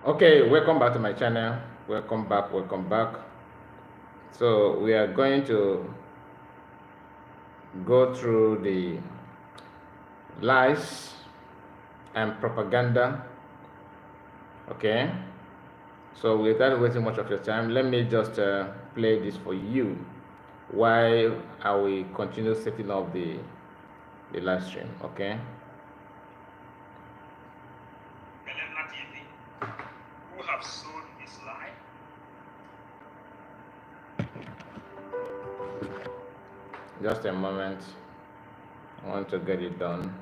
Okay, welcome back to my channel. Welcome back. So we are going to go through the lies and propaganda. Okay, so without wasting much of your time, let me just play this for you while I will continue setting up the live stream. Okay. Who have sold this lie? Just a moment. I want to get it done.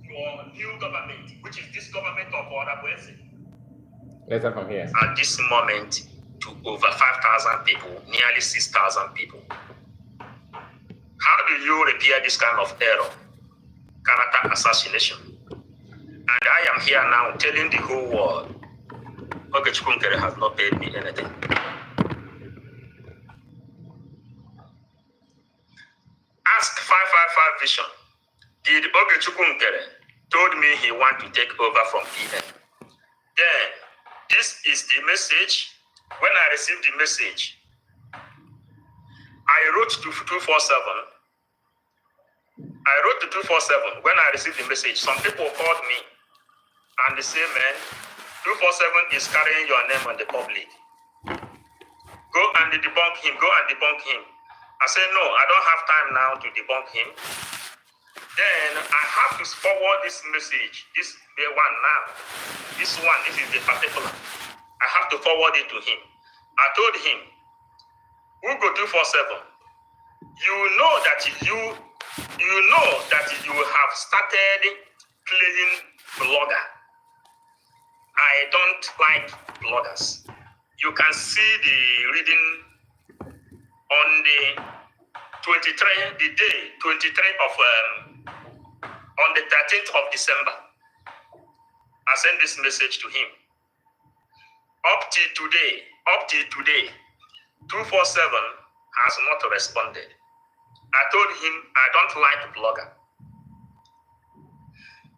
Your new government, which is this government of Odabuesi. Let's start from here. At this moment, to over 5,000 people, nearly 6,000 people. How do you repair this kind of error? Character assassination. And I am here now telling the whole world, Nkere has not paid me anything. Ask 555 Vision. Did Nkere told me he want to take over from PM? Then, this is the message. When I received the message, I wrote to 247. I wrote to 247 when I received the message. Some people called me and they say, man, 247 is carrying your name on the public. Go and debunk him. Go and debunk him. I said, no, I don't have time now to debunk him. Then I have to forward this message, this one now. This is the particular. I have to forward it to him. I told him, Ugo 247, you know that you have started playing blogger. I don't like bloggers. You can see the reading on the 23rd, the day 23rd of on the 13th of December. I sent this message to him. Up till today, 247 has not responded. I told him I don't like blogger.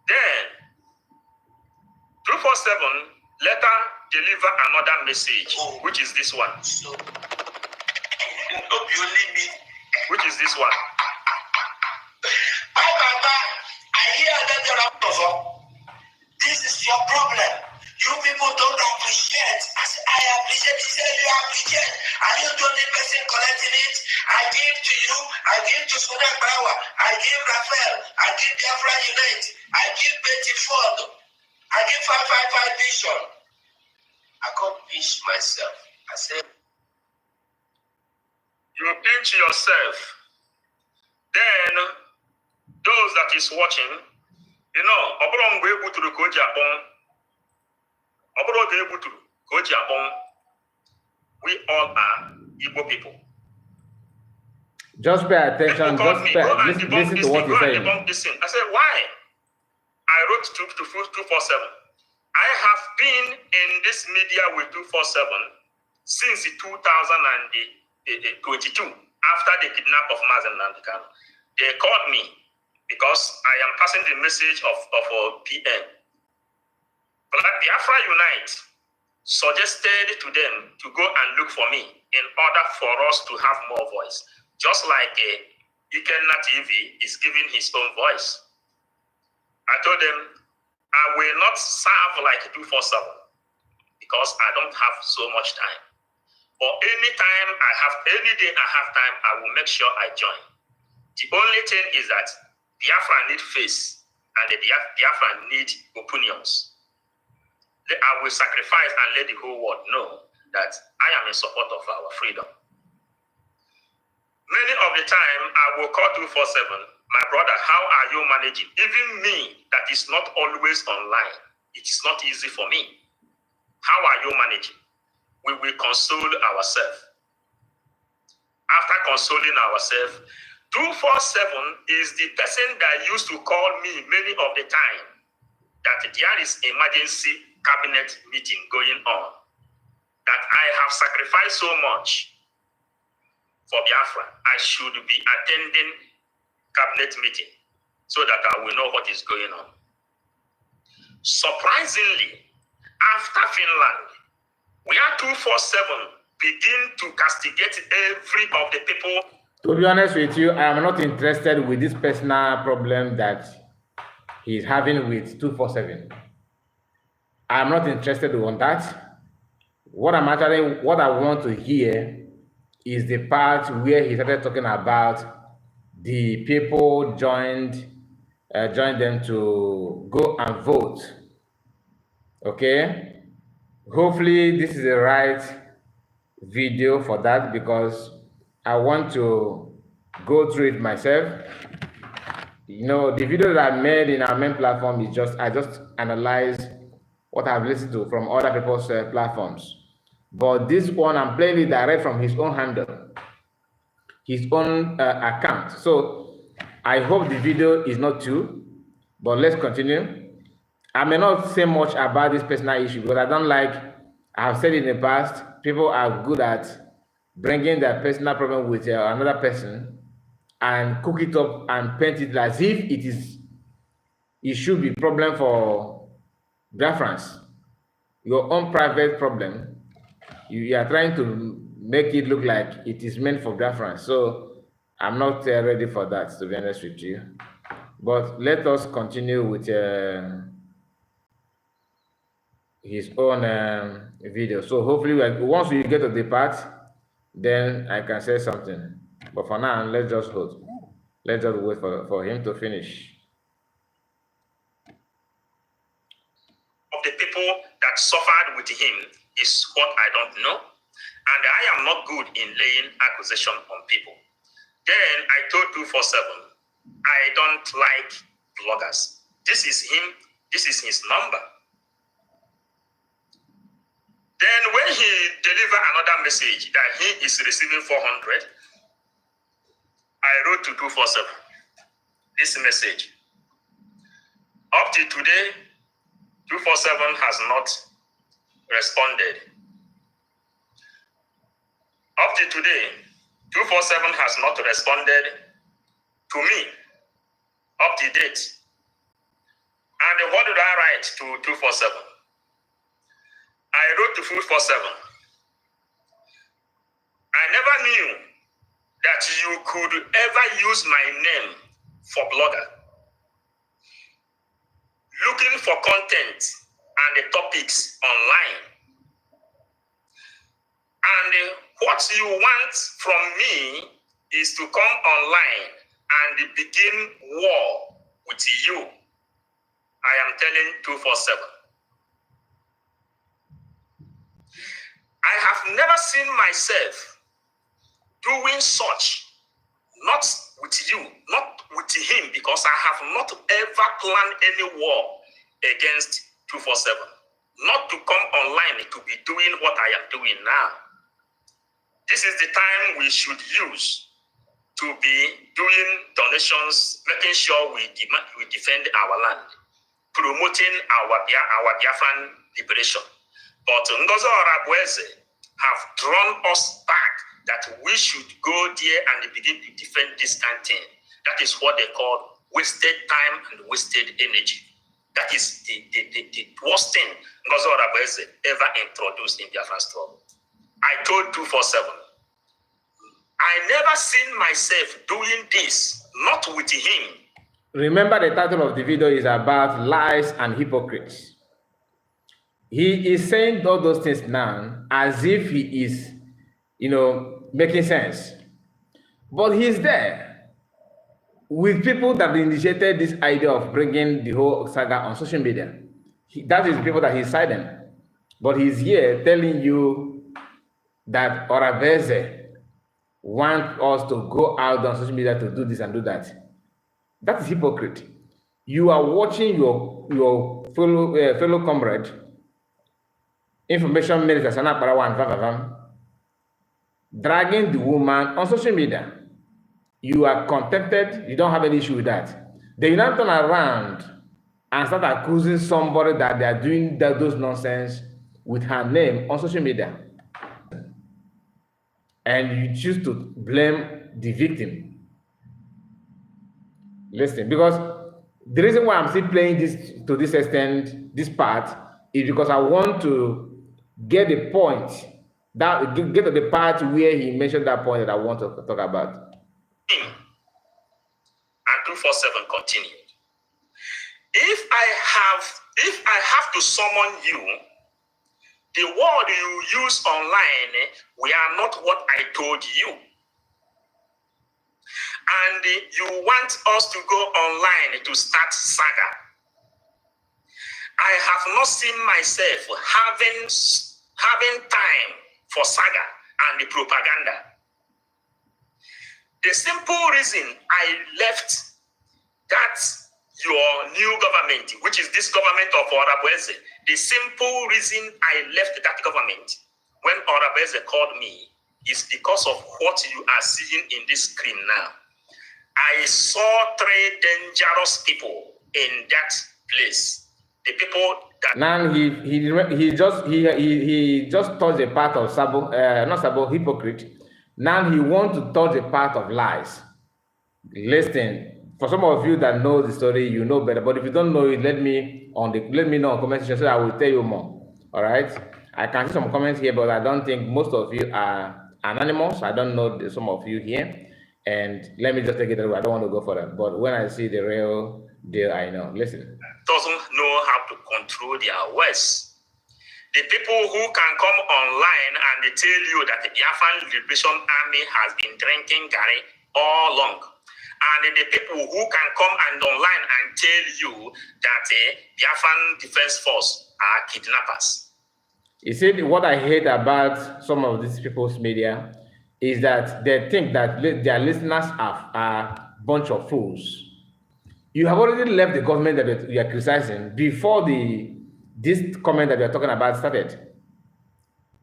Then 247 later deliver another message, which is this one. Which is this one. I hear that there are this is your problem. You people don't appreciate. I appreciate. He said you appreciate. Are you the only person collecting it? I give to you. I give to Sudan Power. I give Raphael. I give Biafra Unite. I give Betty Ford. I give 555 Vision. I can't pinch myself. I said, you pinch yourself. Then those that is watching, you know, we all are Igbo people. Just pay attention. Listen to what he's saying. I said, why? I wrote to 247. I have been in this media with 247 since 2022, after the kidnap of Mazen Nandikan. They called me because I am passing the message of PM. But Biafra Unite suggested to them to go and look for me in order for us to have more voice. Just like Ikenna TV is giving his own voice. I told them, I will not serve like 247 because I don't have so much time. But any day I have time, I will make sure I join. The only thing is that Biafra need face and the Biafra need opinions. I will sacrifice and let the whole world know that I am in support of our freedom. Many of the time, I will call 247, my brother, how are you managing? Even me, that is not always online, it is not easy for me. How are you managing? We will console ourselves. After consoling ourselves, 247 is the person that used to call me many of the time that there is emergency cabinet meeting going on, that have sacrificed so much for Biafra, I should be attending cabinet meeting so that I will know what is going on. Surprisingly, after Finland, where 247 begin to castigate every of the people. To be honest with you, I am not interested with this personal problem that he's having with 247. I'm not interested on that. What I want to hear is the part where he started talking about the people joined them to go and vote. Okay? Hopefully this is the right video for that, because I want to go through it myself. You know, the video that I made in our main platform is I just analyze what I've listened to from other people's platforms. But this one, I'm playing it direct from his own handle, his own account. So I hope the video is not too, but let's continue. I may not say much about this personal issue because I don't like, I've said in the past, people are good at bringing their personal problem with another person and cook it up and paint it as if it should be problem for Biafrans. Your own private problem, you are trying to make it look like it is meant for Biafrans. So I'm not ready for that, to be honest with you. But let us continue with his own video. So hopefully, once we get to the part, then I can say something. But for now, let's just hold. Let's just wait for him to finish. Of the people that suffered with him is what I don't know. And I am not good in laying accusation on people. Then I told 247, I don't like bloggers. This is him. This is his number. Then when he delivered another message that he is receiving 400, I wrote to 247 this message. Up to today, 247 has not responded. Up to today, 247 has not responded to me up to date. And what did I write to 247? I wrote to 247. I never knew that you could ever use my name for blogger. Looking for content and the topics online. And what you want from me is to come online and begin war with you. I am telling 247. I have never seen myself doing such, not with you, not with him, because I have not ever planned any war against 247. Not to come online to be doing what I am doing now. This is the time we should use to be doing donations, making sure we defend our land, promoting our Biafran liberation. But Ngozi Orabueze have drawn us back that we should go there and begin to defend this kind of thing. That is what they call wasted time and wasted energy. That is the worst thing Ngozi Orabueze ever introduced in Biafran struggle. I told 247, I never seen myself doing this, not with him. Remember, the title of the video is about lies and hypocrites. He is saying all those things now as if he is, making sense. But he's there with people that initiated this idea of bringing the whole saga on social media. That is people that he's siding. But he's here telling you that Orabueze wants us to go out on social media to do this and do that. That is hypocrite. You are watching your fellow comrade, information minister Sana Parawan, dragging the woman on social media. You are contented, you don't have any issue with that. Then you now turn around and start accusing somebody that they are doing those nonsense with her name on social media. and you choose to blame the victim. Listen, because the reason why I'm still playing this to this extent, this part, is because I want to get the point, that get to the part where he mentioned that point that I want to talk about. And 247 continued. If I have to summon you, the word you use online were not what I told you. And you want us to go online to start saga. I have not seen myself having time for saga and the propaganda. The simple reason I left that your new government, which is this government of Orabweze, the simple reason I left that government when Orabweze called me is because of what you are seeing in this screen now. I saw 3 dangerous people in that place. The people that now he just touched a part of hypocrite. Now he wants to touch a part of lies. Listen, for some of you that know the story, you know better. But if you don't know it, let me know on comment section so I will tell you more. All right. I can see some comments here, but I don't think most of you are anonymous. I don't know some of you here. And let me just take it away. I don't want to go for that. But when I see the real deal, I know. Listen. Doesn't know how to control their words. The people who can come online and they tell you that the Biafran Liberation Army has been drinking Nkere all along. And the people who can come and online and tell you that Biafran Defense Force are kidnappers. You see, what I hate about some of these people's media is that they think that their listeners are a bunch of fools. You have already left the government that you are criticizing before this comment that we are talking about started.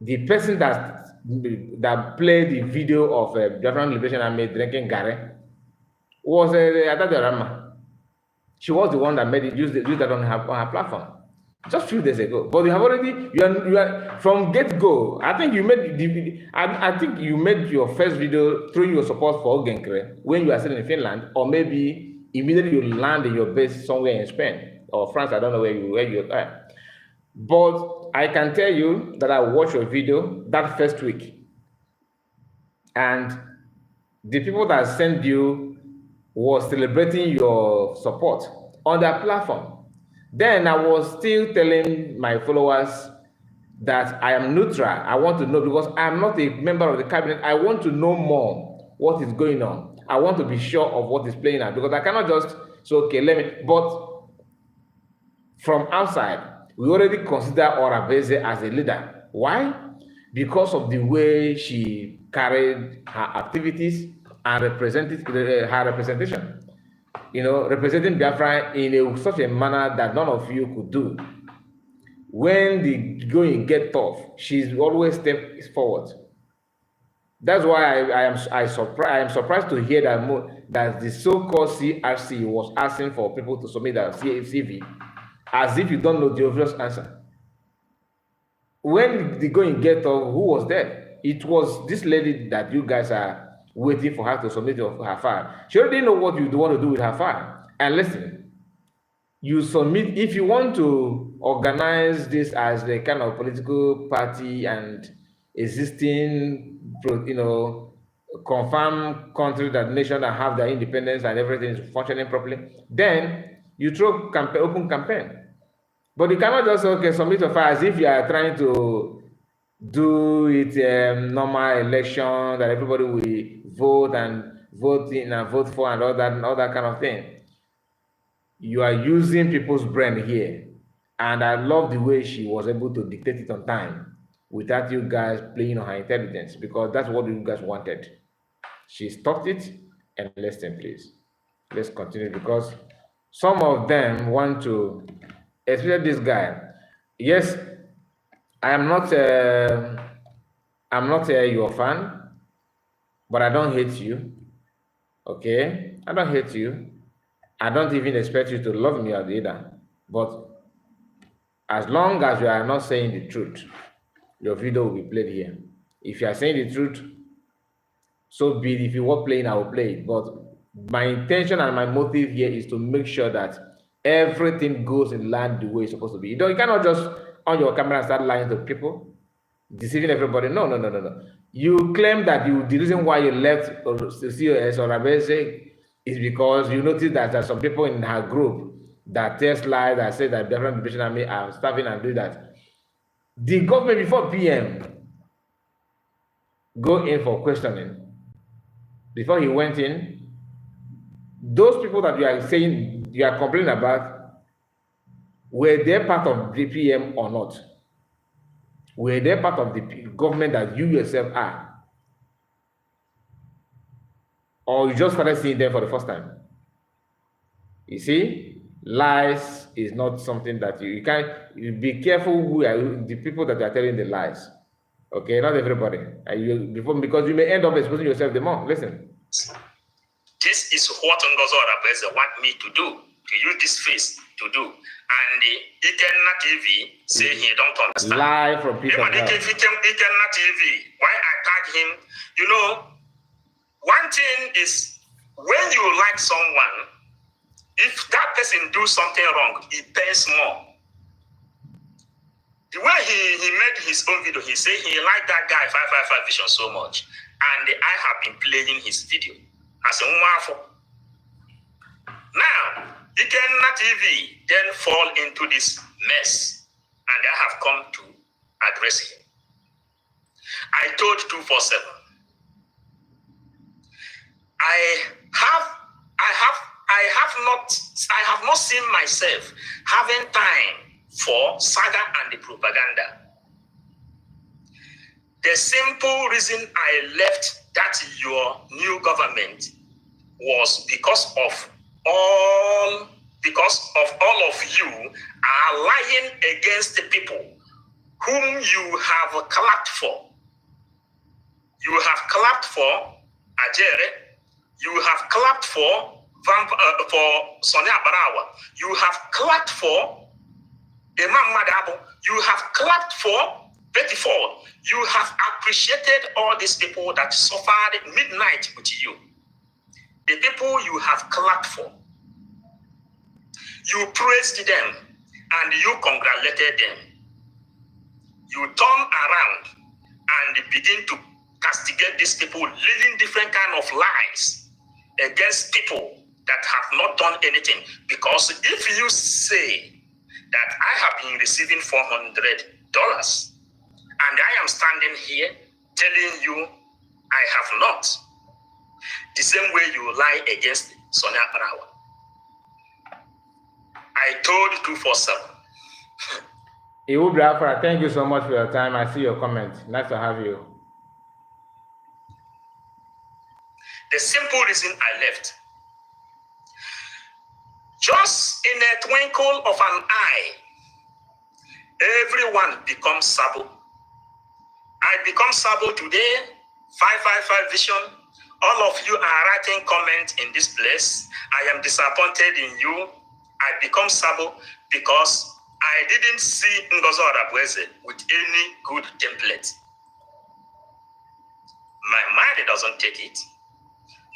The person that played the video of Biafran Liberation Army drinking Nkere was Adadorama. She was the one that made it, used that on her platform just a few days ago. But you have already, you are from get-go. I think you made your first video throwing your support for Nkere when you are still in Finland, or maybe immediately you land in your base somewhere in Spain or France. I don't know where you are. But I can tell you that I watched your video that first week, and the people that sent you was celebrating your support on their platform. Then I was still telling my followers that I am neutral. I want to know, because I'm not a member of the cabinet. I want to know more what is going on. I want to be sure of what is playing out, because I cannot just say, okay, let me. But from outside, we already consider Orabweze as a leader. Why? Because of the way she carried her activities and represented her representation. You know, representing Biafra in such a manner that none of you could do. When the going get tough, she's always steps forward. That's why I am surprised to hear that the so-called CRC was asking for people to submit their CV, as if you don't know the obvious answer. When the going get tough, who was there? It was this lady that you guys are waiting for her to submit her file. She already know what you want to do with her file. And listen, you submit, if you want to organize this as the kind of political party and existing, you know, confirmed country, that nation that have their independence and everything is functioning properly, then you throw open campaign. But you cannot just say, okay, submit your file as if you are trying to do it normal election that everybody will vote and vote in and vote for and all that kind of thing. You are using people's brain here, and I love the way she was able to dictate it on time without you guys playing on her intelligence, because that's what you guys wanted. She stopped it, and listen, please. Let's continue, because some of them want to, especially this guy. Yes, I'm not your fan, but I don't hate you. Okay, I don't hate you. I don't even expect you to love me either. But as long as you are not saying the truth, your video will be played here. If you are saying the truth, So be it. If you want playing, I will play it. But my intention and my motive here is to make sure that everything goes in line the way it's supposed to be. You cannot just on your camera and start lying to people, deceiving everybody. No. You claim that the reason why you left COS or Rabese is because you noticed that there are some people in her group that tell lies, that say that different Liberation Army are starving and do that. The government before PM go in for questioning. Before he went in, those people that you are saying, you are complaining about, were they part of the PM or not? Were they part of the government that you yourself are? Or you just started seeing them for the first time? You see, lies is not something that you can't. You be careful who are the people that are telling the lies. Okay, not everybody. Because you may end up exposing yourself the more. Listen. This is what Ngozo Arabese want me to do, to use this face to do. And the Ikenna TV say he don't understand. Lie from people. Ikenna TV, why I tag him? You know, one thing is when you like someone, if that person do something wrong, it pains more. The way he made his own video, he said he liked that guy 555 Vision so much, and I have been playing his video as a waffle. Now, Ikenna TV then fall into this mess, and I have come to address him. I told 247. I have not seen myself having time for saga and the propaganda. The simple reason I left that your new government was because of all of you are lying against the people whom you have clapped for. You have clapped for Ajere. You have clapped for Sonia Barawa. You have clapped for Imam Madabo. You have clapped for Betty Ford. You have appreciated all these people that suffered midnight with you. The people you have clapped for. You praised them and you congratulated them. You turn around and begin to castigate these people, living different kind of lies against people that have not done anything. Because if you say that I have been receiving $400 and I am standing here telling you I have not, the same way you lie against Sonia Barawa. I told 247. Iwu Biafra, thank you so much for your time. I see your comment. Nice to have you. The simple reason I left, just in a twinkle of an eye, everyone becomes Sabo. I become Sabo today, 555 Vision. All of you are writing comments in this place. I am disappointed in you. I become Sabo because I didn't see Ngozo Arabese with any good template. My mind doesn't take it.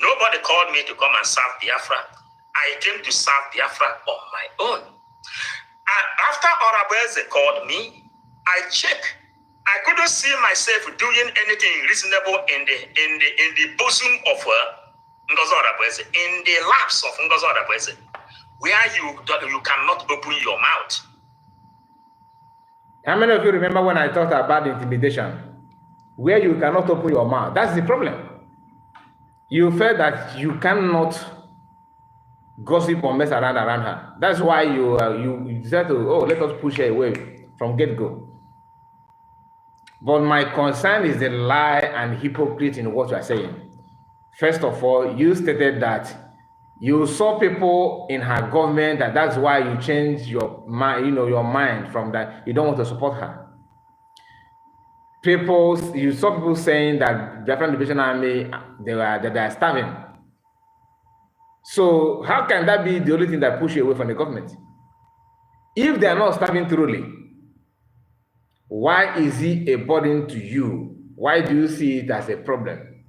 Nobody called me to come and serve Biafra. I came to serve Biafra on my own. And after Arabese called me, I checked. I couldn't see myself doing anything reasonable in the bosom of Ngozo Arabese, in the laps of Ngozo Arabese, where you cannot open your mouth. How many of you remember when I talked about intimidation? Where you cannot open your mouth. That's the problem. You felt that you cannot gossip or mess around her. That's why you decided to, let us push her away from get-go. But my concern is the lie and hypocrite in what you are saying. First of all, you stated that you saw people in her government, that's why you changed your mind, your mind from that. You don't want to support her. You saw people saying that the Liberation Army, they are starving. So how can that be the only thing that pushes you away from the government? If they are not starving truly, why is he a burden to you? Why do you see it as a problem?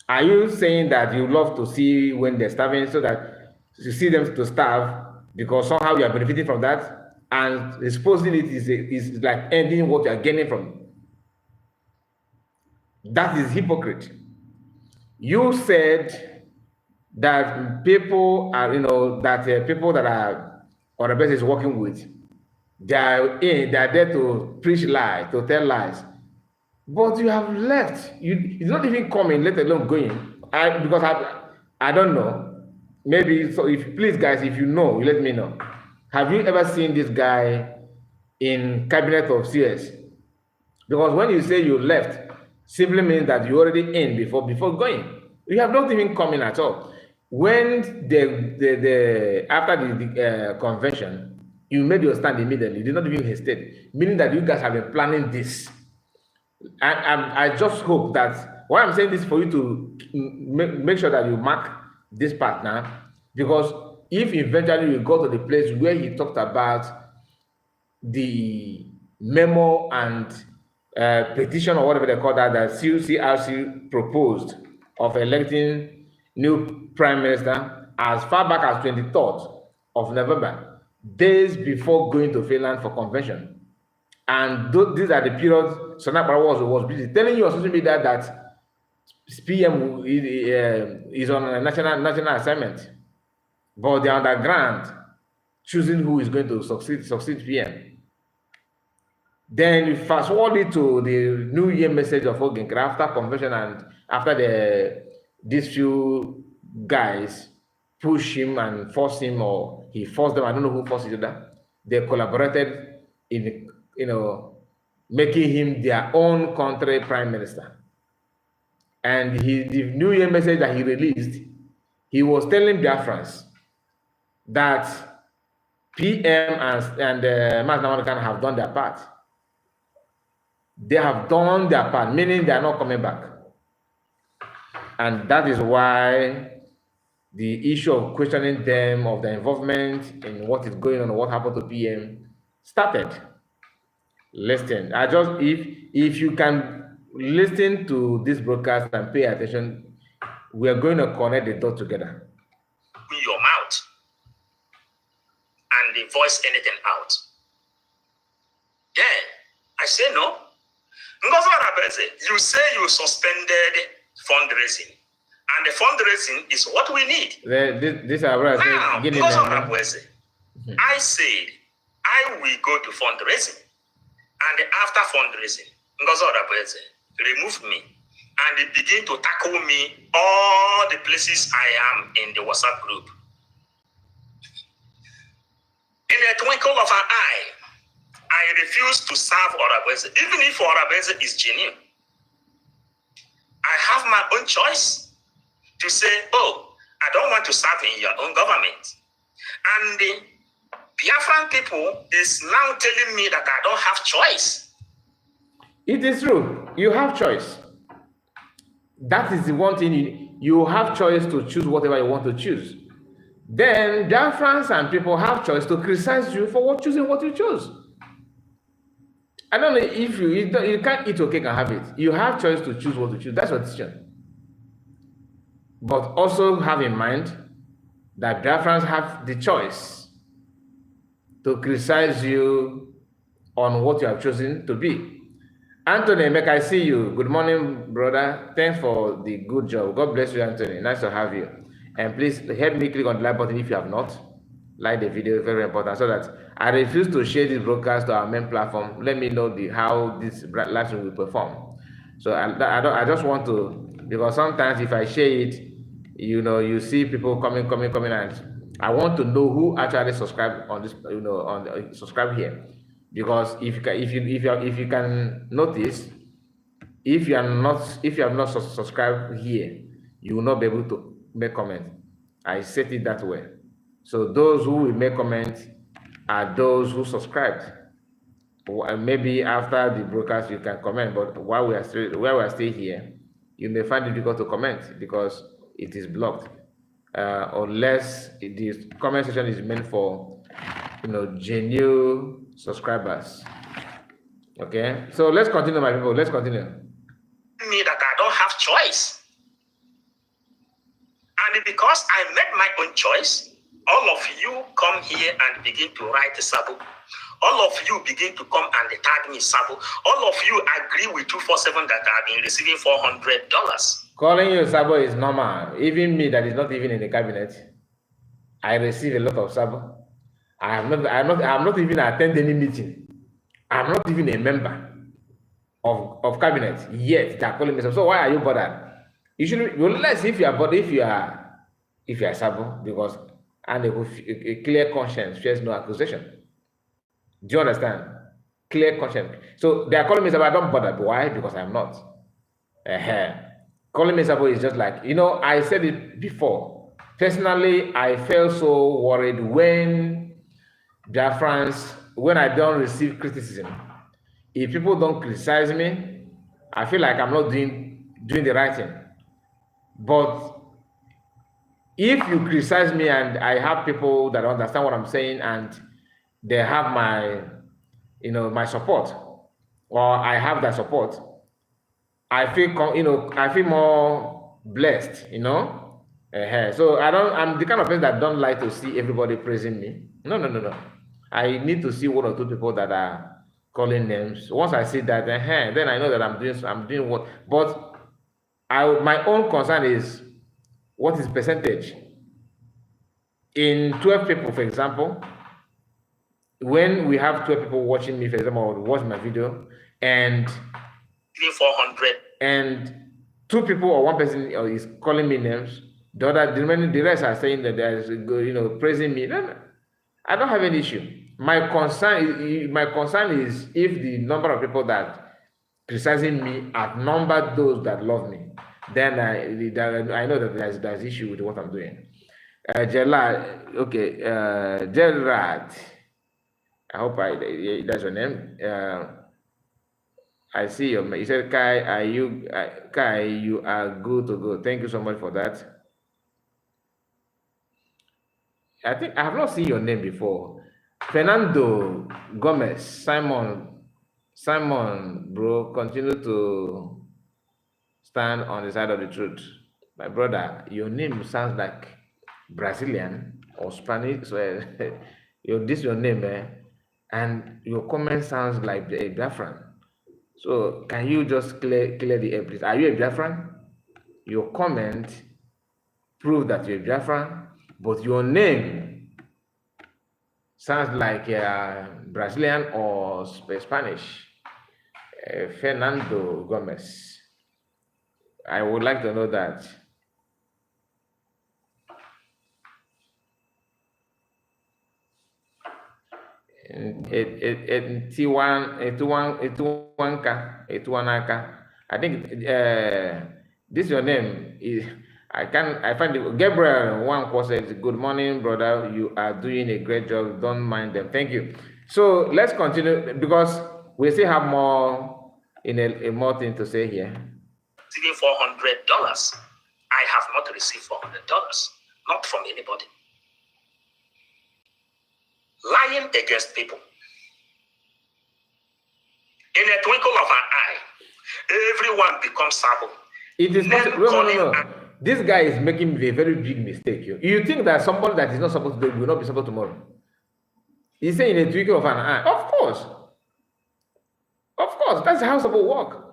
Are you saying that you love to see when they're starving so that you see them to starve because somehow you are benefiting from that, and exposing it is like ending what you are gaining from it? That is hypocrite. You said that people are, that people that are on the basis working with, they are there to preach lies, to tell lies. But you have left. It's not even coming, let alone going. Because I don't know. Maybe so. If please, guys, if you know, you let me know. Have you ever seen this guy in cabinet of CS? Because when you say you left, simply means that you already in before going. You have not even come in at all. When the after the convention, you made your stand immediately. You did not even hesitate, meaning that you guys have been planning this. I just hope that why I'm saying this for you to make sure that you mark this part now, because if eventually you go to the place where he talked about the memo and petition or whatever they call that CRC proposed of electing new prime minister as far back as 23rd of November, days before going to Finland for convention. And these are the periods Sonakbara was busy telling you on social media that PM is on a national assignment, but they're underground choosing who is going to succeed PM. Then you fast forward to the New Year message of Nkere after convention and after these few guys push him and force him, or he forced them. I don't know who forced each other. They collaborated in making him their own country prime minister. And the New Year message that he released, he was telling Biafrans that PM and Mas Namakan have done their part. They have done their part, meaning they are not coming back. And that is why the issue of questioning them of their involvement in what is going on, what happened to PM, started. Listen, if you can listen to this broadcast and pay attention, we are going to connect the dots together. Your mouth and voice anything out. Then I say no. You say you suspended fundraising, and the fundraising is what we need. This now, I said I will go to fundraising. And after fundraising, remove me and they begin to tackle me all the places I am in the WhatsApp group. In a twinkle of an eye, I refuse to serve Orabese, even if Orabese is genuine. I have my own choice to say, oh, I don't want to serve in your own government. And the Biafran people is now telling me that I don't have choice. It is true. You have choice. That is the one thing. You have choice to choose whatever you want to choose. Then Biafrans and people have choice to criticize you for choosing what you choose. I don't know if you can't eat your cake and have it. You have choice to choose what to choose. That's your decision. But also have in mind that Biafrans have the choice to criticize you on what you have chosen to be. Anthony, make I see you. Good morning, brother. Thanks for the good job. God bless you, Anthony. Nice to have you. And please help me click on the like button if you have not. Like the video, very important, so that I refuse to share this broadcast to our main platform. Let me know how this live stream will perform. So I just want to, because sometimes if I share it, you see people coming, and I want to know who actually subscribe on this, subscribe here, because if you can notice, if you have not subscribed here, you will not be able to make comment. I set it that way. So those who will make comments are those who subscribed. Maybe after the broadcast you can comment, but while we are still here, you may find it difficult to comment because it is blocked. Unless the comment section is meant for genuine subscribers. Okay, so let's continue, my people. Let's continue. Me that I don't have choice. And because I made my own choice, all of you come here and begin to write Sabo. All of you begin to come and tag me Sabo. All of you agree with 247 that I've been receiving $400. Calling you Sabo is normal. Even me that is not even in the cabinet, I receive a lot of Sabo. I'm not even attend any meeting. I'm not even a member of cabinet yet. They're calling me Sabo. So why are you bothered? You should, unless if you are bothered, if you are Sabo, because and a clear conscience fears no accusation. Do you understand? Clear conscience. So they are calling me Sabo. I don't bother. Why? Because I'm not. Calling me Sabo is just like, I said it before. Personally, I felt so worried when Biafrans, when I don't receive criticism. If people don't criticize me, I feel like I'm not doing the right thing. But if you criticize me and I have people that understand what I'm saying and they have my, my support, or I have that support, I feel, I feel more blessed, So I'm the kind of person that don't like to see everybody praising me. No. I need to see one or two people that are calling names. Once I see that, then I know that I'm doing what. But my own concern is, what is percentage? In 12 people, for example, when we have 12 people watching me, for example, or watch my video, and 400, and 2 people or 1 person is calling me names, the rest are saying that there is, praising me. No, I don't have any issue. My concern is if the number of people that criticizing me outnumber those that love me, then I know that there's issue with what I'm doing. Gerard, okay, Gerard, I hope that's your name. I see you said, Kai, you are good to go. Thank you so much for that. I think I have not seen your name before. Fernando Gomez, Simon, bro, continue to stand on the side of the truth. My brother, your name sounds like Brazilian or Spanish. So, this your name, and your comment sounds like a Biafran. So can you just clear the air, please? Are you a Biafran? Your comment prove that you're a Biafran, but your name sounds like Brazilian or Spanish. Fernando Gomez. I would like to know that. T1K. I think this is your name. I find it. Gabriel one says, good morning, brother. You are doing a great job. Don't mind them. Thank you. So let's continue because we still have more a more thing to say here. Receiving $400. I have not received $400, not from anybody. Lying against people. In a twinkle of an eye, everyone becomes Sabo. It is not. No. This guy is making a very big mistake. You think that somebody that is not supposed to do will not be supposed tomorrow? He's saying in a twinkle of an eye. Of course. That's how Sabo work.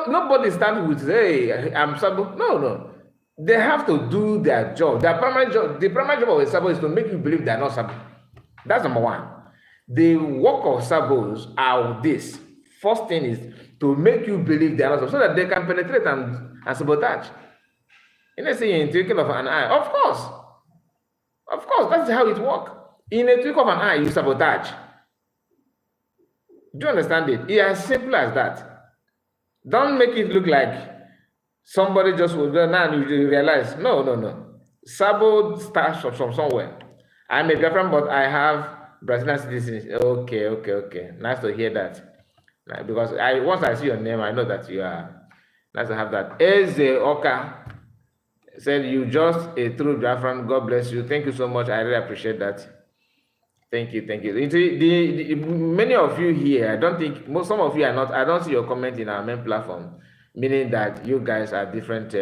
Nobody stands with, hey, I'm Sabo. No. They have to do their job. The primary job of a Sabo is to make you believe they are not Sabo. That's number one. The work of Sabos are this. First thing is to make you believe they are not Sabo, so that they can penetrate and sabotage. In a say in twinkle of an eye, of course, that's how it works. In a twinkle of an eye, you sabotage. Do you understand it? It's as simple as that. Don't make it look like somebody just will go now and you realize, no. Sabo starts from somewhere. I'm a Biafran, but I have Brazilian citizens. Okay. Nice to hear that. Because once I see your name, I know that you are. Nice to have that. Eze Oka said, you just a true Biafran. God bless you. Thank you so much. I really appreciate that. Thank you. Many of you here, I don't think, some of you are not, I don't see your comment in our main platform, meaning that you guys are different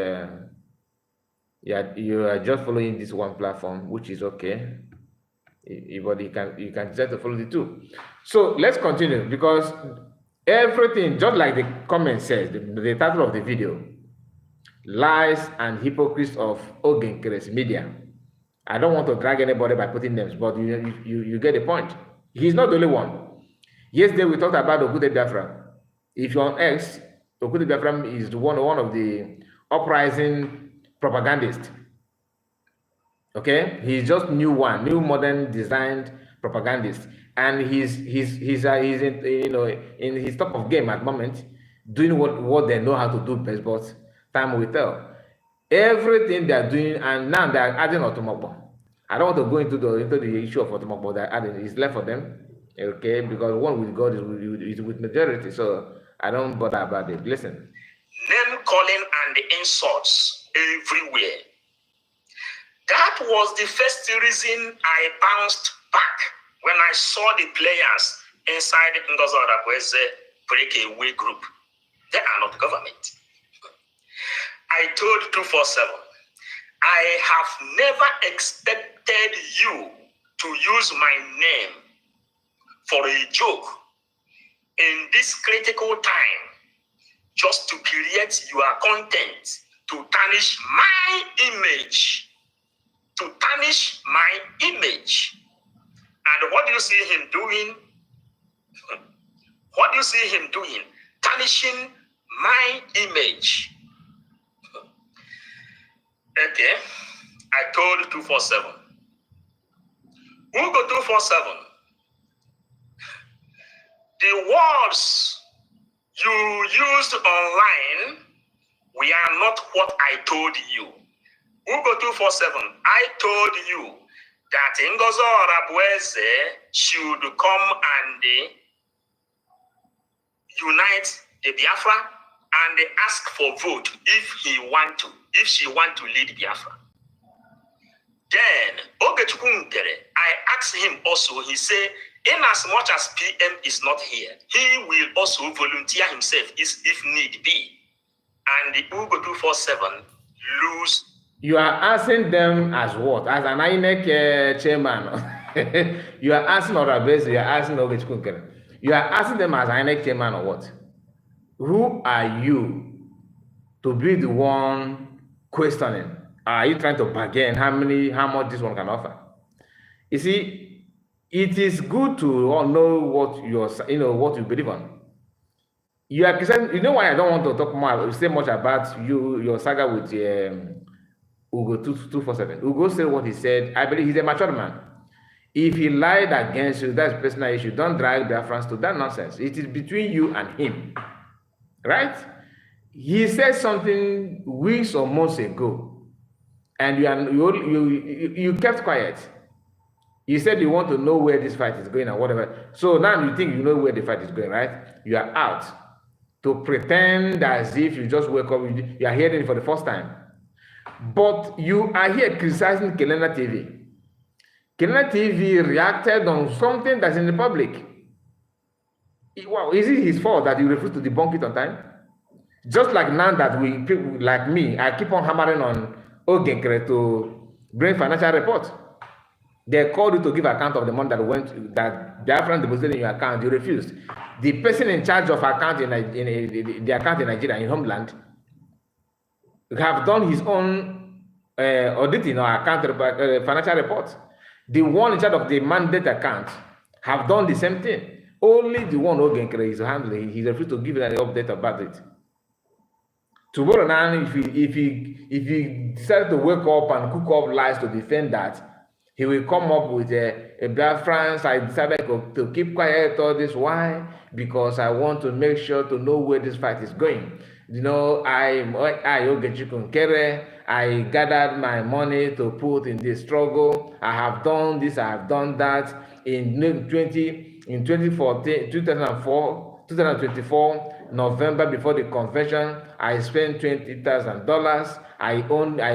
Yeah, you are just following this one platform, which is okay. But you can decide to follow the two. So let's continue, because everything, just like the comment says, the title of the video, lies and hypocrites of Nkere media. I don't want to drag anybody by putting names, but you get the point. He's not the only one. Yesterday we talked about Okute Biafra. If you're on X, Okute Biafra is one of the uprising propagandists. Okay, he's just new modern designed propagandist, and he's in, in his top of game at the moment, doing what they know how to do best. But time will tell. Everything they are doing, and now they are adding Otomokbo. I don't want to go into the issue of Otomokbo. They're adding, it's left for them. Okay, because one with God is with majority, so I don't bother about it. Listen. Name calling and the insults everywhere. That was the first reason I bounced back when I saw the players inside Nkere breakaway group. They are not government. I told 247, I have never expected you to use my name for a joke in this critical time, just to create your content, to tarnish my image. To tarnish my image. And what do you see him doing? What do you see him doing? Tarnishing my image. Okay, I told 247. Who go 247? The words you used online were not what I told you. Ugo 247, I told you that Ngozo Orabueze should come and unite the Biafra and ask for vote if she want to lead Biafra. Then Nkere, I asked him also, he said, in as much as PM is not here, he will also volunteer himself if need be. And the Ugo 247 lose. You are asking them as what? As an INEC chairman? You are asking Orabese, you are asking Nkere. You are asking them as INEC chairman or what? Who are you to be the one questioning? Are you trying to bargain how much this one can offer? You see, it is good to all know what what you believe on. You are, you know why I don't want to talk more, say much about your saga with Ugo 247. Ugo said what he said. I believe he's a mature man. If he lied against you, that's a personal issue. Don't drag Biafrans to that nonsense. It is between you and him. Right? He said something weeks or months ago, and you kept quiet. You said you want to know where this fight is going and whatever. So now you think you know where the fight is going, right? You are out to pretend as if you just wake up, you are hearing it for the first time. But you are here criticizing Kelena TV. Kelena TV reacted on something that's in the public. Wow, is it his fault that you refuse to debunk it on time? Just like now that people like me, I keep on hammering on Nkere to bring financial reports. They called you to give account of the money that Biafran deposited in your account. You refused. The person in charge of account in the account in Nigeria, in Homeland, have done his own auditing or account financial reports. The one in charge of the mandate account have done the same thing. Only the one Nkere is handling, he refused to give an update about it. Tomorrow now, if he decided to wake up and cook up lies to defend that, he will come up with a Biafrans. I decided to keep quiet all this. Why? Because I want to make sure to know where this fight is going. You know, I Nkere, I gathered my money to put in this struggle. I have done this, I have done that. In 2024, November, before the convention, I spent $20,000. I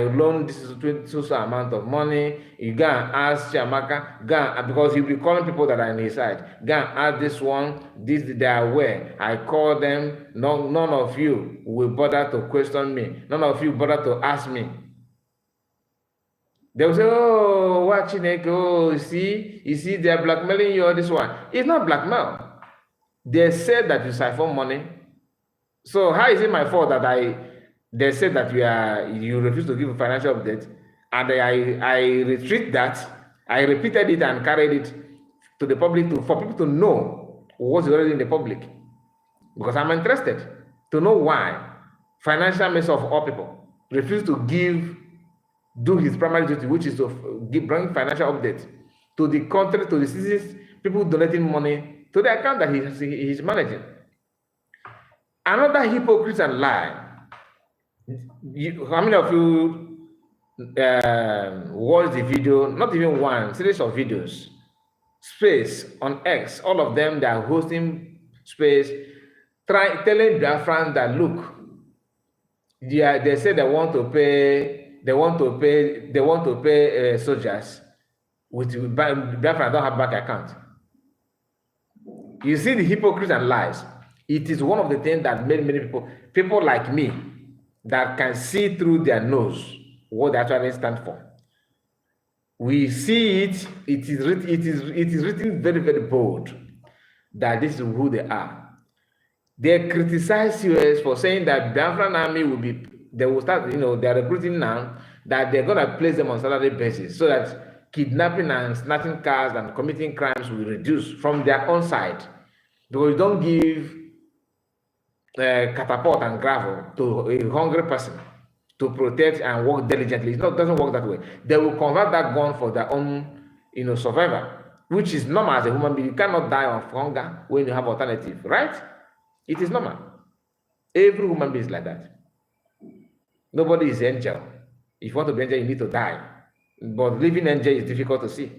loaned this social amount of money. You go and ask Chiamaka, because he'll be calling people that are on his side. Go and ask this one, they are aware. I call them. None of you will bother to question me. None of you bother to ask me. They will say, oh, watching it, oh, you see, they are blackmailing you or this one. It's not blackmail. They said that you siphon money. So how is it my fault that they said that you refuse to give a financial update, and I retreat that, I repeated it and carried it to the public for people to know what's already in the public, because I'm interested to know why financial minister of all people refused to do his primary duty, which is to bring financial updates to the country, to the citizens, people donating money to the account that he's managing. Another hypocrite and lie. How many of you watched the video? Not even one, series of videos. Space on X, all of them, they are hosting space, telling Biafran that look, they say they want to pay soldiers with Biafran don't have bank account. You see the hypocrisy and lies. It is one of the things that made many people like me, that can see through their nose what they actually stand for. We see it. It is written very, very bold that this is who they are. They criticize US for saying that Biafran army they will start, they're recruiting now, that they're going to place them on salary basis so that kidnapping and snatching cars and committing crimes will reduce from their own side. Because you don't give catapult and gravel to a hungry person to protect and work diligently. It doesn't work that way. They will convert that gun for their own, survival, which is normal as a human being. You cannot die of hunger when you have alternative, right? It is normal. Every human being is like that. Nobody is angel. If you want to be angel, you need to die. But living angel is difficult to see.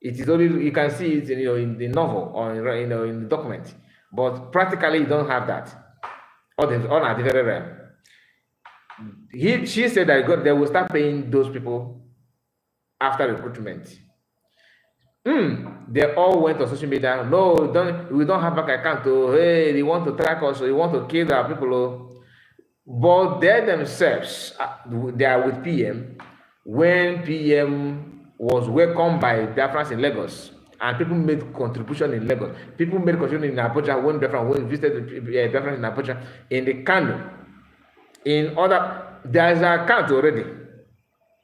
It is only, you can see it in the novel or in the document, but practically you don't have that. On a different realm. She said that they will start paying those people after recruitment. They all went on social media. No, we don't have bank account. Oh, hey, they want to track us. They want to kill our people. Oh. But they themselves, they are with PM. When PM was welcomed by Biafrans in Lagos, and people made contribution in Lagos. People made contribution in Abuja when Biafran visited Biafrans in Abuja, in the Kano, in other. There is an account already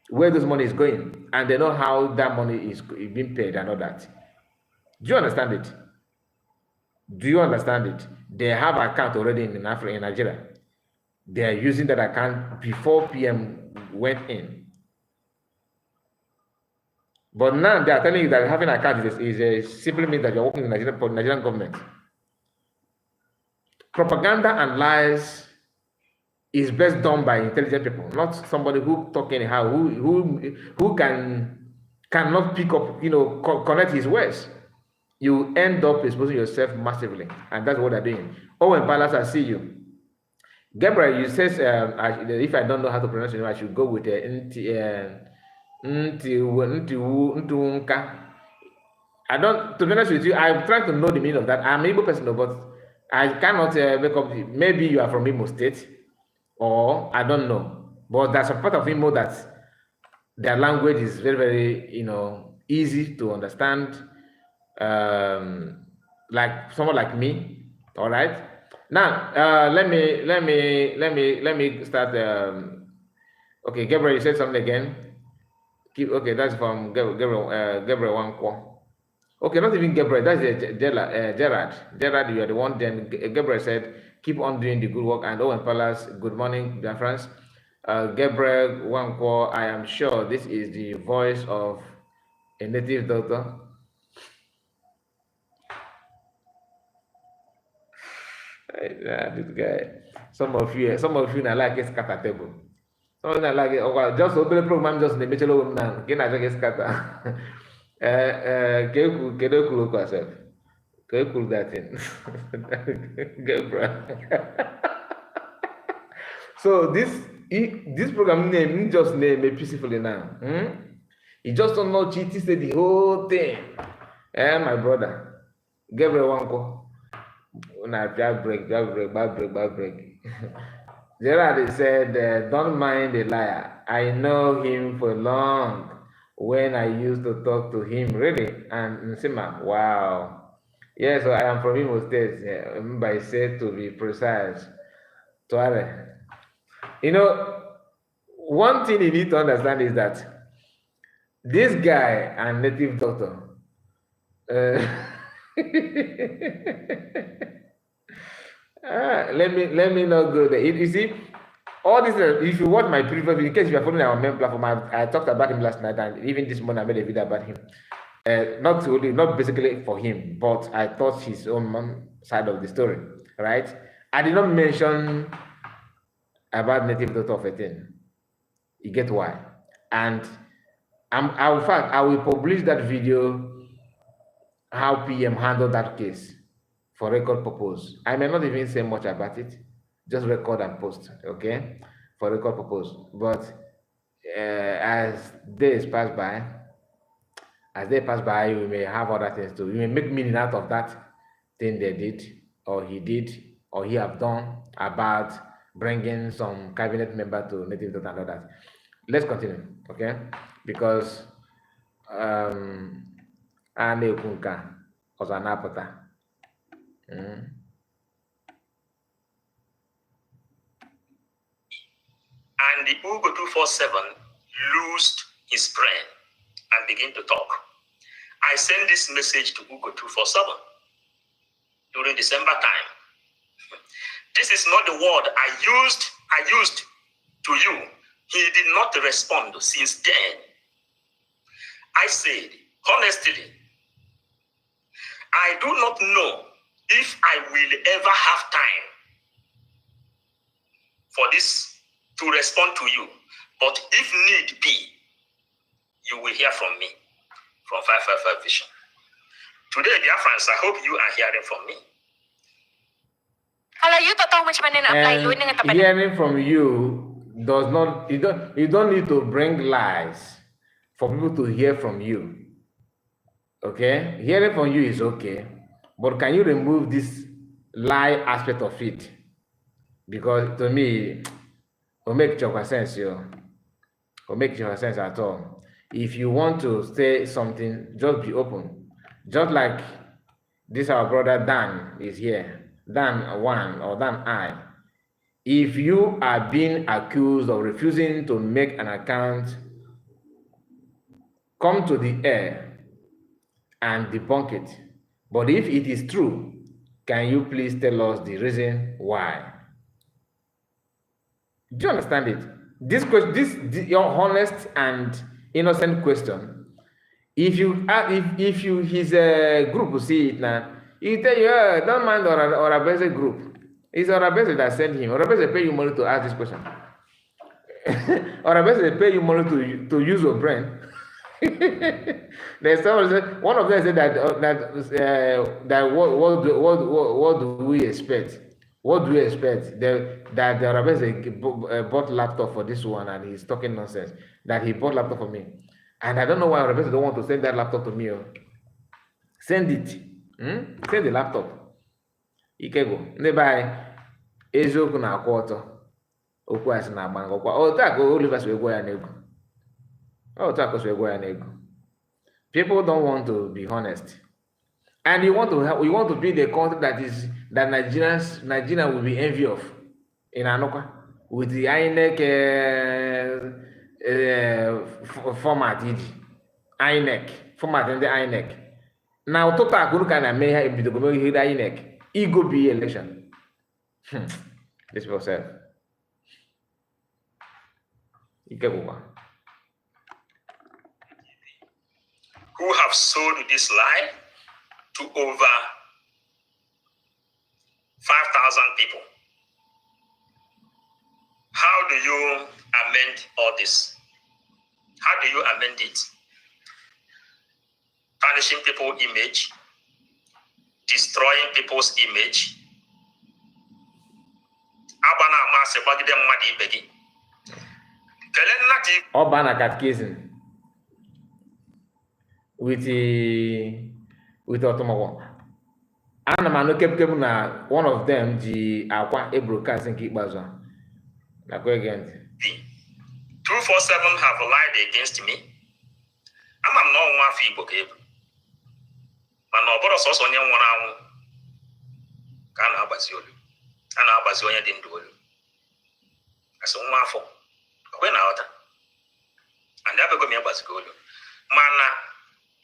where this money is going, and they know how that money is being paid and all that. Do you understand it? Do you understand it? They have an account already in Africa, in Nigeria. They are using that account before PM went in. But now they are telling you that having an account is simply means that you're working in the Nigerian government. Propaganda and lies is best done by intelligent people, not somebody who talk anyhow, who cannot pick up, connect his words. You end up exposing yourself massively, and that's what they're doing. Owen Palace, I see you. Gabriel, you says if I don't know how to pronounce your name, I should go with Ntunka. I don't, to be honest with you, I'm trying to know the meaning of that. I'm an Igbo person, but I cannot make up. Maybe you are from Imo State, or I don't know. But there's a part of Imo that their language is very, very, easy to understand. Like someone like me. All right. Now, let me start. Okay, Gabriel, you said something again. Okay, that's from Gabriel Wankwo. Okay, not even Gabriel, that's Gerard. Gerard, you are the one. Then Gabriel said, keep on doing the good work. And Owen Palace, good morning, dear friends. Gabriel Wankwo, I am sure this is the voice of a native doctor. This guy, some of you now like a scatter table. Some of you like it. Just open the program, just the Mitchell woman now. Can I just scatter? Can you cool yourself? Can you cool that in? So this program name just name it peacefully now. You just don't know GT said the whole thing. My brother, Gabriel Wanko. Bad break. Gerard said, don't mind the liar. I know him for long. when I used to talk to him, really. And Nsima, wow. Yes, I am from Imo State. Yeah, remember, I said to be precise. Tuare. You know, one thing you need to understand is that this guy and native doctor, let me not go there. You see, all this. If you watch my previous video, in case you are following our main platform, I talked about him last night, and even this morning I made a video about him. Not basically for him, but I thought his own side of the story, right? I did not mention about native daughter of a thing. You get why? And in fact, I will publish that video how PM handled that case for record purpose. I may not even say much about it, just record and post, okay, for record purpose. But as days pass by, we may have other things too. We may make meaning out of that thing they did, or he did, or he have done about bringing some cabinet member to native daughter and all that. Let's continue, okay? Because Anekunka was an apata. And the Ugo 247 loosed his brain and began to talk. I sent this message to Ugo 247 during December time. This is not the word I used to you. He did not respond since then. I said, honestly, I do not know if I will ever have time for this to respond to you. But if need be, you will hear from me, from 555 Vision. Today, dear friends, I hope you are hearing from me. And hearing from you does not, you don't need to bring lies for people to hear from you. Okay? Hearing from you is okay, but can you remove this lie aspect of it? Because to me, it will make sense, yo. It will make sense at all. If you want to say something, just be open. Just like this, our brother Dan is here. Dan 1 or Dan I. If you are being accused of refusing to make an account, come to the air and debunk it. But if it is true, can you please tell us the reason why? Do you understand it? This your honest and innocent question. If his group will see it now, he tell you, don't mind or a basic group. It's Orabese that sent him. Orabese pay you money to ask this question. Orabese pay you money to use your brain. There's someone, one of them said that what do we expect? What do we expect? That Orabese bought laptop for this one and he's talking nonsense. That he bought laptop for me. And I don't know why Orabese don't want to send that laptop to me. Send it. Send the laptop. Ikego. Nebai ezoku na akwa okwu asị na agba ngọkwa. Otu Oliver so egwo ya n'ego. Otu so egwo ya n'ego. People don't want to be honest. And you want to be the country that Nigeria will be envy of in Anokwa with the INEC format INEC format in the INEC. Now total group can make her be the INEC. Ego be election. This people say. Who have sold this lie to over 5,000 people. How do you amend all this? How do you amend it? Tarnishing people's image, destroying people's image. Obana catechism with Otomawo. Ana manu kepu na one of them the akwa Hyp0crites nke ikpeazụ. Na go again. 247 have lied against me. ama m na ọnwa afọ Igbo ka ebu mana ọ bụrụ sọsọ onye nwụrụ anwụ ka a na-agbazi olu a na-agbazi onye dị ndụ olu asị nwa afọ okwe na ọta and abego m agbazigo olu mana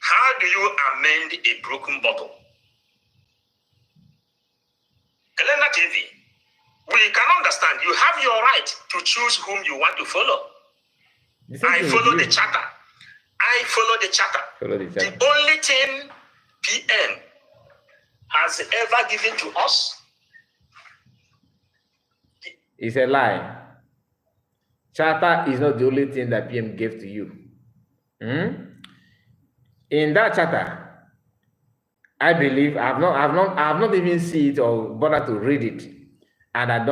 how do you amend a broken bottle? Elena TV, we can understand you have your right to choose whom you want to follow. I follow the charter. I follow the charter. The only thing PM has ever given to us is a lie. Charter is not the only thing that PM gave to you. In that charter, I believe I have not even seen it or bothered to read it, and I'm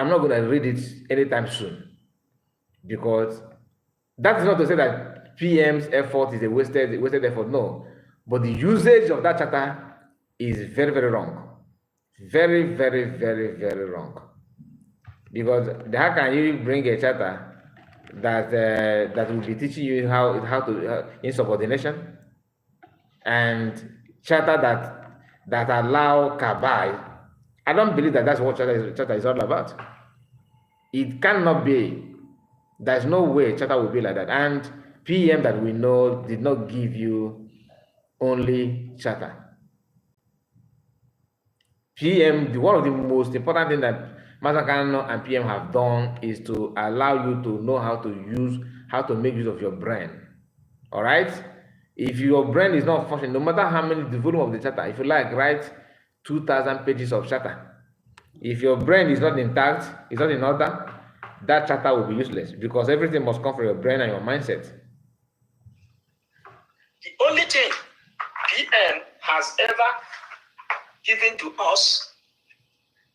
not going to read it anytime soon, because that is not to say that PM's effort is a wasted effort. No, but the usage of that charter is very, very wrong, very, very, very, very wrong. Because how can you bring a charter that will be teaching you how to insubordination, and charter that allow cabal? I don't believe that's what charter is all about. It cannot be. There's no way charter will be like that. And PM that we know did not give you only charter. PM, one of the most important things that Master Kano and PM have done is to allow you to know how to make use of your brain. All right? If your brain is not functioning, no matter how many the volume of the charter, if you like, write 2,000 pages of charter. If your brain is not intact, it's not in order, that charter will be useless, because everything must come from your brain and your mindset. The only thing PM has ever given to us,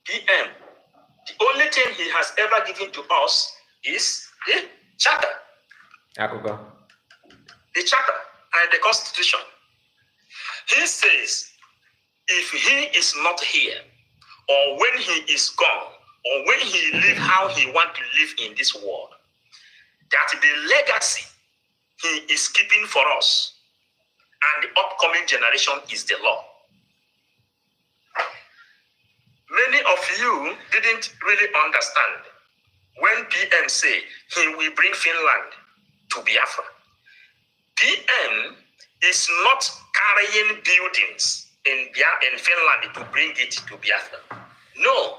PM, the only thing he has ever given to us is the charter. Akuka. The charter and the Constitution. He says, if he is not here, or when he is gone, or when he live how he want to live in this world, that the legacy he is keeping for us and the upcoming generation is the law. Many of you didn't really understand when PM say he will bring Finland to Biafra. PM is not carrying buildings in Finland to bring it to Biafra. No,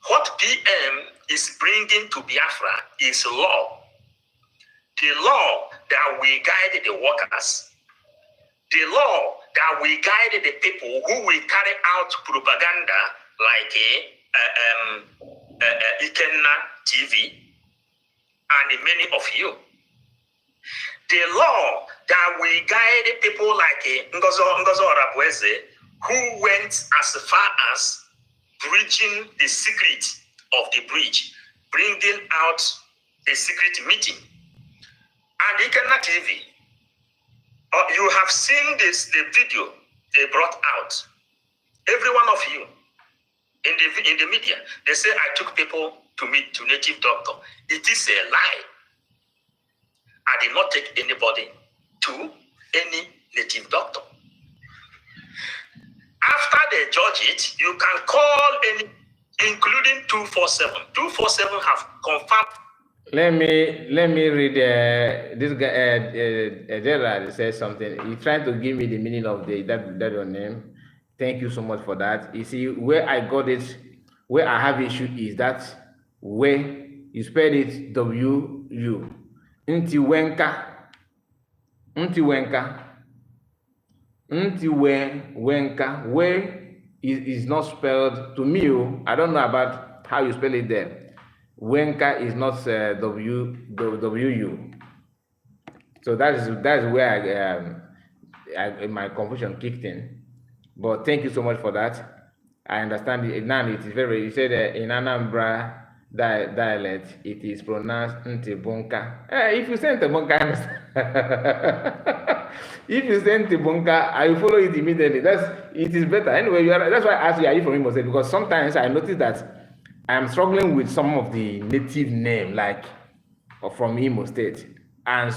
what PM is bringing to Biafra is law. The law that will guide the workers. The law that will guide the people who will carry out propaganda like Ikenna TV and many of you. The law that will guide people like Ngozo Orabweze, who went as far as bridging the secret of the bridge, bringing out a secret meeting. And Ikenna TV, you have seen the video they brought out. Every one of you in the media, they say I took people to meet to native doctor. It is a lie. I did not take anybody to any native doctor. After they judge it, you can call any, including 247. 247 have confirmed. Let me read this guy. Gerald says something. He's trying to give me the meaning of that your name. Thank you so much for that. You see, where I got it, where I have issue is that where you spell it W-U. Ntiwenka. Where is not spelled to me. I don't know about how you spell it there. Wenka is not W-U. So that's where my confusion kicked in. But thank you so much for that. I understand it now. It is very. You said in Anambra dialect, it is pronounced Ntibunka. If you say Ntibunka, if you say Ntibunka, I will follow it immediately. It is better anyway. That's why I asked you, are you from Imo State? Because sometimes I notice that I am struggling with some of the native name, like from Imo State, and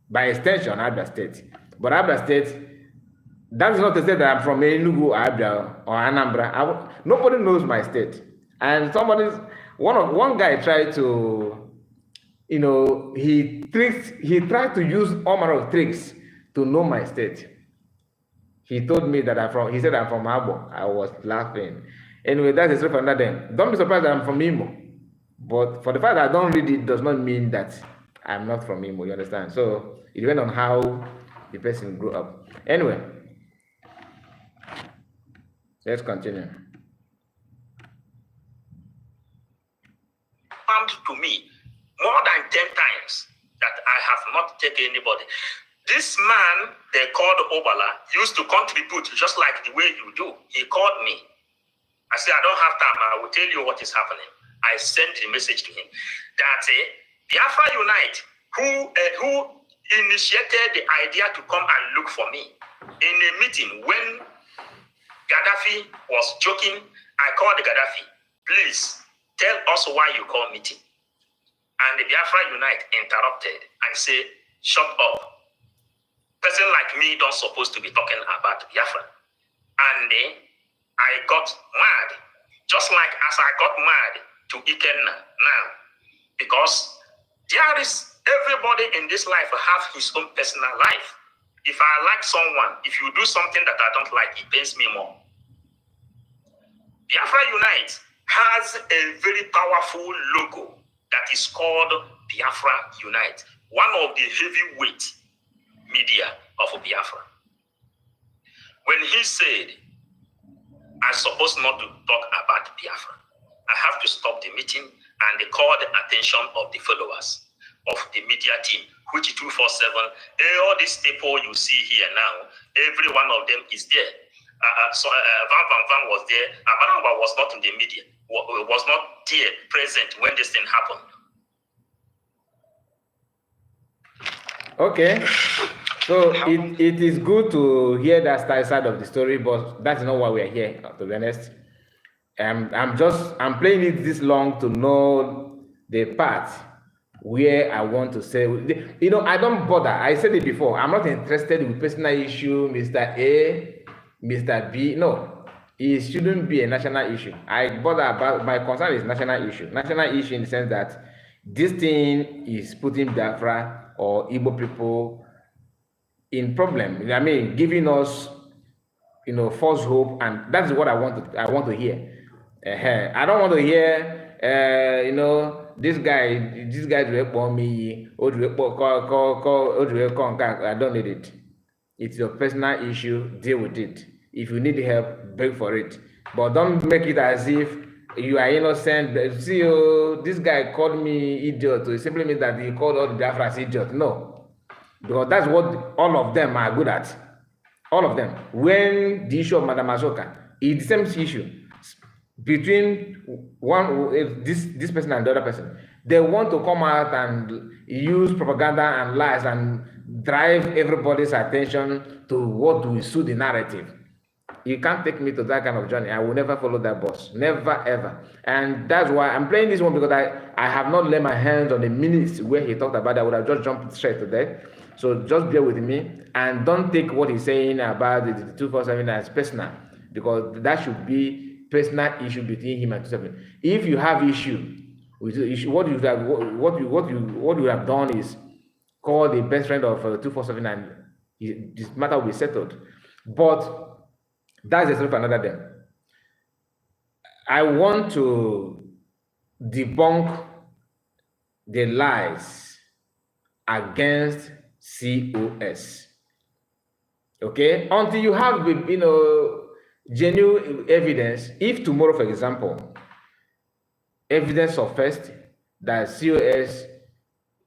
by extension, Abia State. But Abia State, that is not to say that I'm from Enugu, Abia, or Anambra. Nobody knows my state. And one guy tried to, he tried to use all manner of tricks to know my state. He told me that he said I'm from Abo. I was laughing. Anyway, that's a story for another day. Don't be surprised that I'm from Imo. But for the fact that I don't read it does not mean that I'm not from Imo, you understand? So it depends on how the person grew up. Anyway, let's continue. To me more than 10 times that I have not taken anybody. This man they called Obala used to contribute just like the way you do. He called me. I said, I don't have time. I will tell you what is happening. I sent a message to him that Biafra Unite, who initiated the idea to come and look for me in a meeting when Gaddafi was joking. I called Gaddafi, please tell us why you call meeting. And the Biafra Unite interrupted and said, shut up. Person like me don't supposed to be talking about Biafra. And I got mad, just like as I got mad to Ikenna now. Because there is, everybody in this life have his own personal life. If I like someone, if you do something that I don't like, it pains me more. Biafra Unite has a very powerful logo that is called Biafra Unite, one of the heavyweight media of Biafra. When he said, I'm supposed not to talk about Biafra, I have to stop the meeting, and they called the attention of the followers of the media team, which 247, all these people you see here now, every one of them is there. Van was there. Abaraba was not in the media, was not there present when this thing happened. Okay, so it is good to hear that side of the story, but that's not why we're here, to be honest. I'm playing it this long to know the part where I want to say, I don't bother. I said it before. I'm not interested with personal issue, Mr. A, Mr. B. No, it shouldn't be a national issue. I bother about, my concern is national issue. National issue in the sense that this thing is putting Biafra or Igbo people in problem. I mean, giving us, false hope, and that's what I want to hear. I don't want to hear, this guy do me, I don't need it. It's your personal issue, deal with it. If you need help, beg for it. But don't make it as if you are innocent. See, this guy called me idiot. It simply means that he called all the Biafras idiot. No. Because that's what all of them are good at. All of them. When the issue of Madam Azoka, it's the same issue between this person and the other person. They want to come out and use propaganda and lies and drive everybody's attention to what will suit the narrative. You can't take me to that kind of journey. I will never follow that boss. Never, ever. And that's why I'm playing this one, because I have not laid my hands on the minutes where he talked about that. I would have just jumped straight to that. So just bear with me and don't take what he's saying about the 247 as personal, because that should be personal issue between him and 247. If you have issue with the issue, what you have done is call the best friend of 247 and this matter will be settled. But that's a story for another day. I want to debunk the lies against COS. Okay? Until you have, genuine evidence. If tomorrow, for example, evidence surfaced that COS,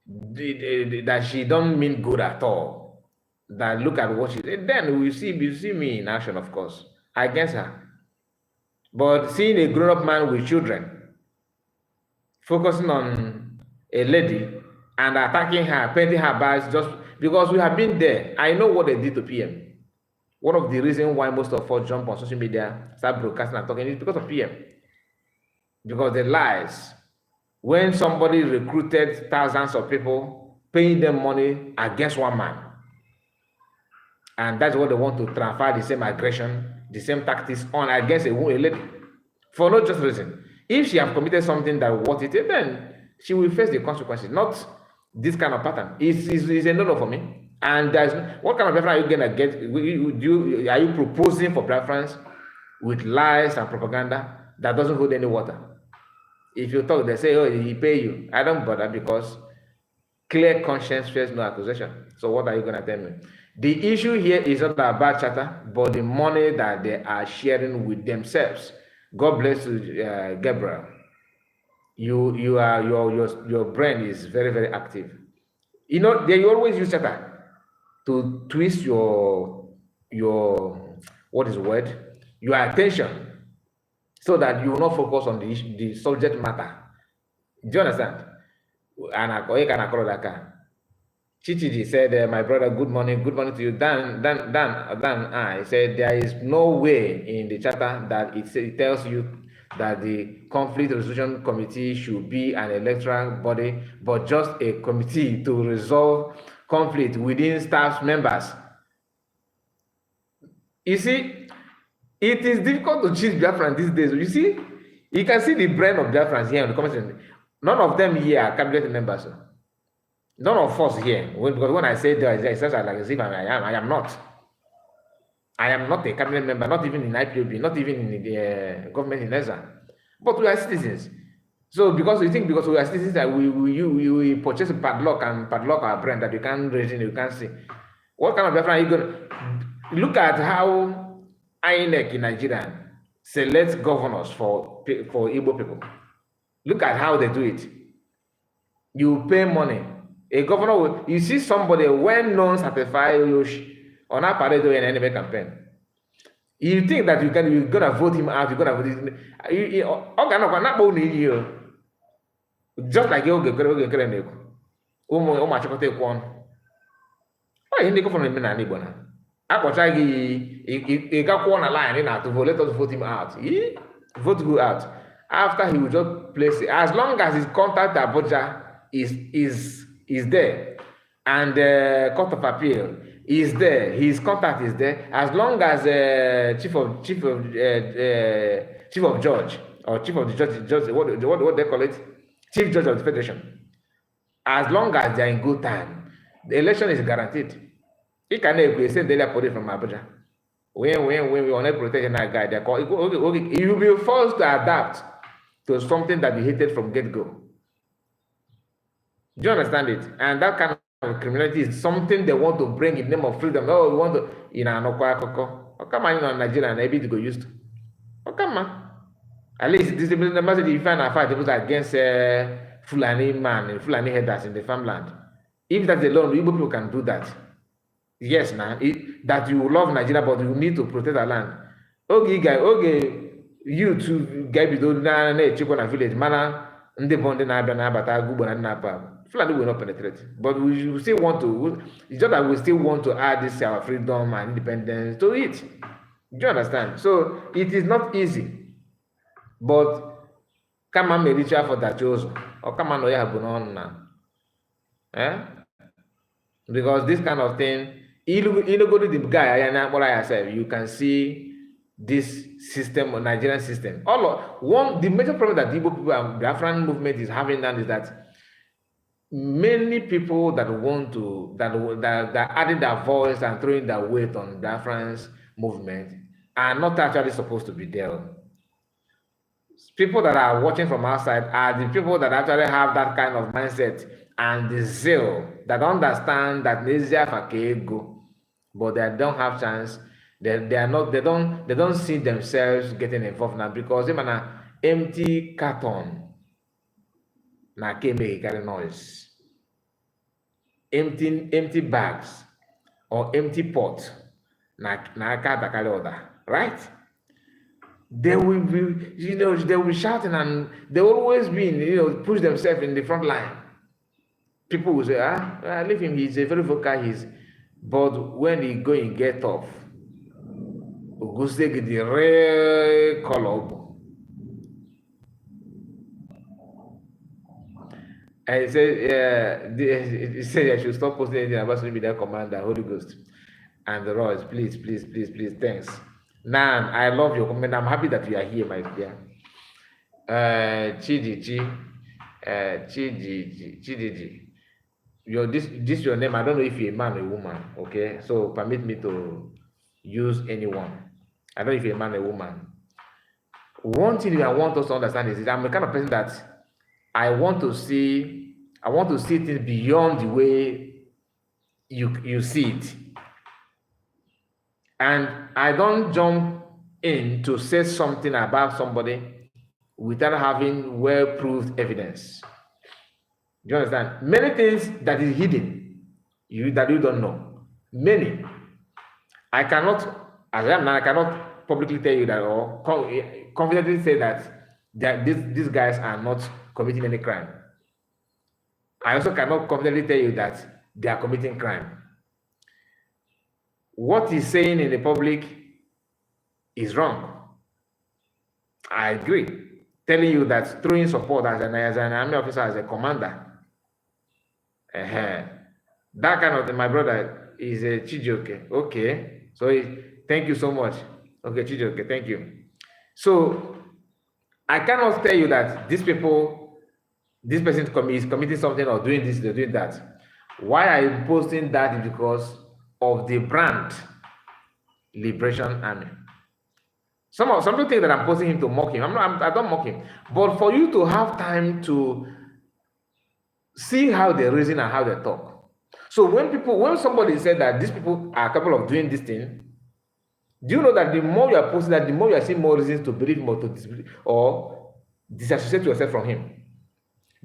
that she don't mean good at all, that look at what she did, then you see me in action, of course, against her. But seeing a grown-up man with children focusing on a lady and attacking her, painting her badge, just because we have been there. I know what they did to PM. One of the reasons why most of us jump on social media, start broadcasting and talking, is because of PM. Because the lies. When somebody recruited thousands of people paying them money against one man. And that's what they want to transfer the same aggression, the same tactics on against a lady for no just reason. If she has committed something that worth it, then she will face the consequences, not this kind of pattern. It's a no-no for me. And there's what kind of preference are you gonna get? Are you proposing for preference with lies and propaganda that doesn't hold any water? If you talk, they say, oh, he pay you. I don't bother because clear conscience fears no accusation. So what are you gonna tell me? The issue here is not about charter, but the money that they are sharing with themselves. God bless you, Gabriel. Your brain is very, very active. You know, they always use charter to twist your what is the word? Your attention, so that you will not focus on the subject matter. Do you understand? And I Chichiji said, my brother, good morning to you. Dan, I said, there is no way in the charter that it tells you that the conflict resolution committee should be an electoral body, but just a committee to resolve conflict within staff members. You see, it is difficult to choose Biafran these days. You see, you can see the brain of Biafrans here in the comment. None of them here are cabinet members. None of us here, because when I say there, it's such like as if I am not. I am not a cabinet member, not even in IPOB, not even in the government in ESA. But we are citizens. So because we are citizens, that we purchase a padlock and padlock our brand that you can't raise in, you can't see. What kind of Biafran are you going to look at? How INEC in Nigeria selects governors for Igbo people. Look at how they do it. You pay money. A governor will, you see somebody well-known certified on a parade in an enemy campaign. You think that you're gonna vote him out, you're gonna vote him. Just like Nkere let us vote him out. Vote who out? After he will just place it. As long as his contact Abuja is there, and the Court of Appeal is there, his contact is there, as long as chief of judge or chief of the judge, what they call it, chief judge of the federation, as long as they are in good time, the election is guaranteed. He can send the police from Abuja. When we want to protect that guy, they call, okay, you will be forced to adapt to something that you hated from get-go. Do you understand it? And that kind of criminality is something they want to bring in the name of freedom. Oh, we want to, come on, in Nigeria, and maybe to go used to. Come on. At least this is the message you find a fight against Fulani man, Fulani headers in the farmland. If that's alone, Igbo people can do that. Yes, now that you love Nigeria, but you need to protect our land. Okay, you two guys be doing na village, mana. Fulani will not penetrate, but we still want to. It's just that we still want to add this our freedom and independence to it. Do you understand? So it is not easy, but come on, reach out for that chosen, or come on, because this kind of thing, go to the guy, you can see this system, Nigerian system. The major problem that the Igbo people and the Biafran movement is having now is that many people that want to that adding their voice and throwing their weight on Biafran's movement are not actually supposed to be there. People that are watching from outside are the people that actually have that kind of mindset and the zeal, that understand that go, but they don't have chance. They don't see themselves getting involved now, because they an empty carton na carry noise. Empty bags or empty pot na carry order, right? They will be, they will be shouting, and they always be, push themselves in the front line. People will say, leave him, he's a very vocal, but when he go and get off, the real color. And he said, he said I should stop posting anything about social media commander, Holy Ghost, and the Royals. Please, please, please, please. Thanks. Nan, I love your comment. I'm happy that you are here, my dear. Chidiji, Chidiji. This your name. I don't know if you're a man or a woman. Okay, so permit me to use anyone. I don't know if you're a man or a woman. One thing I want us to understand is I'm the kind of person that I want to see things beyond the way you see it. And I don't jump in to say something about somebody without having well-proved evidence. Do you understand? Many things that is hidden, that you don't know. Many. I cannot publicly tell you that, or confidently say that these guys are not committing any crime. I also cannot confidently tell you that they are committing crime. What he's saying in the public is wrong. I agree. Telling you that throwing support as an army officer, as a commander, that kind of thing, my brother is a Chijioke. Okay. So thank you so much. Okay, Chijioke, thank you. So I cannot tell you that this person is committing something or doing this, they're doing that. Why I'm posting that is because of the brand Liberation Army. Some people think that I'm posting him to mock him. I don't mock him. But for you to have time to see how they reason and how they talk. So when somebody said that these people are capable of doing this thing, do you know that the more you are posting that, the more you are seeing more reasons to believe him or to disbelieve or disassociate yourself from him?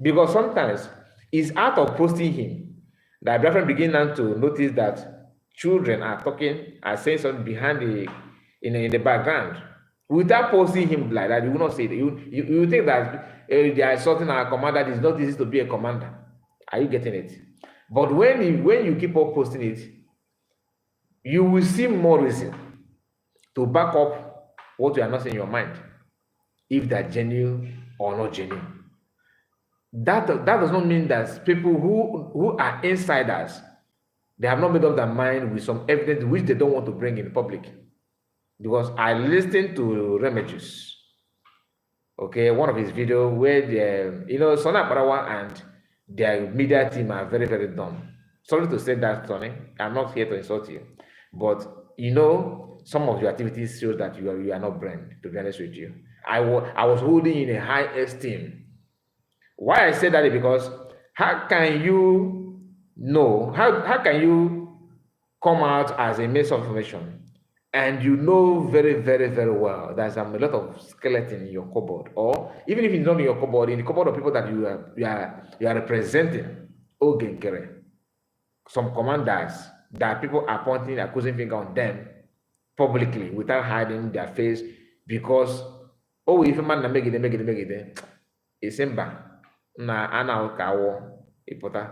Because sometimes it's out of posting him that brethren begin now to notice that children are talking, are saying something behind in the background. Without posting him like that, you will not say that. You think that they are assaulting our commander. It's not easy to be a commander. Are you getting it? But when you keep on posting it, you will see more reason to back up what you are not saying in your mind, if they're genuine or not genuine. That does not mean that people who are insiders, they have not made up their mind with some evidence which they don't want to bring in public. Because I listened to Remedios, okay, one of his videos where Sona Parawa and their media team are very, very dumb. Sorry to say that, Tony. I'm not here to insult you. But some of your activities show that you are not brain, to be honest with you. I was holding in a high esteem. Why I say that is because how can you know, how can you come out as a means of information and you know very, very, very well there's a lot of skeleton in your cupboard, or even if it's not in your cupboard, in the cupboard of people that you are representing, Nkere, some commanders that people are pointing accusing finger on them publicly without hiding their face because if a man na make it, Isimba na ana kawo ipota.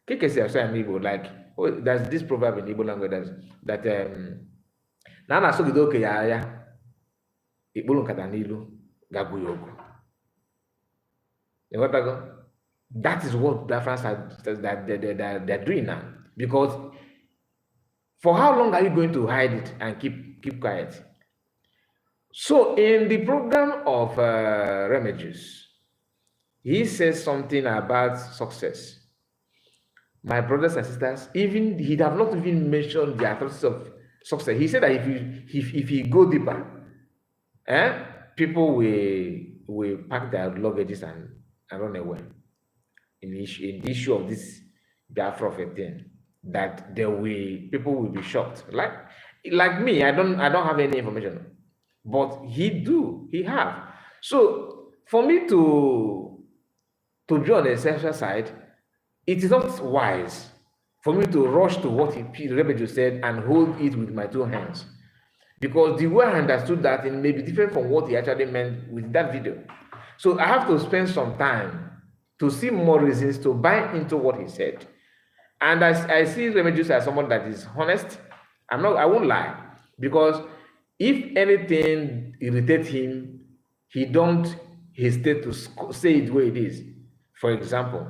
Kike say in Igbo, like there's this proverb in Igbo language that na ana so gido ke ya ikpulu nkata n'ilu gabu yogo. You got to go? That is what Biafrans they're doing now. Because for how long are you going to hide it and keep quiet? So in the program of Remedios, he says something about success. My brothers and sisters, even he have not even mentioned the atrocities of success. He said that if you go deeper, people will pack their luggages and run away. In the issue of this Biafra thing, that people will be shocked. Like me, I don't have any information, but he have. So for me to be on the sexual side, it is not wise for me to rush to what Rebecca said and hold it with my two hands, because the way I understood that it may be different from what he actually meant with that video. So I have to spend some time to see more reasons to buy into what he said. And I see Remedios as someone that is honest. I won't lie, because if anything irritates him, he don't hesitate to say it the way it is. For example,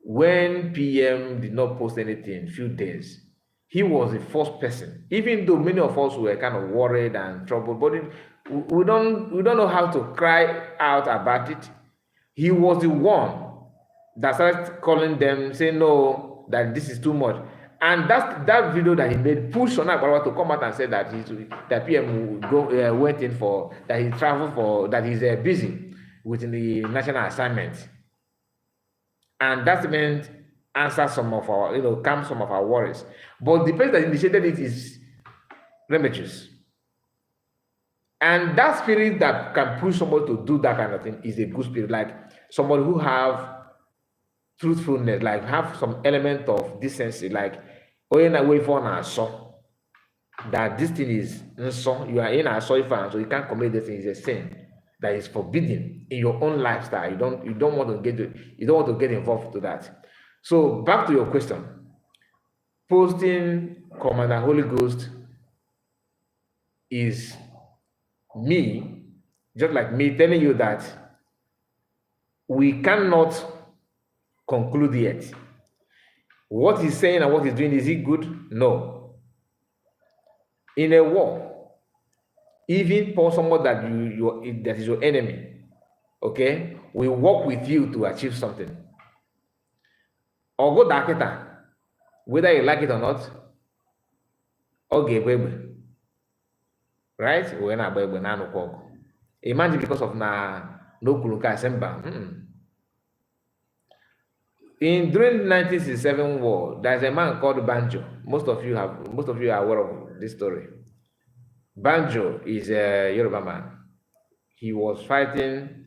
when PM did not post anything in few days, he was the first person, even though many of us were kind of worried and troubled, but we don't know how to cry out about it. He was the one that started calling them, saying no, that this is too much. And that video that he made pushed Sona Barawa to come out and say that that PM went in for, that he traveled for, that he's busy with the national assignment. And that meant answer some of our, calm some of our worries. But the person that initiated it is Remedios. And that spirit that can push somebody to do that kind of thing is a good spirit, like somebody who have truthfulness, like have some element of decency, like away for our son, that this thing is so you are in a soil fan, so you can't commit this thing, is a sin that is forbidden in your own lifestyle. You don't want to get involved to that. So back to your question, posting Commander Holy Ghost is me, just like me telling you that we cannot conclude yet. What he's saying and what he's doing, is he good? No. In a war, even for someone that that is your enemy, okay, we work with you to achieve something. Or go dakita, whether you like it or not. Okay, baby. Right? We're not baby now. Imagine because of no kuluka semba. During the 1967 war, there's a man called Banjo. Most of you are aware of this story. Banjo is a Yoruba man. He was fighting,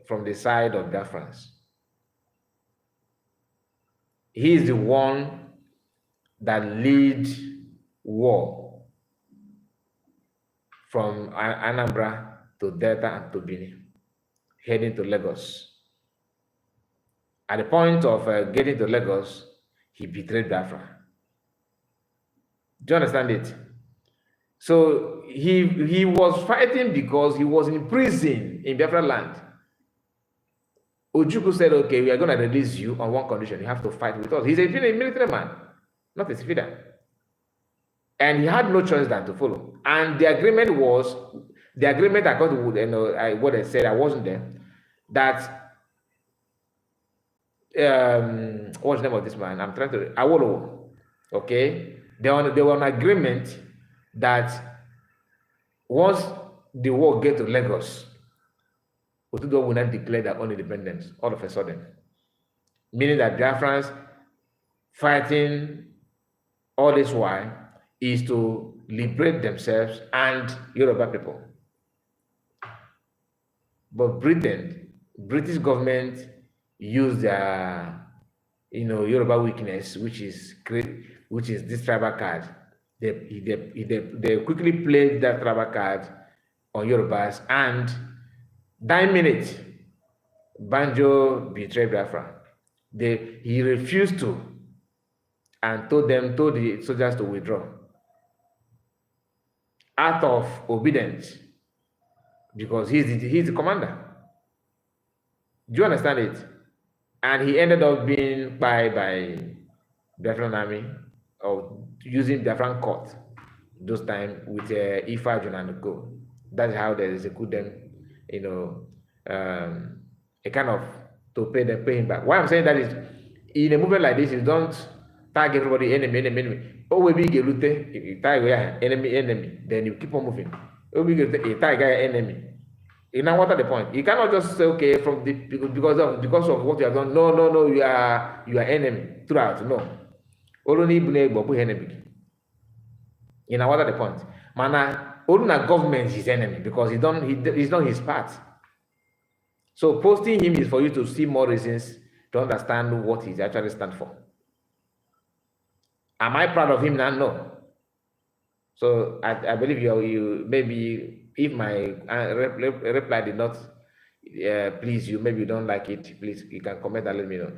from the side of Biafrans. He is the one that lead war from Anambra to Delta and to Benin, heading to Lagos. At the point of getting to Lagos, he betrayed Biafra. Do you understand it? So he was fighting because he was in prison in Biafra land. Ojukwu said, okay, we are going to release you on one condition. You have to fight with us. He's a military man, not a civilian. And he had no choice than to follow. And the agreement, according to what I said, I wasn't there, that what's the name of this man? I'm trying to Awolowo. Okay, they were on agreement that once the war get to Lagos, Otudo will not declare their own independence all of a sudden, meaning that Biafrans fighting all this while is to liberate themselves and Yoruba people. But British government use their, Yoruba weakness, which is this tribal card. They quickly played that tribal card on Yorubas, and 9 minutes, Banjo betrayed Biafra. He refused to, and told the soldiers to withdraw out of obedience, because he's the commander. Do you understand it? And he ended up being by Biafran army, or using Biafran court those time with Ifa and Co. That's how they execute them, a kind of to pay him back. Why I'm saying that is, in a movement like this, you don't tag everybody enemy. Oh, we get if tag enemy, then you keep on moving. Oh, we get a tag enemy. You know what are the point? You cannot just say, okay, because of what you have done. No, you are enemy throughout. No. Only enemy. You know what are the point? Mana only government is his enemy because he's done his part. So posting him is for you to see more reasons to understand what he actually stands for. Am I proud of him now? No. So I believe you maybe, if my reply did not please you, maybe you don't like it, please you can comment and let me know.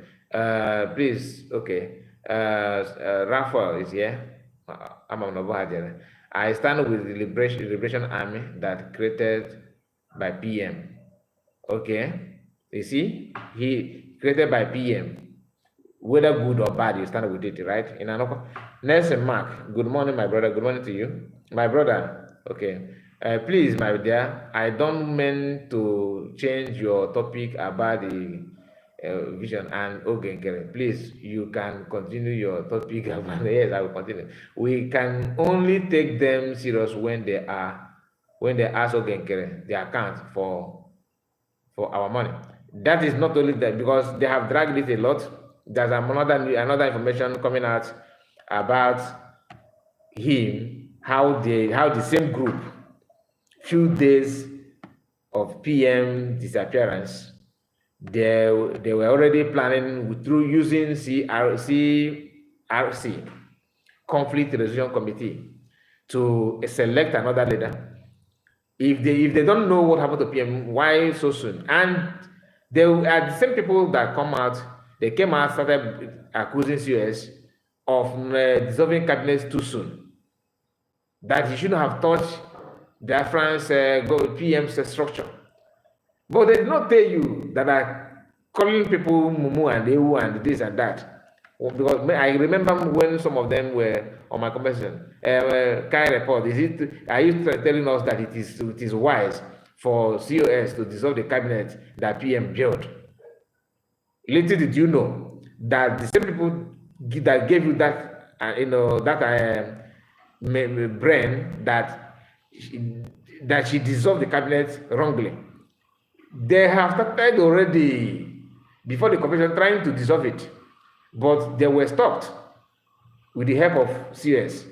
Please, okay. Raphael is here. I stand with the Liberation Army that created by PM. Okay. You see, he created by PM. Whether good or bad, you stand with it, right? In another Nelson Mark, good morning, my brother. Good morning to you, my brother. Okay, please, my dear, I don't mean to change your topic about the vision and Nkere. Please, you can continue your topic about yes, I will continue. We can only take them serious when they ask Nkere the account for our money. That is not only that, because they have dragged it a lot. There's another information coming out about him, how the same group, few days of PM disappearance, they were already planning through using CRC conflict resolution committee to select another leader. If they don't know what happened to PM, why so soon? And they are the same people that came out, started accusing CS of dissolving cabinets too soon. That he shouldn't have touched the France PM's structure. But they did not tell you that are calling people Mumu and Ewu and this and that. Because I remember when some of them were on my conversation, Kai report, are you telling us that it is wise for COS to dissolve the cabinet that PM built? Little did you know that the same people that gave you that, brain that she dissolved the cabinet wrongly. They have started already before the convention trying to dissolve it, but they were stopped with the help of CS.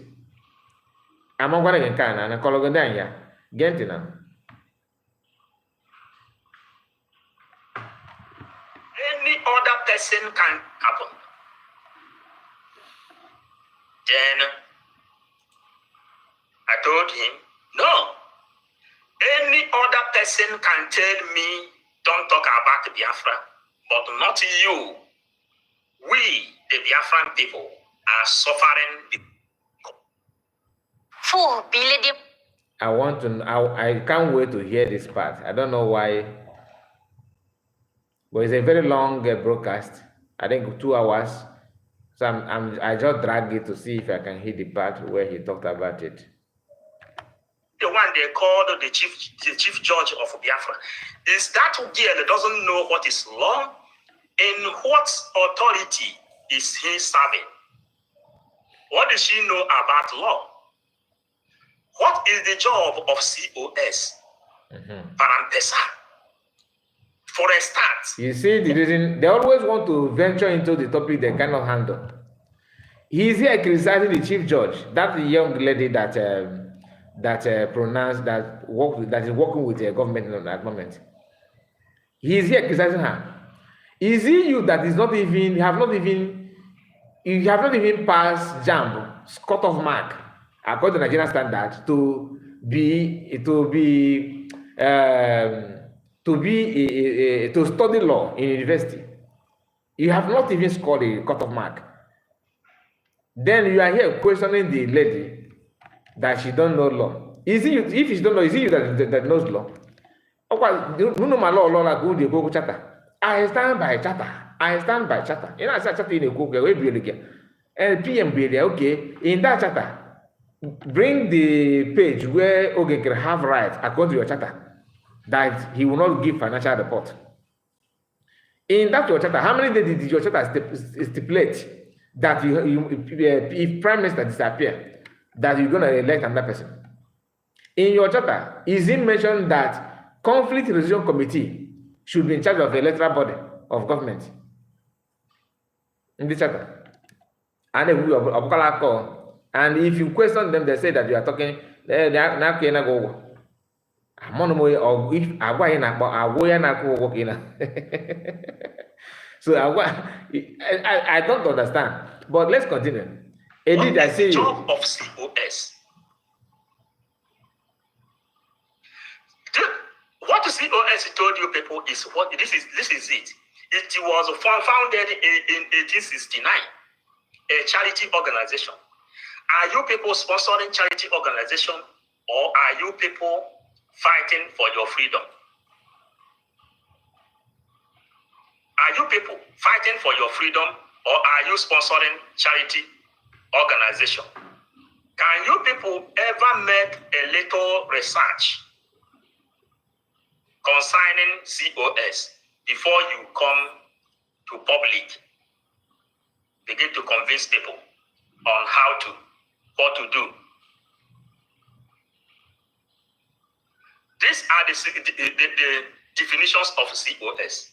I'm not going to and Cologandania. Gentina. Any other person can happen. Then I told him, no. Any other person can tell me, don't talk about Biafra, but not you. We, the Biafran people, are suffering. I can't wait to hear this part. I don't know why, but it's a very long broadcast. I think 2 hours. So I just dragged it to see if I can hear the part where he talked about it. The one they called the chief judge of Biafra is that girl that doesn't know what is law. In what authority is he serving? What does she know about law? What is the job of COS? Parampesa. For a start. You see the reason they always want to venture into the topic they cannot handle. He is here criticizing the chief judge, that young lady that is working with the government at that moment. He is here criticizing her. Is it you that is not even you have not even passed JAMB cut-off mark according to Nigerian standards to study law in university? You have not even scored a cut-off mark. Then you are here questioning the lady that she don't know law. Is it you? If she don't know, is it you that knows law? You know my law like who they go chata. I stand by charter. You know, I said charter in a cook away again. And PM be there, okay. In that charter, bring the page where Nkere have rights according to your charter that he will not give financial report. In that your charter, how many days did your charter stipulate that if Prime Minister disappear, that you're going to elect another person? In your charter, is it mentioned that conflict resolution committee should be in charge of the electoral body of government? In the charter. And if you question them, they say that you are talking, so I don't understand. But let's continue. Edith, I say job of COS. What the COS told you people is what this is it. It was founded in 1869, a charity organization. Are you people sponsoring charity organization, or are you people fighting for your freedom? Are you people fighting for your freedom, or are you sponsoring charity organization? Can you people ever make a little research concerning COS before you come to public? Begin to convince people on what to do. These are the definitions of COS.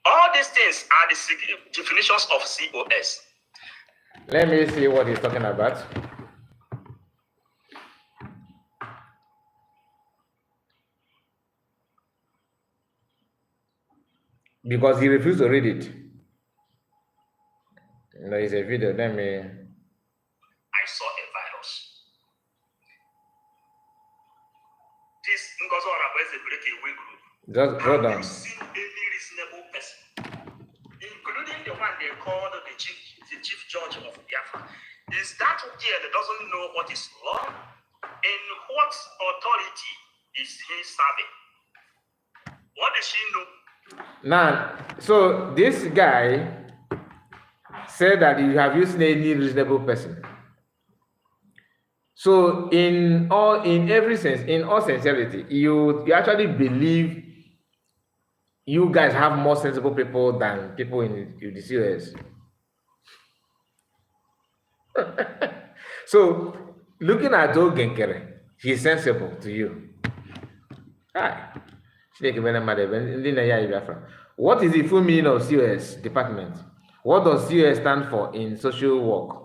All these things are the definitions of COS. Let me see what he's talking about. Because he refused to read it. No, it's a video. Let me. I saw a virus. This Nkere is a breakaway group. Just hold on. Have you seen any reasonable person, including the one they called the chief judge of Biafra? Is that there that doesn't know what is law? In what authority is he serving? What does she know? Now, so this guy said that you have used any reasonable person. So in every sense, in all sincerity, you actually believe you guys have more sensible people than people in the COS. So looking at Nkere, he's sensible to you. Hi. What is the full meaning of COS department? What does COS stand for in social work?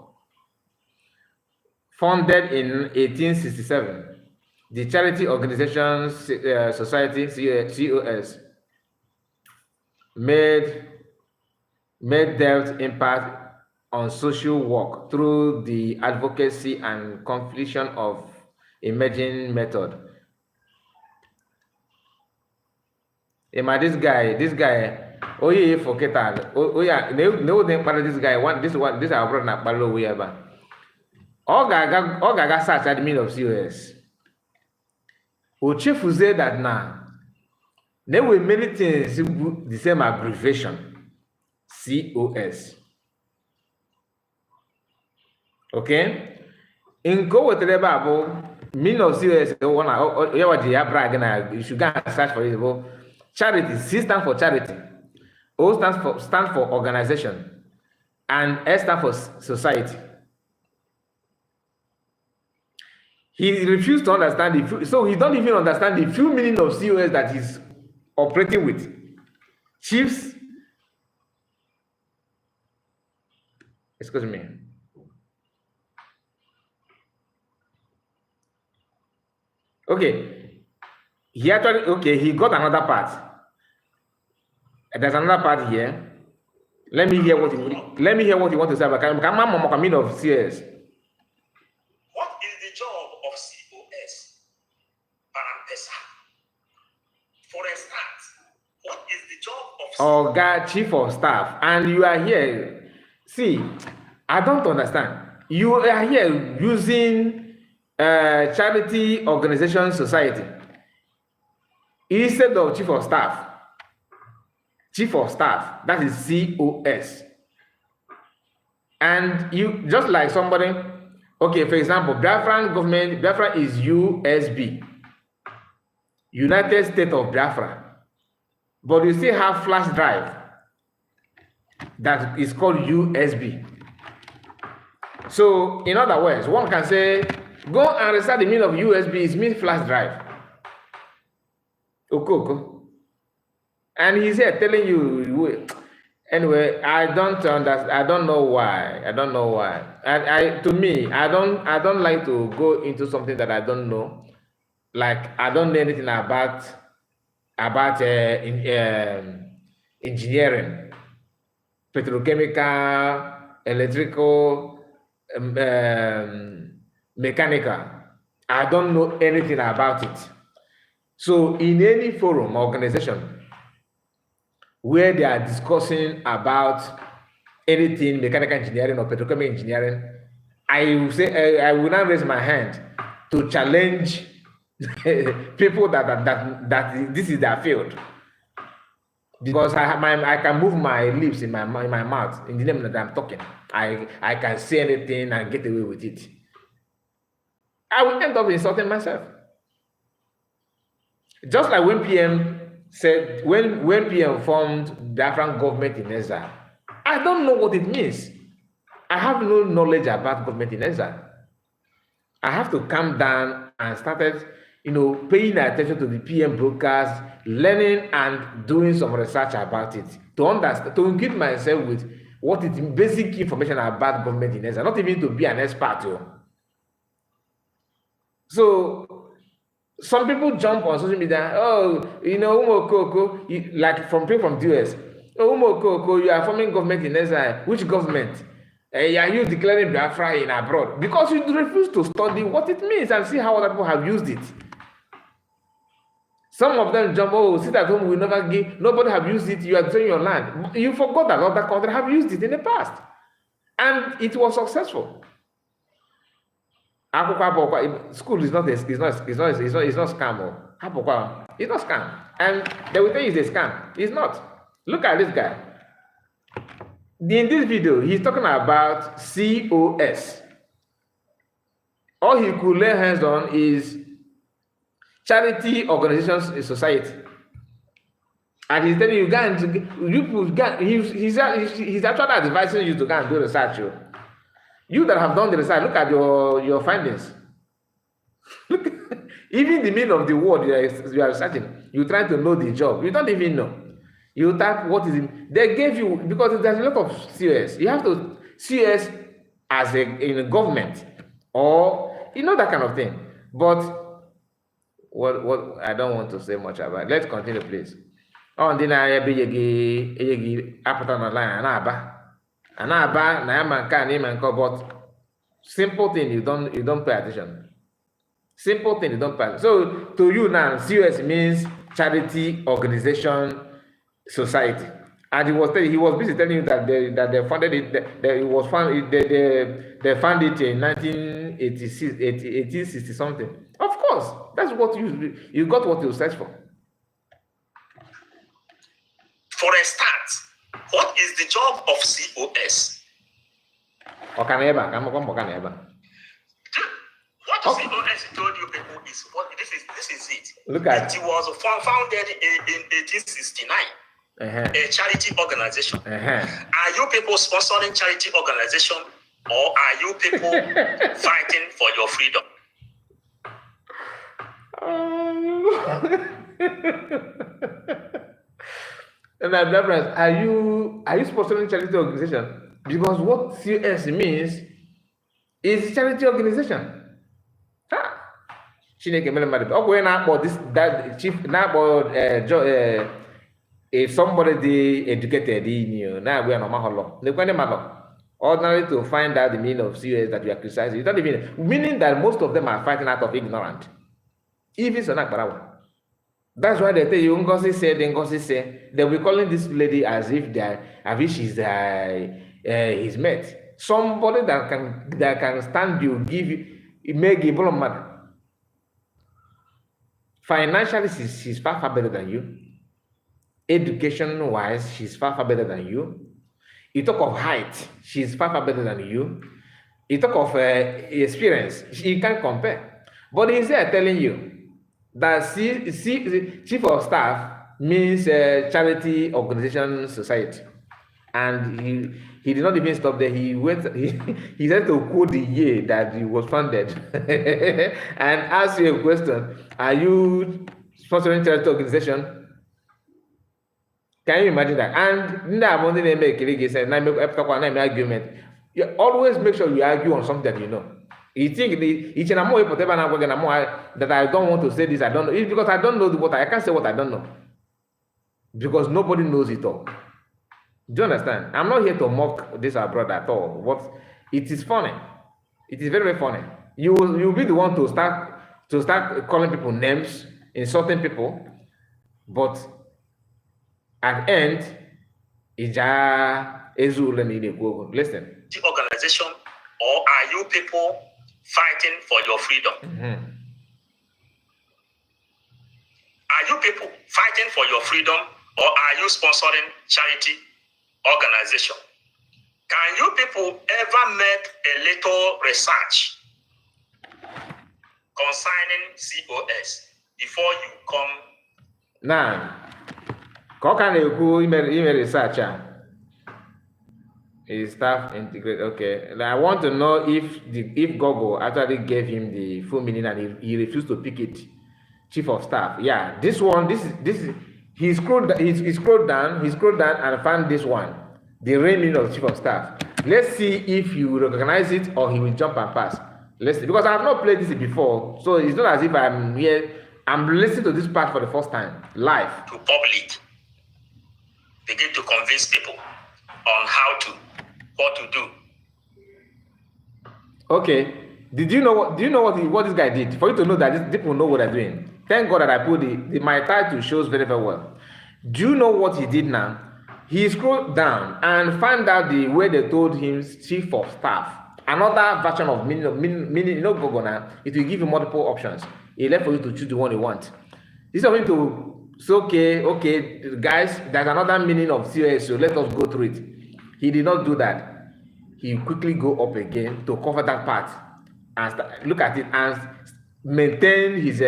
Founded in 1867, the charity organization Society COS made depth impact on social work through the advocacy and completion of emerging method. This guy, oh yeah, forget that. Oh yeah, no, this guy, this our brother na palo we ever. All gaga search at the meaning of COS. Chief said that now. There were many things the same abbreviation, COS. Okay? In go with the Bible, meaning of COS, you should go and search for it. Charity, C stands for charity, O stands for organization, and S stands for society. He refused to understand so he don't even understand the full meaning of COS that he's operating with. Chiefs, excuse me. Okay, he got another part. There's another part here. Let me hear what you want to say about meaning of CS. What is the job of COS? For instance, what is the job of God, Chief of Staff, and you are here. See, I don't understand. You are here using charity organization society instead of Chief of Staff. Chief of Staff, that is COS. And you just like somebody, okay, for example, Biafra is USB, United States of Biafra, but you still have flash drive that is called USB. So, in other words, one can say, go and research the meaning of USB, it means flash drive. Okay. And he's here telling you, anyway, I don't understand. I don't know why. To me, I don't like to go into something that I don't know. Like, I don't know anything about engineering, petrochemical, electrical, mechanical. I don't know anything about it. So in any forum, organization, where they are discussing about anything mechanical engineering or petrochemical engineering, I will say I will not raise my hand to challenge people that this is their field. Because I can move my lips in my mouth in the name that I'm talking. I can say anything and get away with it. I will end up insulting myself. Just like when PM said, when PM formed the Afghan government in exile, I don't know what it means. I have no knowledge about government in exile. I have to calm down and started, paying attention to the PM broadcast, learning and doing some research about it to understand, to equip myself with what is basic information about government in exile, not even to be an expert. So some people jump on social media, like from people from the US, you are forming government in exile. Which government? Are you declaring Biafra in abroad? Because you refuse to study what it means and see how other people have used it. Some of them jump, sit at home, we never give, nobody have used it, you are destroying your land. You forgot that other countries have used it in the past. And it was successful. School is not scam. It's not scam. And they will tell you it's a scam. It's not. Look at this guy. In this video, he's talking about COS. All he could lay hands on is charity organizations in society. And he's telling you, he's actually advising you to go and do research. You that have done the research, look at your findings. Look, even the meaning of the word you are researching, you try to know the job. You don't even know. You type what is it. They gave you, because there's a lot of CS. You have to CS as in a government or that kind of thing. But what I don't want to say much about it. Let's continue, please. On the but simple thing you don't pay attention. Simple thing you don't pay attention. So to you now, CS means charity organization society, and he was busy telling you that they funded it. They founded it in 1986, 1860 something. Of course, that's what you got what you search for. For a start, what is the job of COS? What COS told you people is what this is it. Look at it. Was founded in 1869. A charity organization. Are you people sponsoring charity organization, or are you people fighting for your freedom? And my brothers, are you sponsoring charity organization? Because what CS means is charity organization. If somebody educated in you, now we are normal. Ordinary to find out the meaning of CS that you are criticizing. You don't even meaning that most of them are fighting out of ignorance. Even Sonak Barawa. That's why they tell you Ngozi said, they'll be calling this lady as if she's his mate. Somebody that can stand you, give you, make a blow mad. Financially, she's far better than you. Education-wise, she's far better than you. You talk of height, she's far better than you. You talk of experience, you can't compare. But he's there telling you that chief of staff means charity organization society. And he did not even stop there. He had to quote the year that he was founded and ask you a question. Are you sponsoring charity organization? Can you imagine that? And argument. You always make sure you argue on something that you know. You think that I don't want to say this, I don't know. It's because I don't know what I can't say what I don't know. Because nobody knows it all. Do you understand? I'm not here to mock this abroad at all. But it is funny. It is very, very funny. You'll be the one to start calling people names, insulting people, but at the end, listen. The organization, or are you people fighting for your freedom? Are you people fighting for your freedom, or are you sponsoring charity organization? Can you people ever make a little research concerning COS before you come? Now, how can you go email research? His staff integrate. Okay, I want to know if Google actually gave him the full meaning and he refused to pick it. Chief of staff. Yeah, this one. This is. He scrolled down and found this one, the real meaning of chief of staff. Let's see if you recognize it or he will jump and pass. Let's see, because I have not played this before, so it's not as if I'm here. I'm listening to this part for the first time live. To public, begin to convince people on what to do. Okay. Do you know what this guy did? For you to know that these people know what they're doing. Thank God that I put my title shows very, very well. Do you know what he did now? He scrolled down and found out the way they told him chief of staff. Another version of meaning, you know, Google now, it will give you multiple options. It left for you to choose the one you want. This is going to say, okay, guys, there's another meaning of COS, so let us go through it. He did not do that. He quickly go up again to cover that part and look at it and maintain his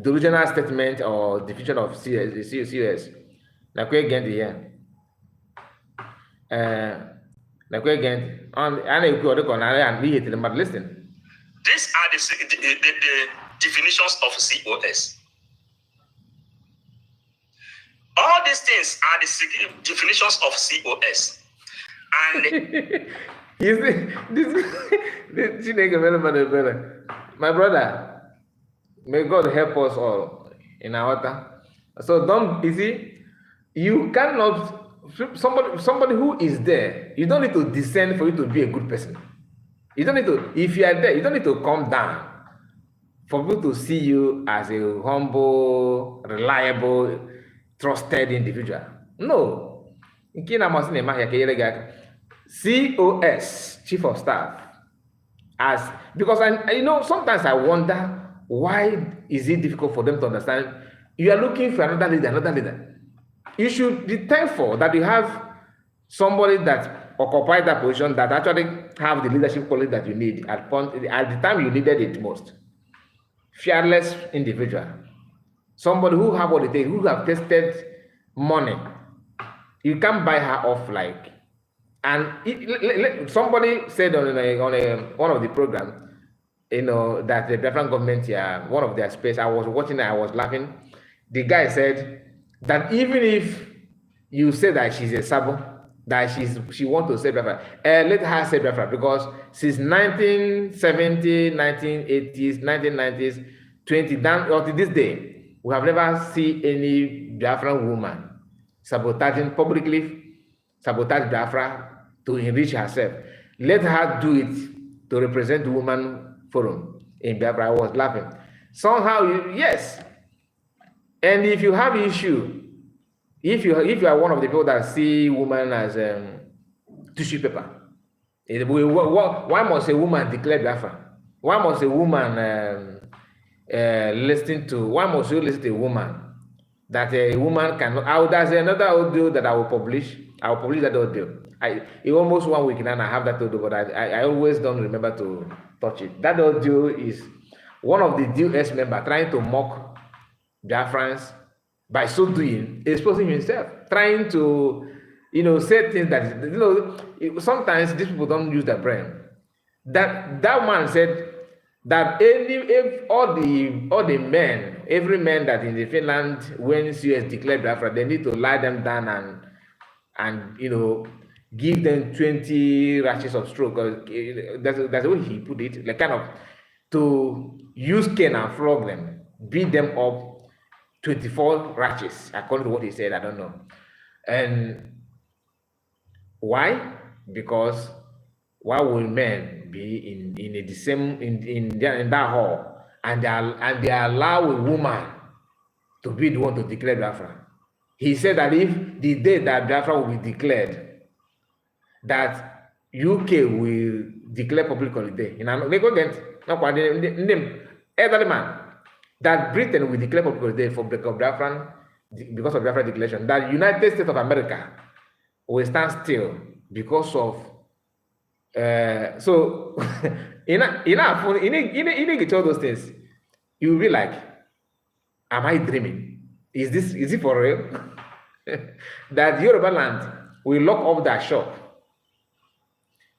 delusional statement or definition of COS. Like we again here. Like we again on and listen. These are the definitions of COS. All these things are the definitions of COS. And you see, my brother, may God help us all in our time. So don't, you see, you cannot, somebody who is there, you don't need to descend for you to be a good person. You don't need to, if you are there, you don't need to come down for people to see you as a humble, reliable, trusted individual. No. COS, Chief of Staff, because sometimes I wonder why is it difficult for them to understand. You are looking for another leader. You should be thankful that you have somebody that occupies that position that actually have the leadership quality that you need at the time you needed it most. Fearless individual, somebody who have what it takes, who have tested money. You can't buy her off like. And somebody said on one of the programs, that the Biafran government, one of their space, I was watching it, I was laughing. The guy said that even if you say that she's a sabo, that she wants to say Biafra, let her say Biafra, because since 1970, 1980s, 1990s, 20 down up to this day, we have never seen any Biafran woman publicly sabotage Biafra to enrich herself. Let her do it to represent the woman forum in Biafra. I was laughing. Somehow, yes. And if you have issue, if you are one of the people that see woman as tissue paper, why must a woman declare Biafra? Why must a woman why must you listen to a woman? That a woman cannot. There's another audio that I will publish. I will publish that audio. It almost 1 week now. I have that audio, but I always don't remember to touch it. That audio is one of the DS members trying to mock Biafrans by so doing, exposing himself, trying to, say things that sometimes these people don't use their brain. That man said that every man that in the Finland, when US declared Biafra, they need to lie them down and give them 20 rashes of stroke. That's the way he put it, like kind of to use cane and flog them, beat them up 24 rashes, according to what he said. I don't know. And why? Because why will men be in the same in that hall and they allow a woman to be the one to declare Biafra? He said that if the day that Biafra will be declared, that UK will declare public holiday. Elderly man, that Britain will declare public holiday for Biafran because of Biafra declaration, that United States of America will stand still because of so in all those things, you'll be like, am I dreaming? Is it for real? That Yoruba land will lock up their shop.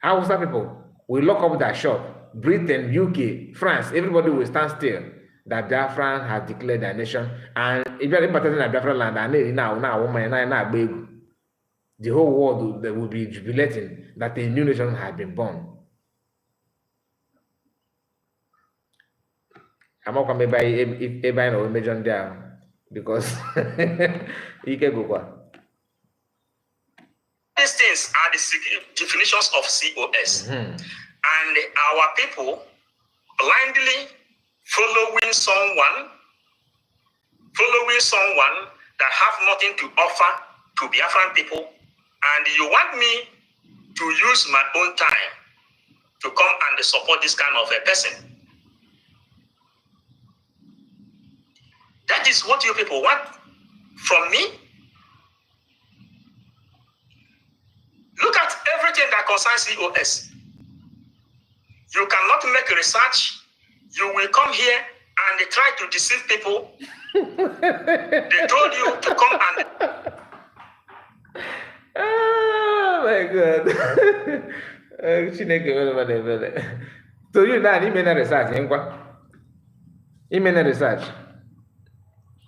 Hausa people will lock up their shop. Britain, UK, France, everybody will stand still that Biafra has declared their nation. And if you're in Biafra land, the whole world will be jubilating that a new nation has been born. I'm not coming by a major there because you can go. These things are the definitions of COS. And our people blindly following someone that have nothing to offer to Biafran people. And you want me to use my own time to come and support this kind of a person. That is what you people want from me. Look at everything that concerns COS. You cannot make research. You will come here and try to deceive people. They told you to come and... Oh my God. So you now, you made a research.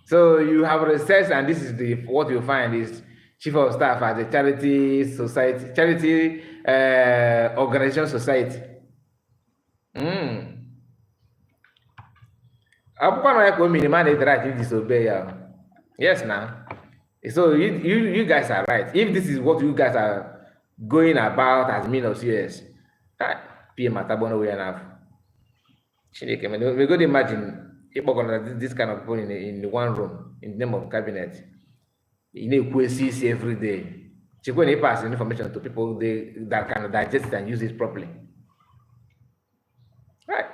So you have research, and this is what you find is Chief of Staff at the charity organization society. Yes, now. So you guys are right. If this is what you guys are going about as mean of CS, PM Atabono we enough. We could imagine this kind of people in one room in the name of cabinet. In a QCC every day. She going to pass information to people that can digest it and use it properly. Right.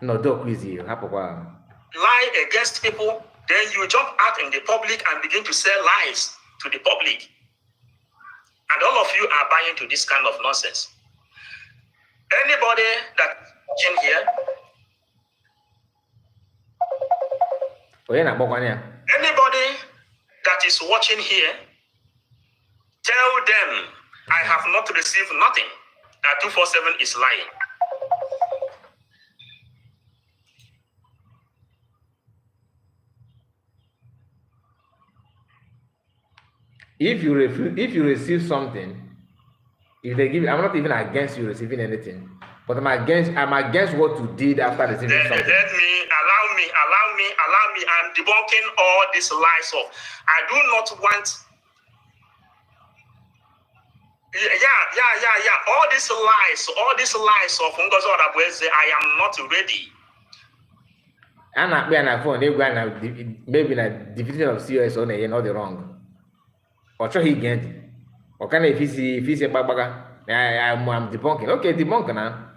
No, don't easy. Lie against people, then you jump out in the public and begin to sell lies to the public. And all of you are buying to this kind of nonsense. Anybody that's watching here, anybody that is watching here, tell them I have not received nothing. That 247 is lying. If you receive something, if they give you, I'm not even against you receiving anything, but I'm against what you did after receiving something. Allow me. I'm debunking all these lies of. I do not want. Yeah. All these lies of Ngozi Odabweze, I am not ready. I'm not being a phone. Maybe the division of COS on you're not wrong. Or try again. Or can if he's a babaga, I'm debunking. Okay, debunk now.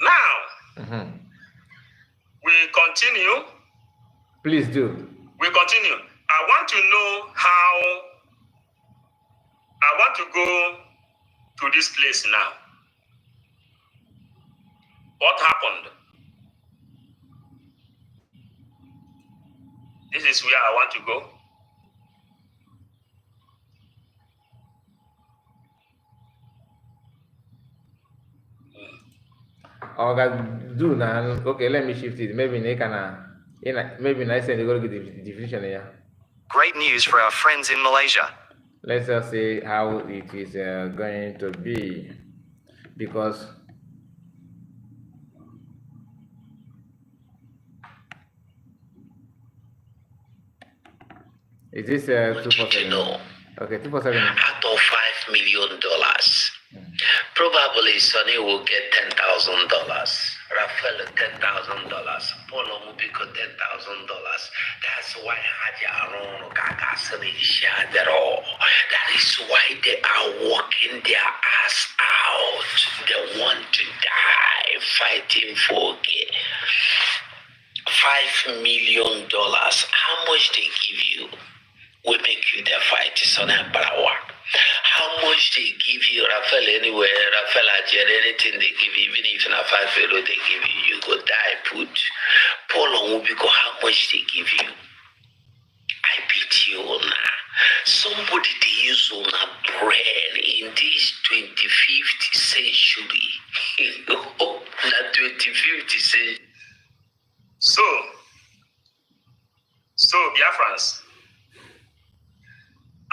Now, we continue. Please do. We continue. I want to know how. I want to go to this place now. What happened? This is where I want to go. Do now. Okay, let me shift it. Maybe they can. Maybe I say they go to the definition here. Great news for our friends in Malaysia. Let's just see how it is going to be, because is this 247? Okay, 247. Out of $5 million, probably Sonny will get $10,000. Rafael $10,000. Polo Mubiko $10,000. That's why Haji Aaron Kaka Sonny Shadero. That is why they are working their ass out. They want to die fighting $5 million. How much they give you will make you the fight son and power. How much they give you, Rafael, anywhere, Rafael, anything they give you, even if not $5 million they give you, you go die put. Paul will be go how much they give you. I beat you now. Somebody they use on a brain in this 25th century. Not 25th century. So Biafrans,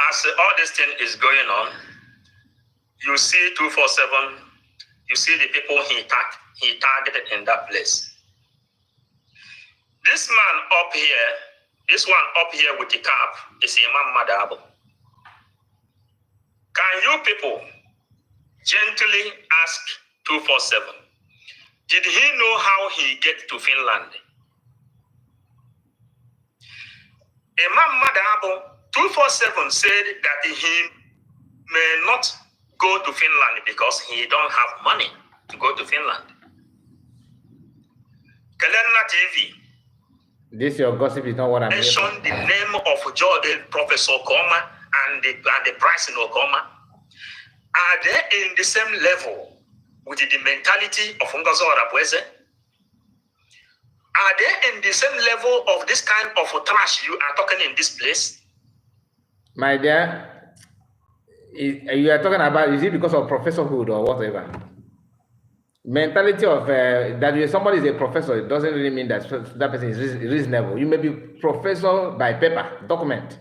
as all this thing is going on, you see 247, you see the people he targeted in that place. This man up here, this one up here with the cap is Imam Madabo. Can you people gently ask 247, did he know how he get to Finland? Imam Madabo 247 said that he may not go to Finland because he don't have money to go to Finland. Kelena TV. This your gossip is not what I'm mentioned the name of Professor Okoma and the Bryson Okoma. Are they in the same level with the mentality of Ngozo Arabweze? Are they in the same level of this kind of trash you are talking in this place? My dear, you are talking about, is it because of professorhood or whatever? Mentality of that somebody is a professor, it doesn't really mean that that person is reasonable. You may be professor by paper, document.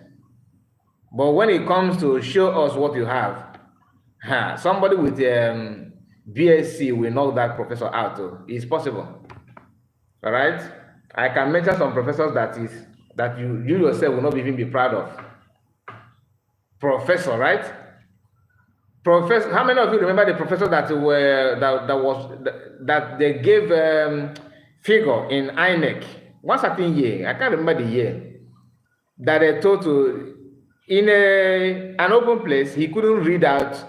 But when it comes to show us what you have, somebody with BSc will knock that professor out too. It's possible. All right? I can mention some professors that you yourself will not even be proud of. Professor, right? Professor, how many of you remember the professor that they gave figure in INEC one certain year? I can't remember the year. That they told to in an open place he couldn't read out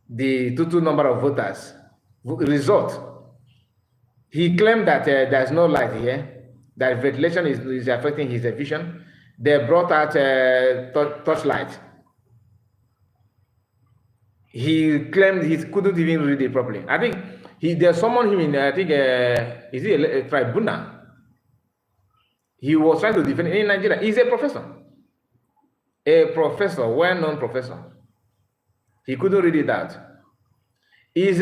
the total number of voters result. He claimed that there's no light here, that ventilation is affecting his vision. They brought out torchlight. He claimed he couldn't even read it properly. I think they summoned him in, I think, is it a tribunal? He was trying to defend in Nigeria. He's a professor, well-known professor. He couldn't read it out. He's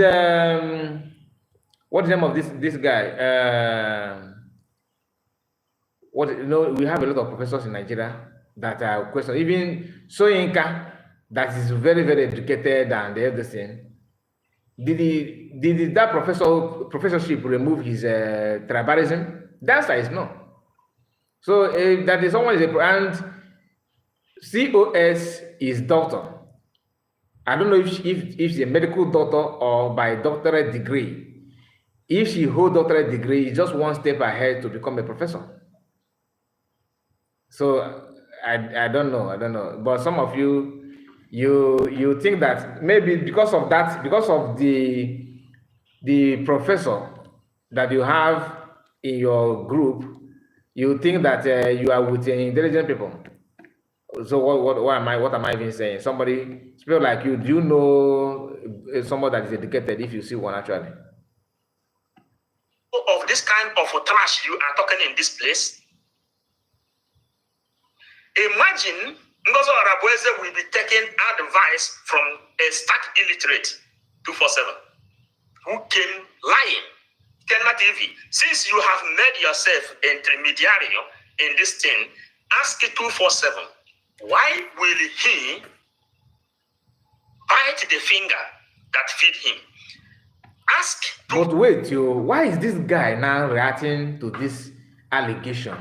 what's the name of this guy? We have a lot of professors in Nigeria that are questioned. Even Soyinka, that is very, very educated and everything. Did that professorship remove his tribalism? The answer is no. So that is someone is and COS is doctor. I don't know if she's a medical doctor or by doctorate degree. If she holds doctorate degree, it's just one step ahead to become a professor. So I don't know. But some of you think that maybe because of that, because of the professor that you have in your group, you think that you are with intelligent people. So what am I even saying? Somebody feel like you do know someone that is educated if you see one actually. Of this kind of trash you are talking in this place. Imagine Ngozo Arabweze will be taking advice from a stark illiterate 247 who came lying. Kenma TV, since you have made yourself intermediary in this thing, ask 247, why will he bite the finger that feed him? Ask. But wait, why is this guy now reacting to this allegation?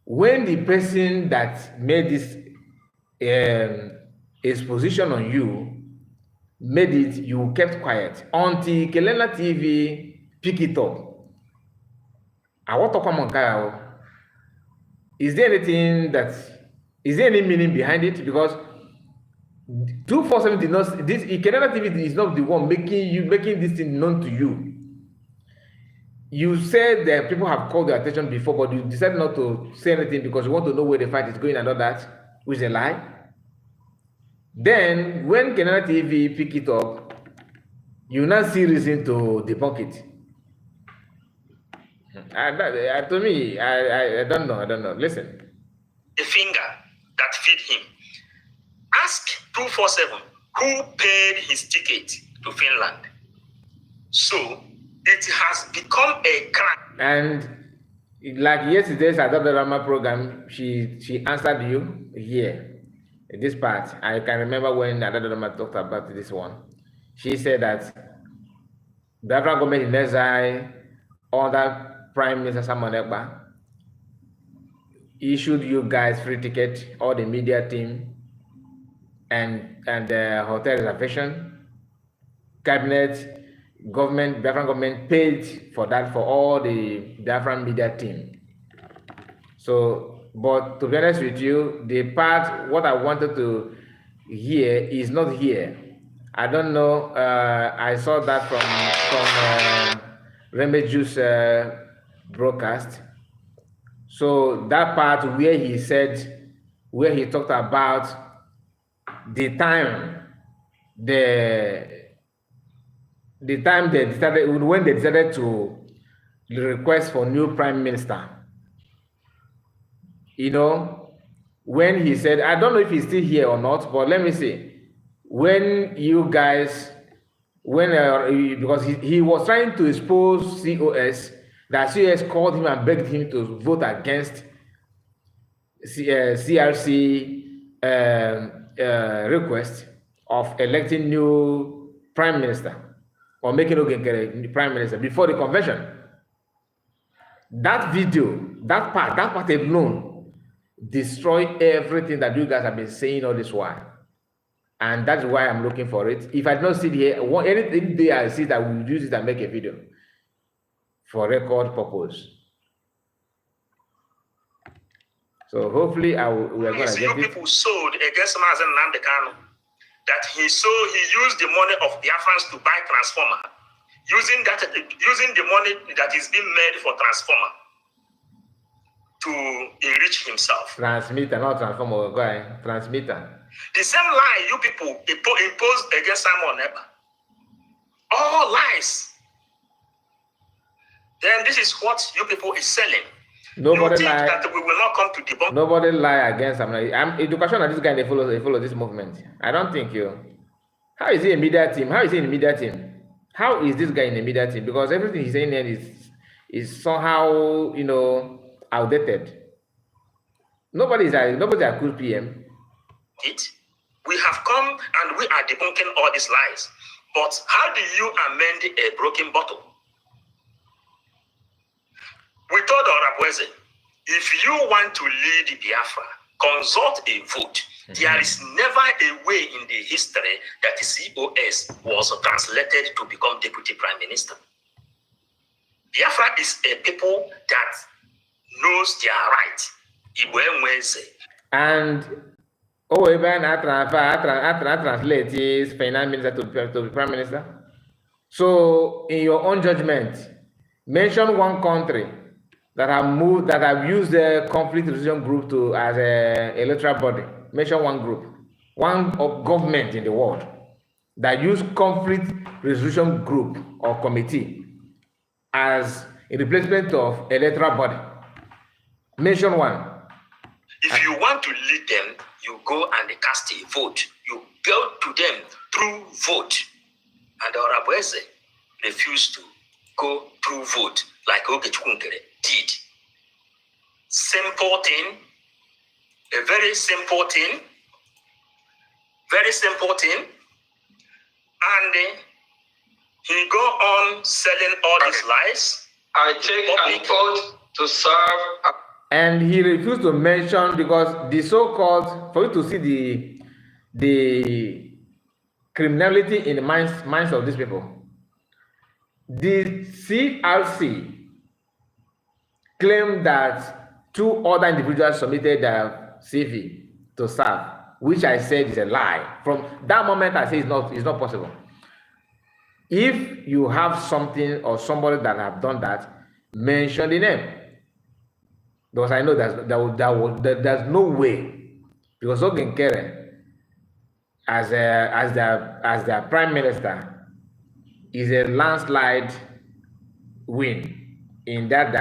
When the person that made this exposition on you made it, you kept quiet until Kelena TV pick it up. I want to come on, Kyle. Is there anything is there any meaning behind it? Because 247 did not, Kelena TV is not the one making this thing known to you. you said that people have called your attention before, but you decided not to say anything because you want to know where the fight is going and all that, which is a lie. Then, when Nkere TV pick it up, you now see reason to debunk it. To me, I don't know. Listen. The finger that feed him. Ask 247 who paid his ticket to Finland. So it has become a crime. And like yesterday's Adabdorama program, she answered you here. This part, I can remember when Adabdorama talked about this one. She said that the African government in exile, under Prime Minister Samuel Ekpa, issued you guys free ticket, all the media team, and the hotel reservation. Cabinet, government, Biafran government paid for that for all the Biafran media team. So, but to be honest with you, the part what I wanted to hear is not here. I don't know. I saw that from Remeju's broadcast. So that part where he said, where he talked about the time they decided, when they decided to request for new prime minister, you know, when he said, I don't know if he's still here or not, but let me see, when you guys, because he was trying to expose COS, that COS called him and begged him to vote against CRC request of electing new prime minister or making Nkere prime minister before the convention. That video, that part alone, destroy everything that you guys have been saying all this while. And that's why I'm looking for it. If I don't see it here, any day I see that, we'll use it and make a video for record purpose. So hopefully we are going to get it. People sold against Mazen Nandekano that he used the money of Biafrans to buy transformer, using the money that is being made for transformer to enrich himself. Transmitter, not transformer, guy. Transmitter. The same lie you people imposed against Simon Ekpa. All lies. Then this is what you people is selling. Nobody lie. That we will not come to debunk. Nobody lie against him. I'm education and this guy they follow this movement. I don't think you. How is he a media team? How is he in the media team? How is this guy in the media team? Because everything he's saying here is somehow, you know, outdated. Nobody accused PM. We have come and we are debunking all these lies. But how do you amend a broken bottle? We told Orabueze, if you want to lead Biafra, consult a vote. There is never a way in the history that the COS was translated to become deputy prime minister. Biafra is a people that knows their right. And even I translate is finance minister to prime minister. So, in your own judgment, mention one country that have used the conflict resolution group to as a electoral body. Mention one group, one of government in the world that use conflict resolution group or committee as a replacement of electoral body. Mention one. If you want to lead them, you go and cast a vote. You go to them through vote. And Orabueze refused to go through vote like Nkere did. Simple thing, a very simple thing, and he go on selling all these lies. I take an oath to serve. And he refused to mention because the so-called, for you to see the criminality in the minds of these people, the CRC claimed that 2 other individuals submitted their CV to serve, which I said is a lie. From that moment, I say it's not possible. If you have something or somebody that have done that, mention the name. Because I know there's no way, because Nkere, as the prime minister, is a landslide win in that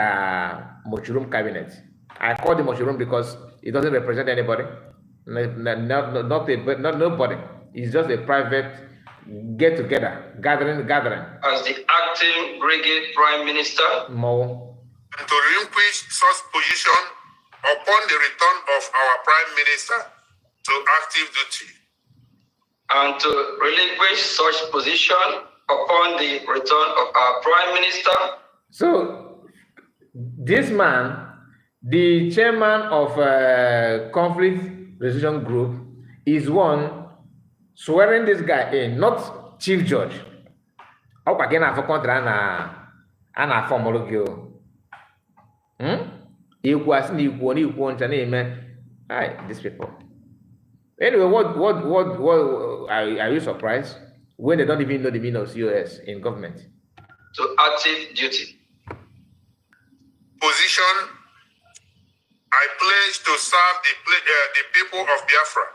Mochurum cabinet. I call the Mochurum because it doesn't represent anybody, not nobody. It's just a private get-together, gathering. As the acting brigade prime minister, more. And to relinquish such position upon the return of our prime minister to active duty. and to relinquish such position upon the return of our prime minister. So this man, the chairman of conflict resolution group, is one swearing this guy in, not chief judge. How can I for contra na formologio? Equals equal these people. Anyway, what are you surprised when they don't even know the meaning of COS in government? To active duty. Position: I pledge to serve the people of Biafra.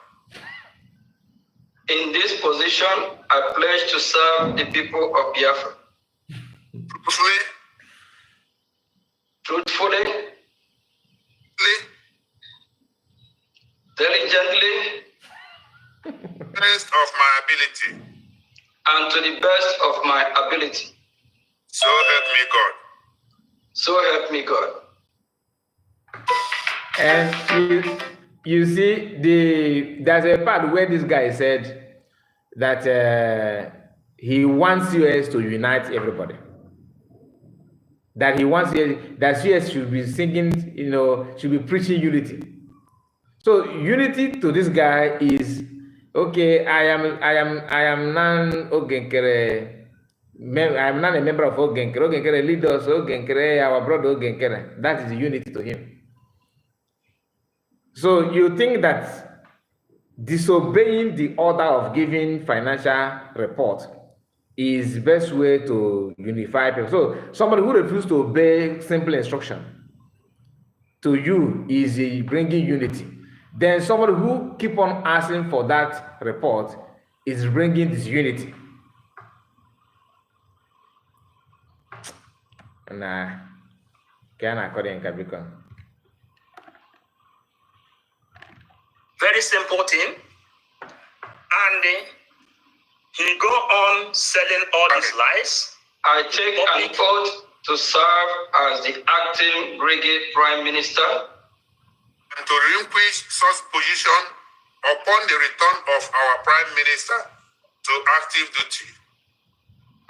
In this position, I pledge to serve the people of Biafra. Truthfully, diligently, best of my ability. and to the best of my ability. So help me God. So help me God. And you see, there's a part where this guy said that he wants US to unite everybody. That he wants that US should be singing, should be preaching unity. So unity to this guy is, okay, I am non-Nkere. I am not a member of Nkere. Nkere lead us, Nkere, our brother Nkere. That is unity to him. So you think that disobeying the order of giving financial report is the best way to unify people? So somebody who refuses to obey simple instruction to you is bringing unity. Then somebody who keep on asking for that report is bringing disunity. Nah, can I call it in Capricorn? Very simple thing. And he go on selling all these lies. I take an oath to serve as the acting brigade prime minister. And to relinquish such position upon the return of our prime minister to active duty.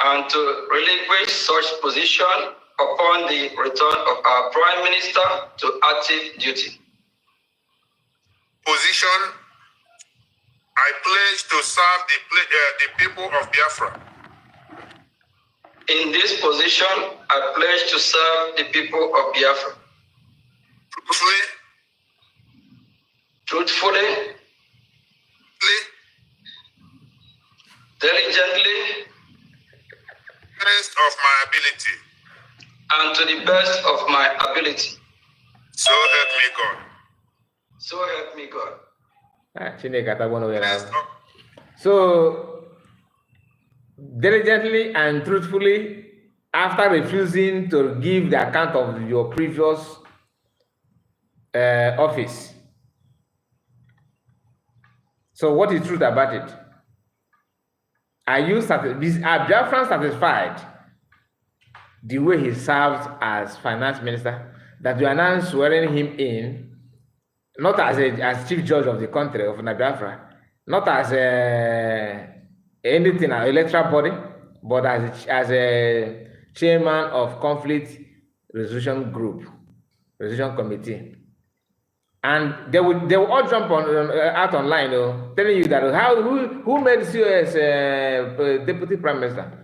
And to relinquish such position upon the return of our prime minister to active duty. Position: I pledge to serve the people of Biafra. In this position, I pledge to serve the people of Biafra. Truthfully, diligently, best of my ability. and to the best of my ability. So help me God. So help me God. So diligently and truthfully, after refusing to give the account of your previous office. So what is truth about it? Are Biafran satisfied the way he served as finance minister, that you are now swearing him in, not as chief judge of the country of Biafra, not as anything, an electoral body, but as a chairman of conflict resolution committee? And they will all jump out online, telling you that who made COS deputy prime minister?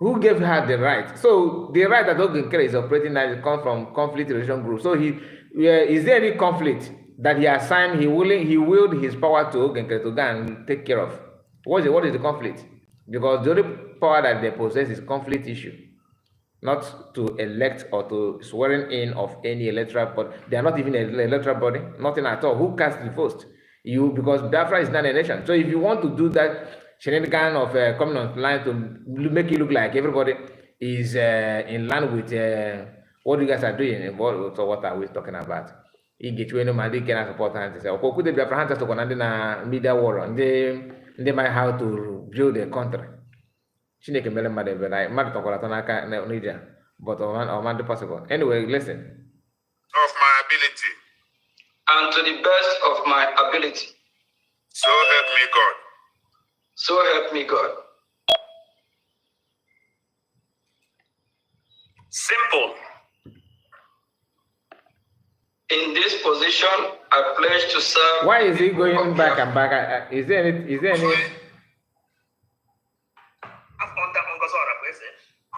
Who gave her the right? So the right that Nkere is operating now comes from conflict resolution group. So is there any conflict that he assigned? He willed his power to Nkere to go and take care of. What is the conflict? Because the only power that they possess is conflict issue. not to elect or to swearing in of any electoral body. They are not even an electoral body, nothing at all. Who cast the first? You, because Biafra is not a nation. So if you want to do that shenanigan of coming on line to make it look like everybody is in line with what you guys are doing, so what are we talking about? You get you know, they can support and say, "Okay, could the Biafra hunters to go na media war and they might have to build a country." Chineke mere mmadụ ebe na mmadụ tọkwara atọ n'aka n'ija, but ọma possible. Anyway, listen. Of my ability. And to the best of my ability. So help me God. So help me God. Simple. In this position, I pledge to serve. Why is he going back and back? Is there any?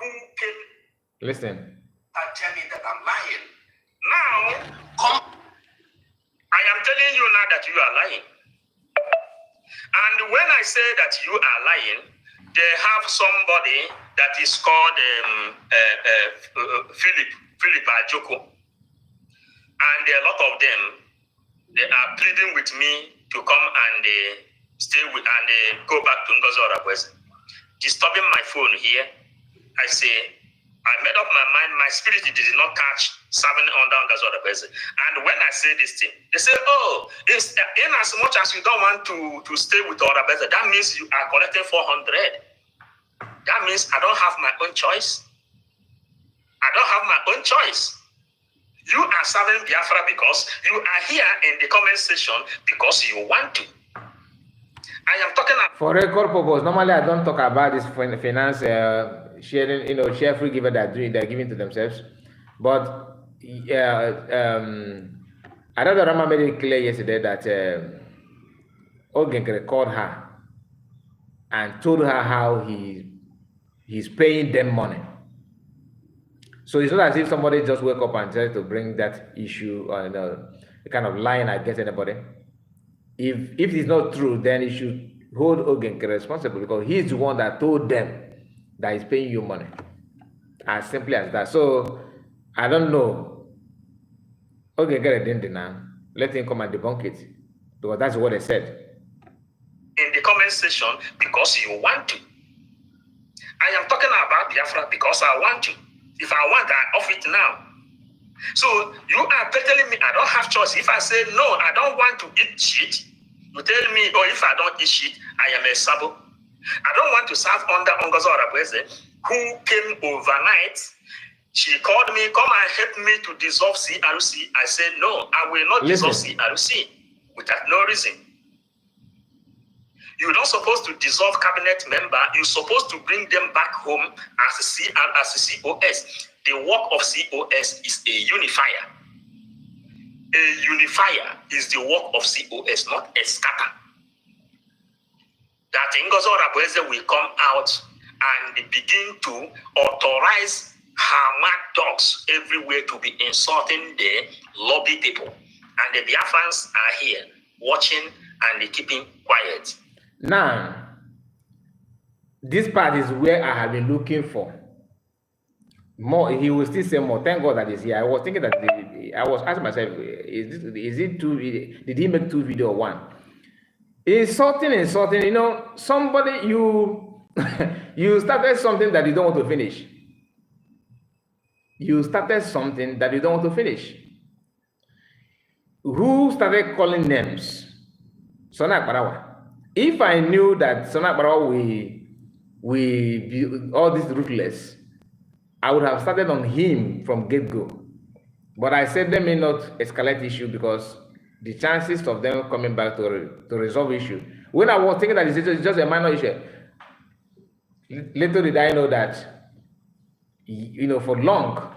Who came Listen. and tell me that I'm lying? Now, I am telling you now that you are lying. And when I say that you are lying, they have somebody that is called Philip Ajoko. And a lot of them, they are pleading with me to come and stay with and go back to Ngozi Orakweze. Disturbing my phone here. I say, I made up my mind, my spirit did not catch serving under Ngozi Orakweze. And when I say this thing, they say, oh, in as much as you don't want to stay with Orakweze, that means you are collecting 400. That means I don't have my own choice. I don't have my own choice. You are serving Biafra because you are here in the comment section because you want to. I am talking about... For record purpose, normally I don't talk about this finance sharing, share free giver they're giving to themselves. But I know that Rama made it clear yesterday that Nkere called her and told her how he's paying them money. So it's not as if somebody just wake up and tries to bring that issue or kind of lying against anybody. If it's not true, then you should hold Nkere responsible because he's the one that told them that he's paying you money. As simply as that. So I don't know. Nkere didn't deny. Let him come and debunk it. Because that's what they said. In the comment section because you want to. I am talking about Biafra because I want to. If I want, I off it now. So you are telling me I don't have choice. If I say no, I don't want to eat shit, you tell me, oh, if I don't eat shit, I am a sabo. I don't want to serve under Ngozi Orakweze, who came overnight. She called me, come and help me to dissolve CRC. I said, no, I will not dissolve CRC without no reason. You're not supposed to dissolve cabinet member. You're supposed to bring them back home as a COS. The work of COS is a unifier. A unifier is the work of COS, not a scatter. That Ngozi Orakweze will come out and begin to authorize her mad dogs everywhere to be insulting the lobby people. And the Biafrans are here watching and keeping quiet. Now, this part is where I have been looking for. More, he will still say more. Thank God that he's here. I was thinking that I was asking myself, is it two? Did he make two video or one? Insulting. Somebody you you started something that you don't want to finish. You started something that you don't want to finish. Who started calling names? Sona Barawa. If I knew that Sona Barawa we all this ruthless, I would have started on him from get-go. But I said let me not escalate issue because the chances of them coming back to resolve issue. When I was thinking that it's just a minor issue, little did I know that, for long,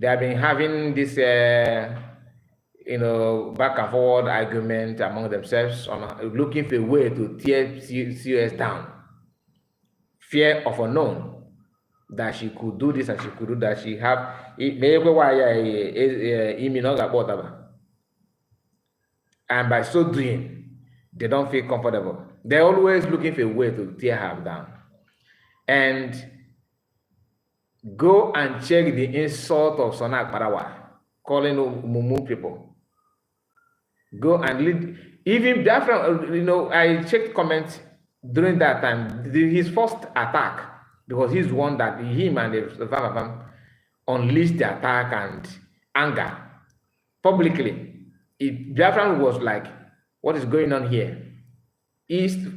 they have been having this, back and forward argument among themselves on looking for a way to tear CS down. Fear of unknown. That she could do this and she could do that. She have and by so doing, they don't feel comfortable. They're always looking for a way to tear her down. And Go and check the insult of Sonak Parawa, calling Mumu people. Go and lead. Even Biafra, I checked comments during that time. His first attack, because he's one that him and the Vavavam unleashed the attack and anger publicly. Biafra was like, what is going on here?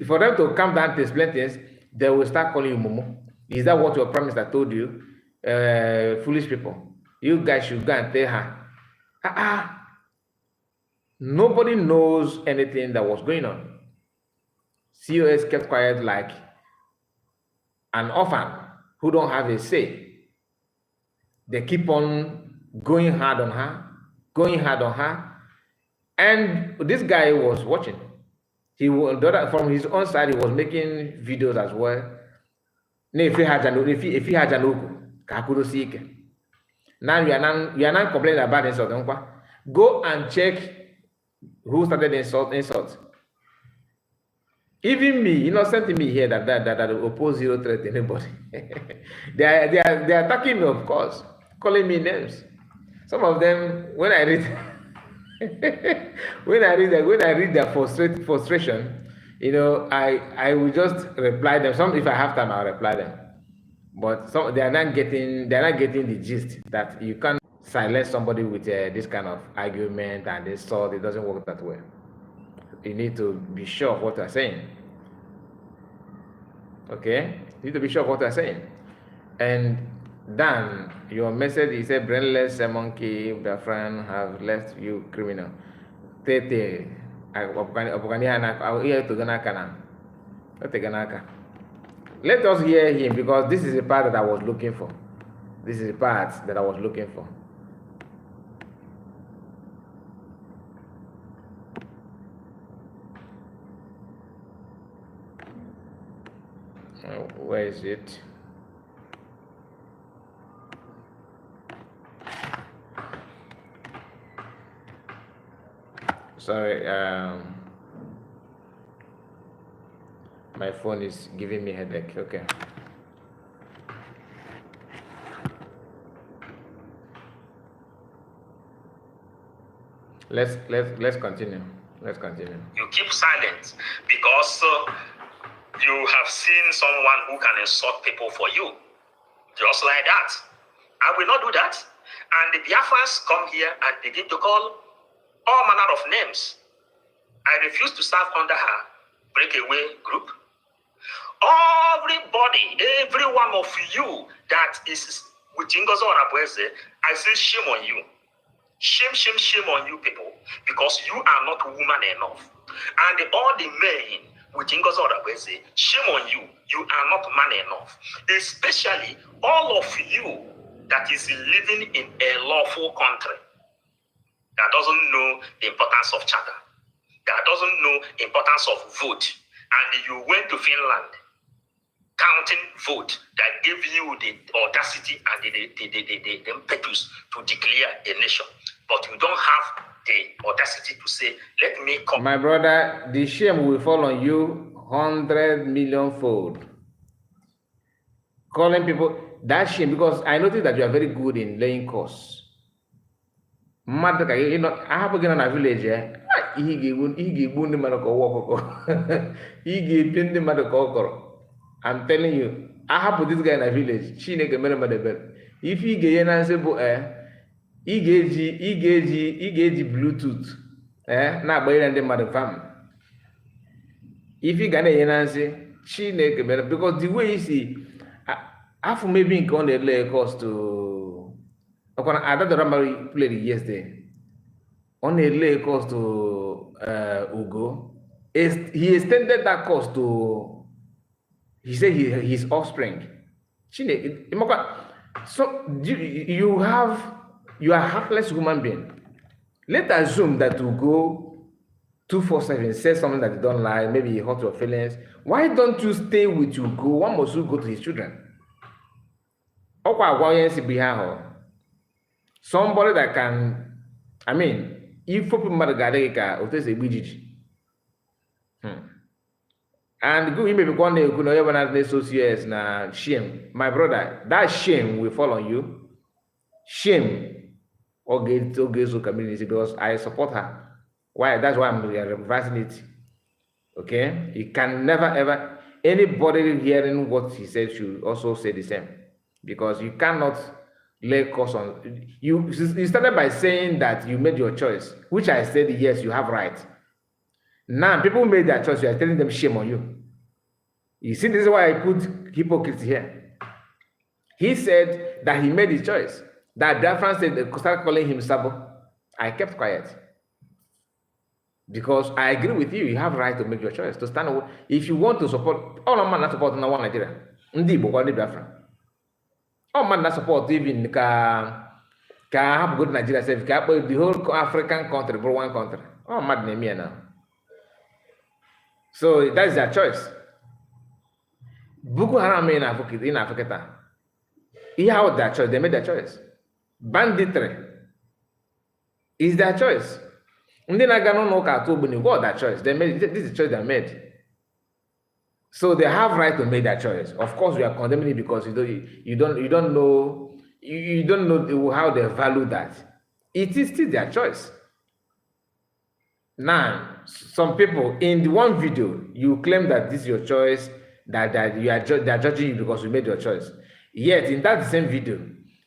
For them to come down to explain things, they will start calling you Mumu. Is that what your promise I told you? Foolish people. You guys should go and tell her. Nobody knows anything that was going on. COS kept quiet like an orphan who don't have a say. They keep on going hard on her. And this guy was watching. From his own side, he was making videos as well. Now you are not complaining about insult. Go and check who started insult. Even me, innocent me here that oppose zero threat to anybody. they are attacking me, of course, calling me names. Some of them, when I read their frustration, I will just reply them. Some, if I have time, I'll reply them. But some, they are not getting the gist that you can't silence somebody with this kind of argument and insult. It doesn't work that way. You need to be sure of what they're saying. Okay? You need to be sure of what they're saying. And Dan, your message is a brainless monkey, the friend have left you criminal. Tete, let us hear him, because this is the part that I was looking for. Where is it? Sorry, my phone is giving me a headache. Okay. Let's continue. You keep silent because you have seen someone who can insult people for you, just like that. I will not do that. And the Biafrans come here and begin to call all manner of names. I refuse to serve under her breakaway group. Everybody, every one of you that is with Ngozi Onabweze, I say shame on you. Shame on you people, because you are not woman enough. And all the men with Ngozi Onabweze, shame on you. You are not man enough. Especially all of you that is living in a lawful country that doesn't know the importance of charter, that doesn't know the importance of vote, and you went to Finland counting vote that gave you the audacity and the impetus to declare a nation, but you don't have the audacity to say, let me come. My brother, the shame will fall on you 100 million fold. Calling people that shame, because I noticed that you are very good in laying course. I have again on a village here. I'm telling you, I have this guy in a village. If he get an he gave Bluetooth. Not by the mother fam. If he got an answer, because the way you see, after maybe on the lay cost to I don't remember played yesterday. On the lay cost to Ugo, he extended that cost to, he said his offspring. So you are a heartless human being. Let's assume that Ugo 247 says something that you don't like, maybe he hurt your feelings. Why don't you stay with Ugo? Why must you go to his children? Somebody that can, I mean, if people And go maybe one day you know even as associates na shame. My brother, that shame will fall on you. Shame okay so community because I support her. Why? That's why I'm reversing it. Okay? You can never ever anybody hearing what he said should also say the same. Because you cannot lay course on you started by saying that you made your choice, which I said yes, you have right. Now people made their choice, you are telling them shame on you. You see, this is why I put hypocrites here. He said that he made his choice. That Biafran said, start calling him Sabo. I kept quiet. Because I agree with you, you have right to make your choice. To stand away. If you want to support, all man not support no one Nigeria. Ndi Igbo kwa Biafran. All man not support even ka have good Nigeria self, ka the whole African country, bro, one country. All man name here now. So that's their choice. Boko Haram in Africa. He had their choice. They made their choice. Banditry is their choice. What that choice? They made this is the choice they made. So they have right to make that choice. Of course, we are condemning it because you don't know how they value that. It is still their choice. Now, some people in the one video you claim that this is your choice. That they are judging you because you made your choice. Yet in that same video,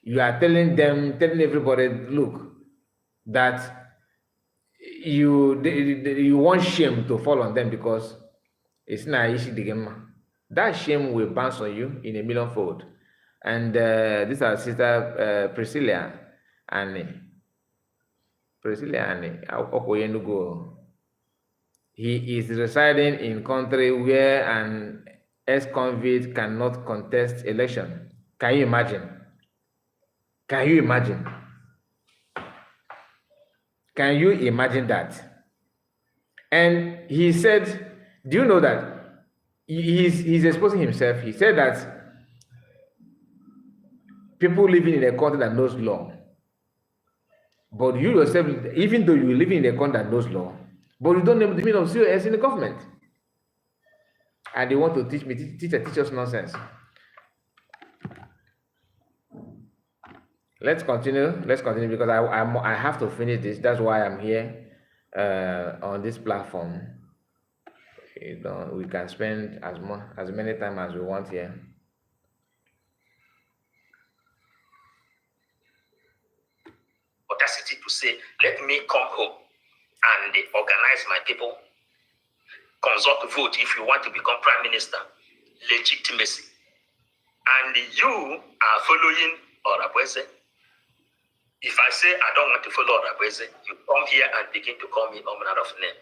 you are telling everybody, look, that you want shame to fall on them because it's not easy to get. That shame will bounce on you in a millionfold. And this is our sister Priscilla Annie. He is residing in country where an ex-convict cannot contest election. Can you imagine? Can you imagine? Can you imagine that? And he said, do you know that he's exposing himself? He said that people living in a country that knows law, but you yourself, even though you live in a country that knows law, but you don't know the meaning of COS in the government. And they want to teach us nonsense. Let's continue because I have to finish this. That's why I'm here on this platform. We can spend as many time as we want here. Audacity to say, let me come home and organize my people, consult the vote if you want to become prime minister, legitimacy. And you are following Orabweze. If I say I don't want to follow Orabweze, you come here and begin to call me all manner of name.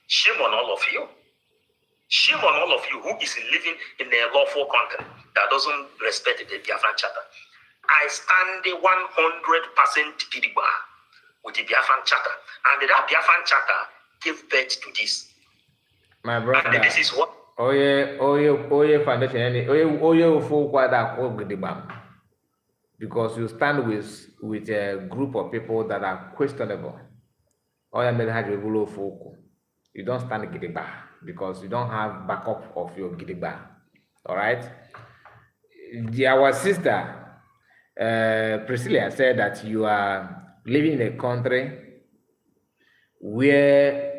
Shame on all of you. Shame on all of you who is living in a lawful country that doesn't respect the Biafran Charter. I stand 100% Gidigba with the Biafran Charter. And that Biafran Charter gave birth to this. My brother. And this is what? Because you stand with a group of people that are questionable. You don't stand Gidigba because you don't have backup of your Gidigba. All right? Our sister Priscilla said that you are living in a country where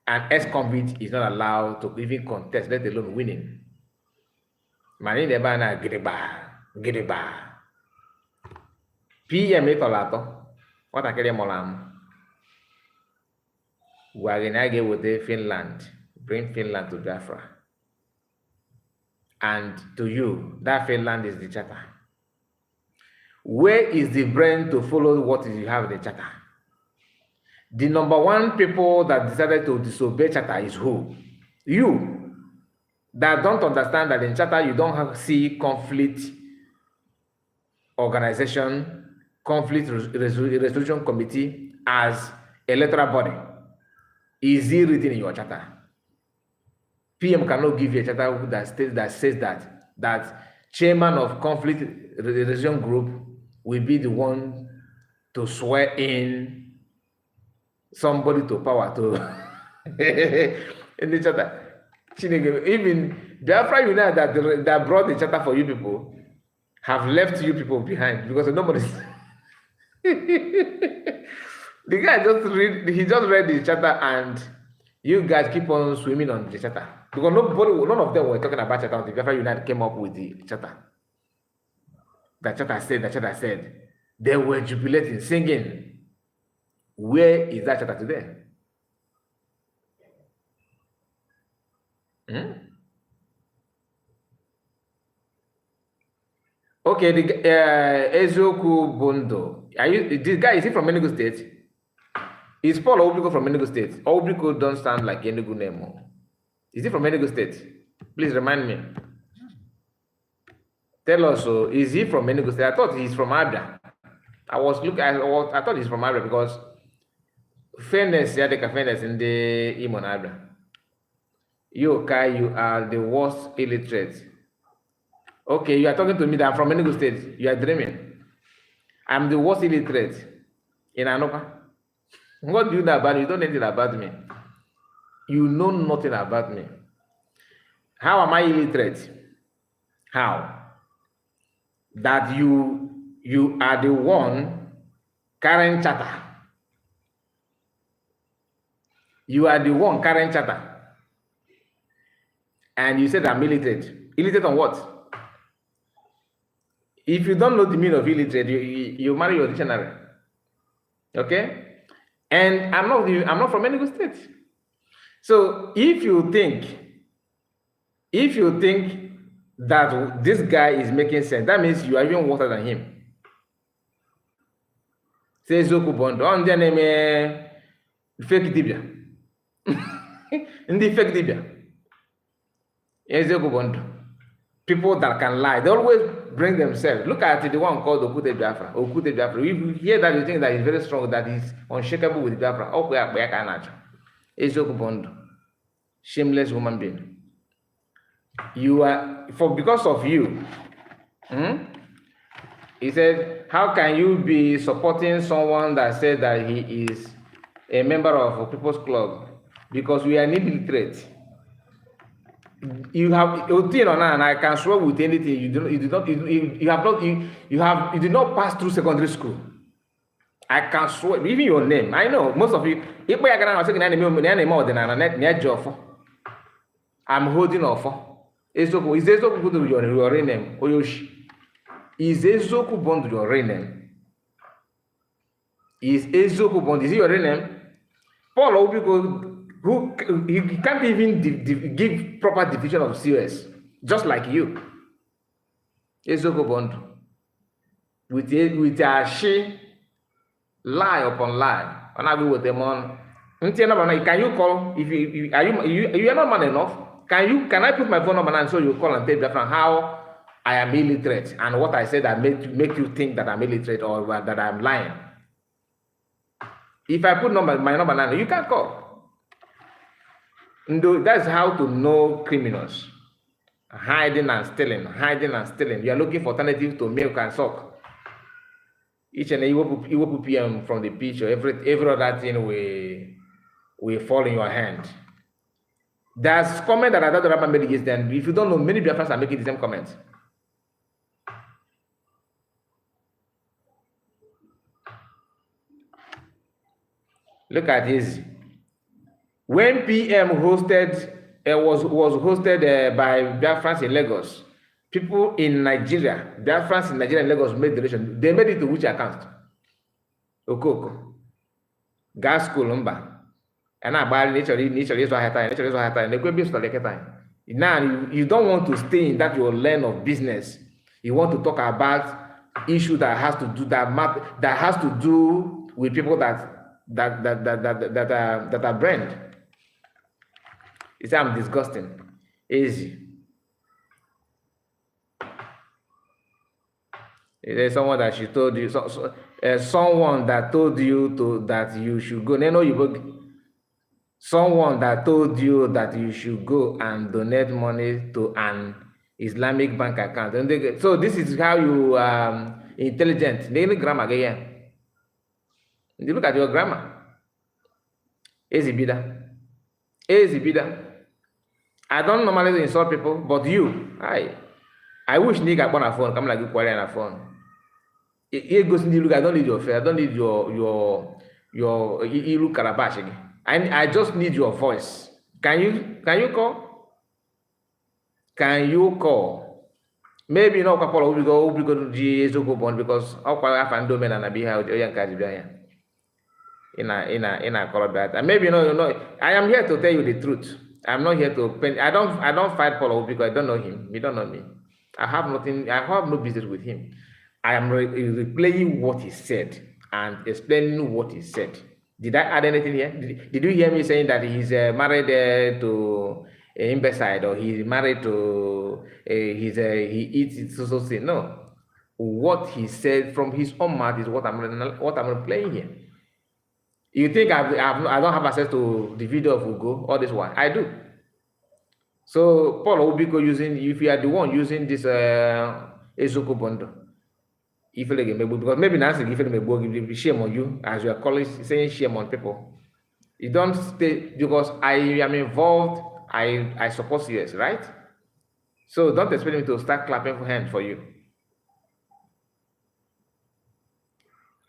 an ex-convict is not allowed to even contest, let alone winning. Mani nebana Gidigba. PM itolato. What I carry molam. Wagenage with Finland. Bring Finland to Biafra. And to you, that Finland is the charter. Where is the brain to follow what you have in the charter? The number one people that decided to disobey charter is who? You. That don't understand that in charter you don't see conflict organization, conflict resolution committee as electoral body. Is it written in your charter? PM cannot give you a charter that says that chairman of conflict resolution group will be the one to swear in somebody to power to in the chatter. Even Biafra Unite that brought the chatter for you people have left you people behind because nobody's. The guy he just read the chatter and you guys keep on swimming on the chatter because none of them were talking about chatter until Biafra Unite came up with the chatter. The chatter said. They were jubilating, singing. Where is that chatter today? Okay, the Ezoku Bondo. This guy, is he from Enugu State? Is Paul Obriko from Enugu State? Obriko don't sound like Enugu name. Is he from Enugu State? Please remind me. Tell us, is he from Enugu State? I thought he's from Abia. I thought he's from Abia because fairness in the Imon Abia. You are the worst illiterate. Okay, you are talking to me that I'm from Enugu State. You are dreaming. I'm the worst illiterate in Anopa. What do you know about me? You don't know anything about me. You know nothing about me. How am I illiterate? How? That you are the one carrying chatter. You are the one carrying chatter. And you said I'm illiterate. Illiterate on what? If you don't know the meaning of illiterate, you marry your dictionary. Okay? And I'm not from Enugu State. So if you think that this guy is making sense, that means you are even worse than him. Say Zoku Bondo. On their name fake Dibia. In the fake Dibia. Zoku Bondo. People that can lie. They always bring themselves. Look at the one called Okute Biafra. Okute Biafra. If you hear that, you think that he's very strong, that he's unshakable with Biafra. Oh, Ezoku Bondo. Shameless human being. You are because of you. He said, how can you be supporting someone that said that he is a member of a People's Club? Because we are illiterate. You have and I can swear with anything. You did not pass through secondary school. I can swear, even your name. I know most of you. I'm holding off. Is Ezoku your real name? Oyoshi. Is Ezoku Bond your real name? Is Ezoku Bond? Is it your real name? Paul Obiko, who he can't even give proper division of COS, just like you. Ezoku Bond. With a she lie upon lie. And I will with them on. Can you call if you are not man enough? Can I put my phone number and so you call and tell me how I am illiterate and what I said that make you think that I'm illiterate or that I'm lying? If I put my number now, you can't call. That's how to know criminals. Hiding and stealing. You are looking for alternatives to milk and sock. Each and every PM from the pitch or every other thing will fall in your hand. There's comment that I don't have made against them. If you don't know, many Biafrans are making the same comments. Look at this. When PM hosted was hosted by Biafrans in Lagos, people in Nigeria, Biafrans in Nigeria and Lagos made donation. They made it to which account? Okoko. Gas school number. And now you don't want to stay in that your lane of business. You want to talk about issue that has to do with people that are brand. It's I'm disgusting. Easy. There's someone that she told you, someone that told you that you should go. Someone that told you that you should go and donate money to an Islamic bank account. So this is how you intelligent. They need grammar again. You look at your grammar. Easy bida. I don't normally insult people, but you, I wish nigga on a phone, come like you query on a phone. It goes in the look, I don't need your face, I don't need your look calabash again. I just need your voice. Can you call? Can you call? Maybe no couple we go to G bond because I find domain and I be how young guys be in a color bad. And maybe I am here to tell you the truth. I'm not here to paint. I don't fight Paul because I don't know him. He don't know me. I have no business with him. I am replaying what he said and explaining what he said. Did I add anything here? Did you hear me saying that he's married to imbecile or he's married to he eats so thing? No. What he said from his own mouth is what I'm replaying here. You think I don't have access to the video of Ugo? All this one I do. So Paul Obiko if you are the one using this Ezoko bundle, if you like, because maybe Nancy if you give shame on you as you are calling saying shame on people. You don't stay because I am involved. I support CS, right? So don't expect me to start clapping for hands for you.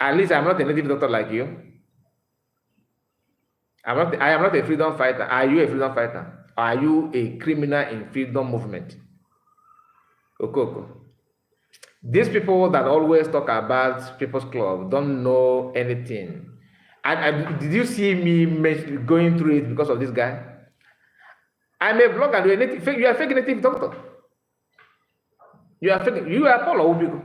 At least I'm not a native doctor like you. I am not a freedom fighter. Are you a freedom fighter? Are you a criminal in freedom movement? Okoko. These people that always talk about People's Club don't know anything. Did you see me going through it because of this guy? I'm a blogger. You are a fake native doctor. You are Paul Obiko.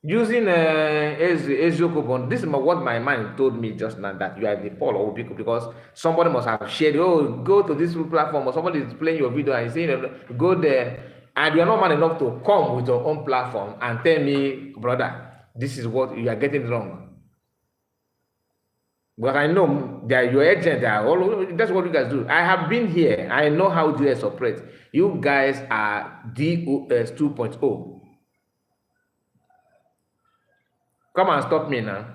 Using Ezoko bond. This is what my mind told me just now, that you are the Paul Obiko, because somebody must have shared, go to this platform, or somebody is playing your video and saying, go there, and you are not man enough to come with your own platform and tell me, brother, this is what you are getting wrong. But I know that your agent, that's what you guys do. I have been here. I know how DS operates. You guys are DOS 2.0. Come and stop me now.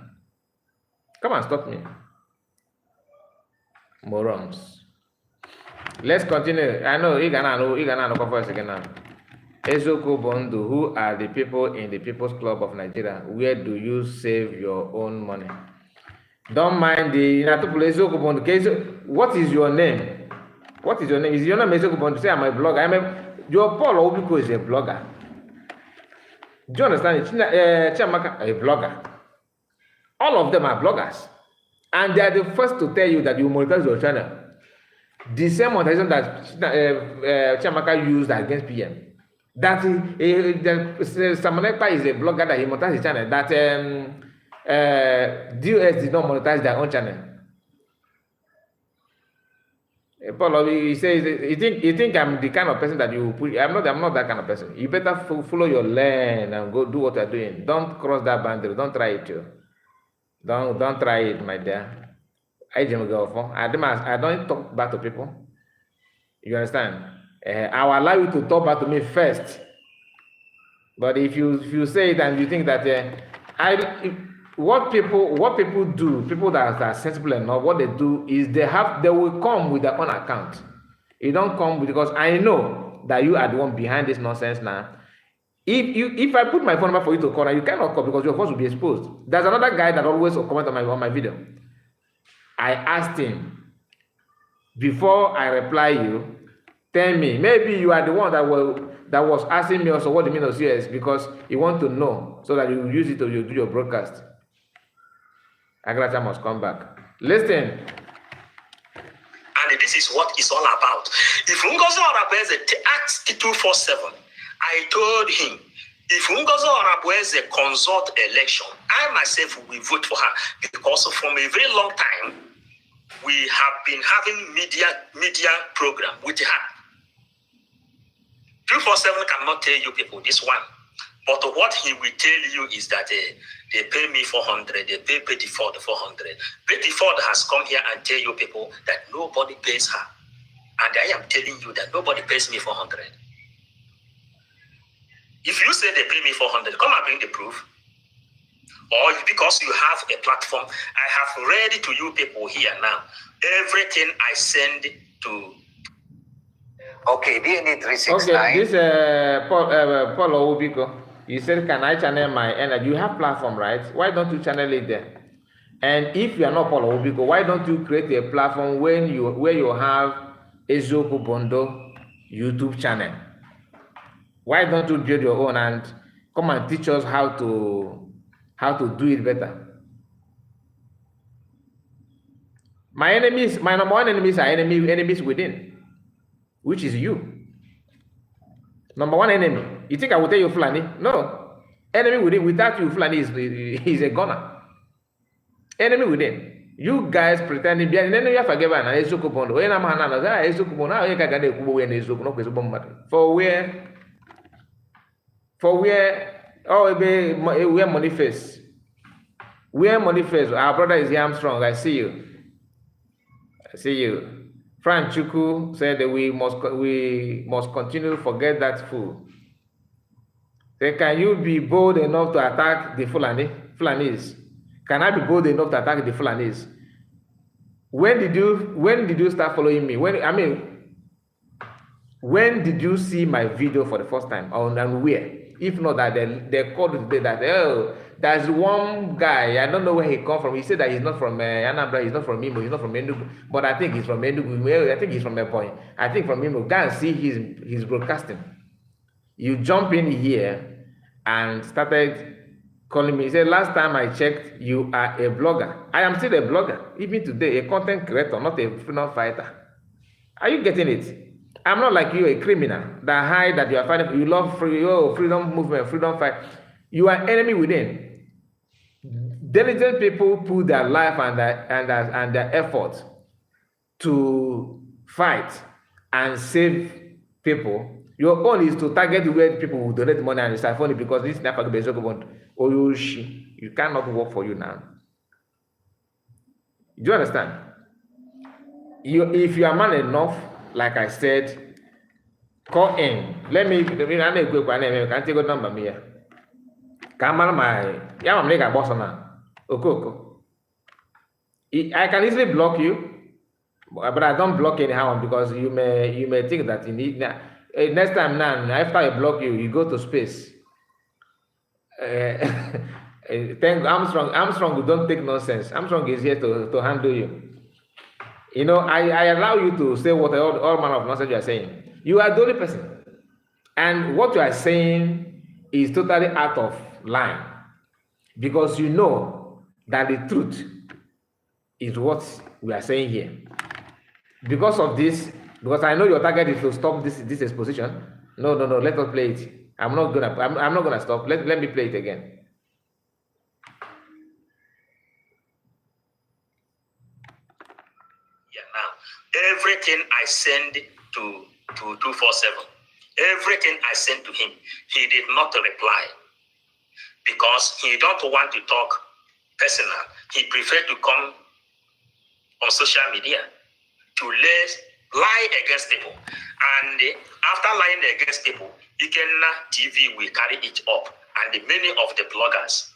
Come and stop me. Morons. Let's continue. I know you gonna go first again now. Ezoko Bondo, who are the people in the People's Club of Nigeria? Where do you save your own money? Don't mind the Ezoko Bondo. What is your name? What is your name? Is your name Ezoko Bondo? Say I'm a blogger. Your Paul Obiko is a blogger. Do you understand? Chiamaka, a blogger. All of them are bloggers. And they are the first to tell you that you monetize your channel. The same monetization that Chiamaka used against PM. That Samonekpa is a blogger that he monetized his channel. That DOS did not monetize their own channel. Paul, he says, you think I'm the kind of person that you put. I'm not that kind of person. You better follow your lane and go do what you're doing. Don't cross that boundary. Don't try it, too. Don't try it, my dear. I don't talk back to people. You understand? I will allow you to talk back to me first. But if you say it and you think that what people do, people that are sensible enough, what they do is they will come with their own account. You don't come because I know that you are the one behind this nonsense now. If I put my phone number for you to call, you cannot call because your voice will be exposed. There's another guy that always comment on my video. I asked him before I reply you, tell me, maybe you are the one that was asking me also what the meaning of CS, because you want to know so that you use it to do your broadcast. Agracha must come back. Listen. And this is what it's all about. If Ngozi Orabueze Act 247, I told him, if Ngozi Orabueze consult election, I myself will vote for her, because from a very long time, we have been having media program with her. 247 cannot tell you people this one. But what he will tell you is that they pay me 400, they pay Betty Ford 400. Betty Ford has come here and tell you people that nobody pays her. And I am telling you that nobody pays me 400. If you say they pay me 400, come and bring the proof. Or because you have a platform, I have read to you people here now. Everything I send to. Okay, DNA 369. Okay, this Paul Owubiko, you said, can I channel my energy? You have platform, right? Why don't you channel it there? And if you are not Paul Owubiko, why don't you create a platform where you have Ezoku Bondo YouTube channel? Why don't you build your own and come and teach us how to do it better? My number one enemies are enemies within, which is you. Number one enemy. You think I will tell you Fulani? No. Enemy within, without you, Fulani is a gunner. Enemy within. You guys pretending, then you have forgiven and Ezoku Bondo. When I'm Ezoku Bondo, you can't get for where? For where? Oh, where money face. Where money face? Our brother is here, Armstrong. I see you. I see you. Frank Chuku said that we must continue to forget that fool. Say, can you be bold enough to attack the Fulanis? Can I be bold enough to attack the Fulanis? When did you start following me? When did you see my video for the first time? And where? If not that they called today that, oh, there's one guy, I don't know where he come from. He said that he's not from Anambra, he's not from Imo, he's not from Enugu, but I think he's from Enugu. I think he's from Ebonyi. I think from Imo. Go and see his broadcasting. You jump in here and started calling me. He said, last time I checked, you are a blogger. I am still a blogger. Even today, a content creator, not a freedom fighter. Are you getting it? I'm not like you, a criminal that hide that you are fighting. You love freedom movement, freedom fight. You are enemy within. Diligent people put their life and their effort to fight and save people. Your own is to target where people will donate money and receive money because this is not going to be you cannot work for you now. Do you understand? If you are man enough, like I said, call in. Let me can take a number me. Come on, I'm make a boss now. Okoko. I can easily block you, but I don't block anyhow because you may think that you need next time now after I block you, you go to space. Thank Armstrong don't take nonsense. Armstrong is here to handle you. You know, I allow you to say what all manner of nonsense you are saying. You are the only person. And what you are saying is totally out of line. Because you know that the truth is what we are saying here. Because of this, because I know your target is to stop this exposition. No, let us play it. I'm not gonna stop. Let me play it again. Everything I send to 247, everything I sent to him, he did not reply because he don't want to talk personal. He preferred to come on social media to lie against people. And after lying against people, Ikenna TV will carry it up, and many of the bloggers.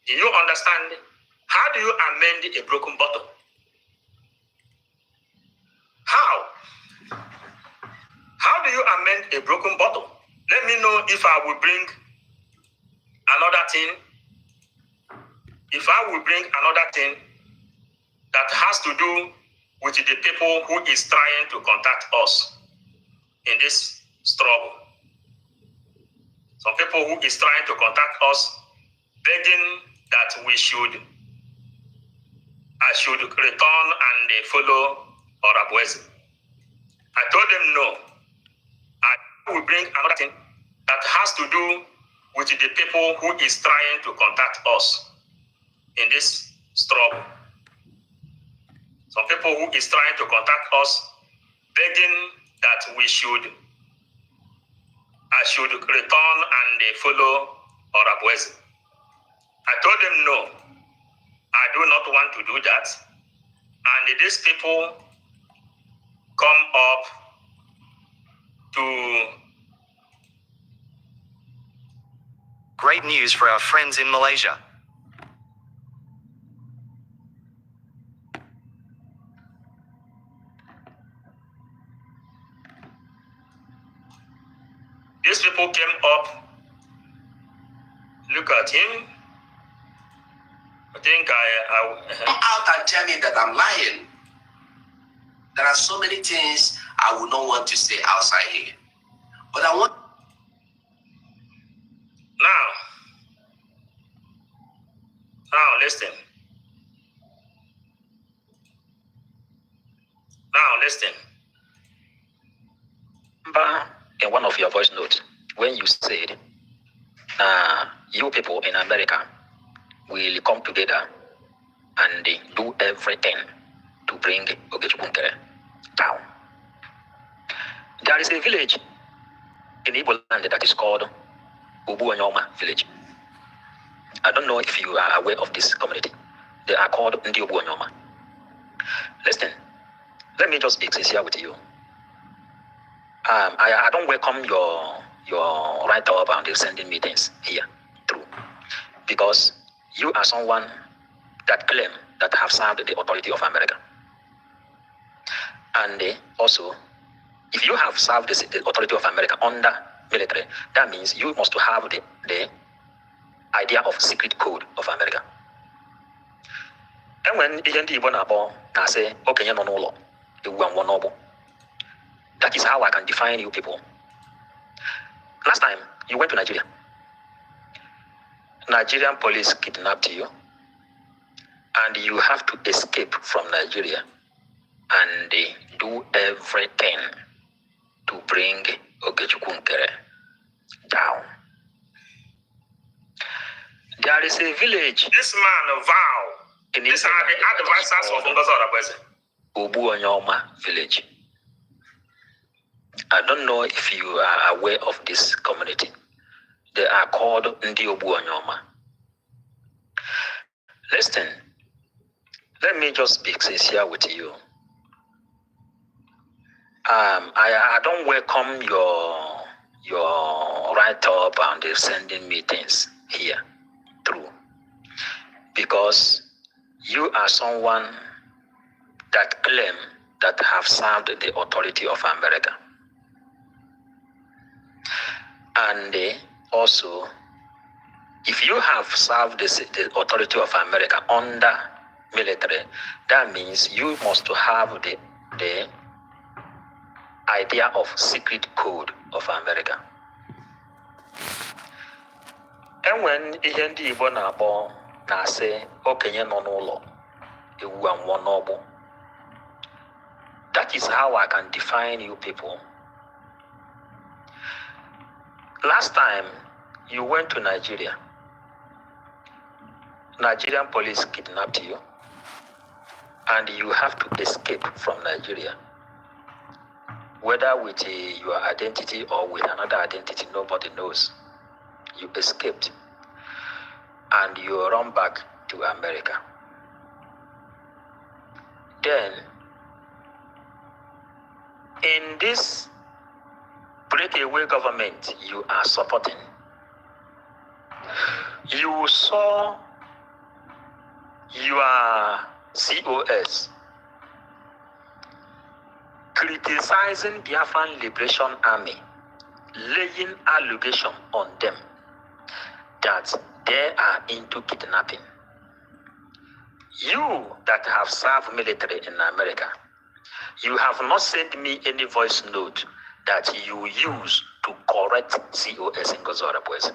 Do you understand? How do you amend a broken bottle? How do you amend a broken bottle? Let me know if I will bring another thing. If I will bring another thing that has to do with the people who is trying to contact us in this struggle. Some people who is trying to contact us, begging that I should return and follow Orabuezi. I told them no. I will bring another thing that has to do with the people who is trying to contact us in this struggle. Some people who is trying to contact us, begging that I should return and follow Orabuezi. I told them no. I do not want to do that. And these people come up to... Great news for our friends in Malaysia. These people came up. Look at him. I think come out and tell me that I'm lying. There are so many things I would not want to say outside here. But I want now listen. In one of your voice notes, when you said, you people in America will come together and do everything to bring Nkere down. There is a village in Igbo land that is called Obuonyoma village. I don't know if you are aware of this community. They are called Ndi Obuonyoma. Listen, let me just be sincere with you. I don't welcome your write-up and sending meetings here through, because you are someone that claim that have served the authority of America. And also, if you have served the authority of America under military, that means you must have the idea of secret code of America. And when I say, okay, no, that is how I can define you people. Last time you went to Nigeria, Nigerian police kidnapped you, and you have to escape from Nigeria and do everything to bring Nkere down. There is a village. This man vow. These are the advisors of Nkere. Obuonyoma village. I don't know if you are aware of this community. They are called Ndi Obuonyoma. Listen, let me just be sincere with you. I don't welcome your write-up and the sending meetings here through, because you are someone that claim that have served the authority of America. And also, if you have served the authority of America under military, that means you must have the idea of secret code of America. And when Igbo Igbo na say, okay, no law, that is how I can define you people. Last time you went to Nigeria, Nigerian police kidnapped you, and you have to escape from Nigeria. Whether with your identity or with another identity, nobody knows. You escaped, and you run back to America. Then, in this breakaway government you are supporting, you saw your COS criticizing Biafran Liberation Army, laying allegation on them that they are into kidnapping. You that have served military in America, you have not sent me any voice note that you use to correct COS in Nkere.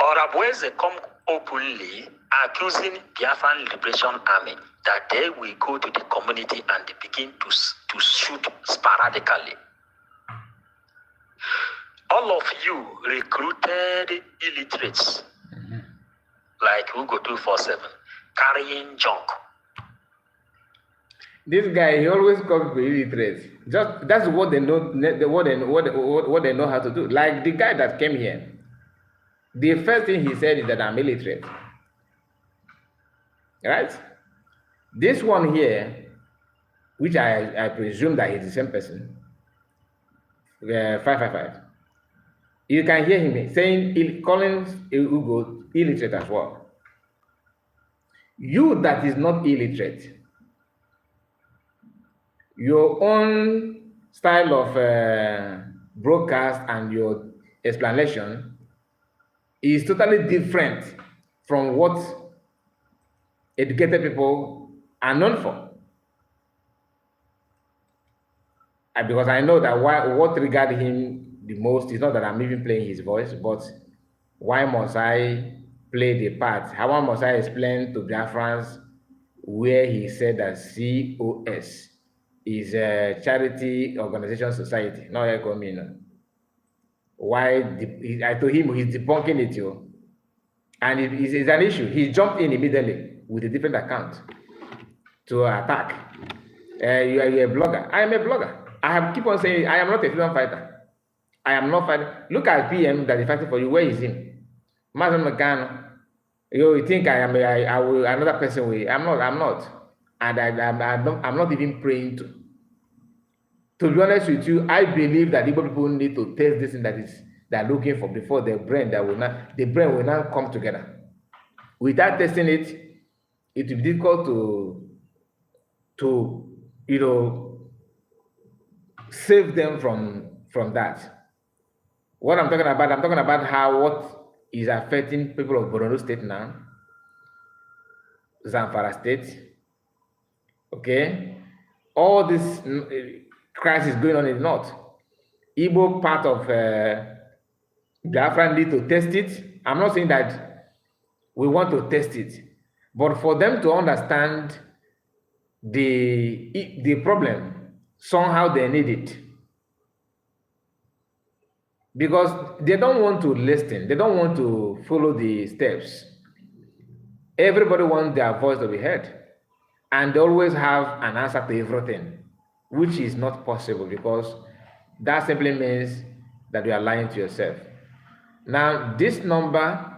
Orabueze come openly accusing Biafran Liberation Army that they will go to the community and they begin to shoot sporadically. All of you recruited illiterates like Ugo 247 carrying junk. This guy, he always calls for illiterate. Just that's what they know. What they know how to do. Like the guy that came here, the first thing he said is that I'm illiterate. Right? This one here, which I presume that he's the same person. 555. You can hear him saying, calling Ugo illiterate as well. You that is not illiterate, your own style of broadcast and your explanation is totally different from what educated people are known for. Because I know that what triggered him the most is not that I'm even playing his voice, but why must I play the part? How must I explain to Biafrans where he said that COS is a charity organization society, not a communal? Why? I told him he's debunking it, yo. And it's an issue. He jumped in immediately with a different account to attack. You are a blogger. I am a blogger. I have keep on saying I am not a freedom fighter. I am not fighting. Look at PM that is fighting for you. Where is him? Mazan Magano. You think I am I will another person will. I'm not. And I'm not even praying to. To be honest with you, I believe that Igbo people need to test this thing that is they're looking for before the brain will not come together. Without testing it, it will be difficult to save them from that. What I'm talking about how what is affecting people of Borno State now, Zamfara State, okay? All this crisis going on in the north. Igbo part of Biafra need to test it. I'm not saying that we want to test it, but for them to understand the problem, somehow they need it. Because they don't want to listen. They don't want to follow the steps. Everybody wants their voice to be heard. And they always have an answer to everything, which is not possible because that simply means that you are lying to yourself. Now, this number,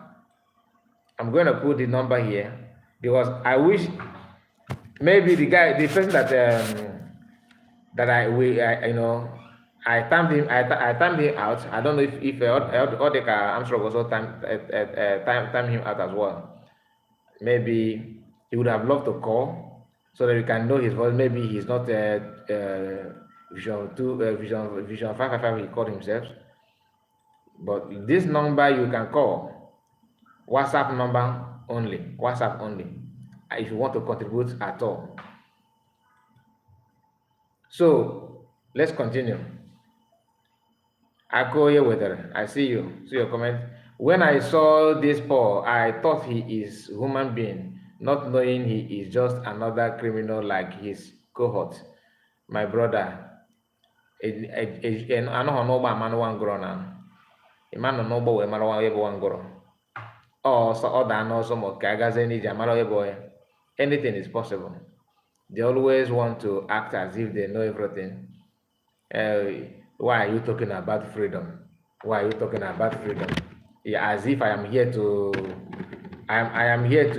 I'm going to put the number here because I wish maybe the person that I timed him out. I don't know if Odeka Armstrong also timed him out as well. Maybe he would have loved to call so that we can know his voice. Maybe he's not Vision 555 he called himself. But this number you can call, WhatsApp number only, WhatsApp only, if you want to contribute at all. So let's continue. Akoye Weather, I see you. See your comment. When I saw this Paul, I thought he is human being, not knowing he is just another criminal like his cohort. My brother, I know no man one grown now. A man no boy, man one grown. Oh, so other no some kagazeni jamalo boy. Anything is possible. They always want to act as if they know everything. Why are you talking about freedom? Why are you talking about freedom? Yeah, as if I am here to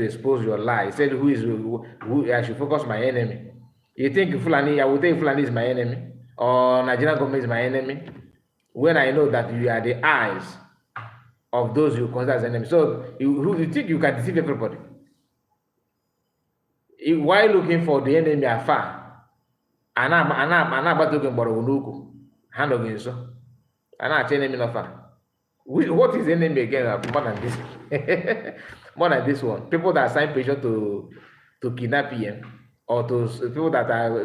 expose your lie. He said, who I should focus my enemy. You think Fulani, I would think Fulani is my enemy, or Nigerian government is my enemy, when I know that you are the eyes of those you consider as enemies. So you think you can deceive everybody? Why looking for the enemy afar? Ana about looking for Unuku, hand of so. Ana enemy afar. What is the enemy again? More than this, more than this one. People that sign petition to kidnap him, or to people that are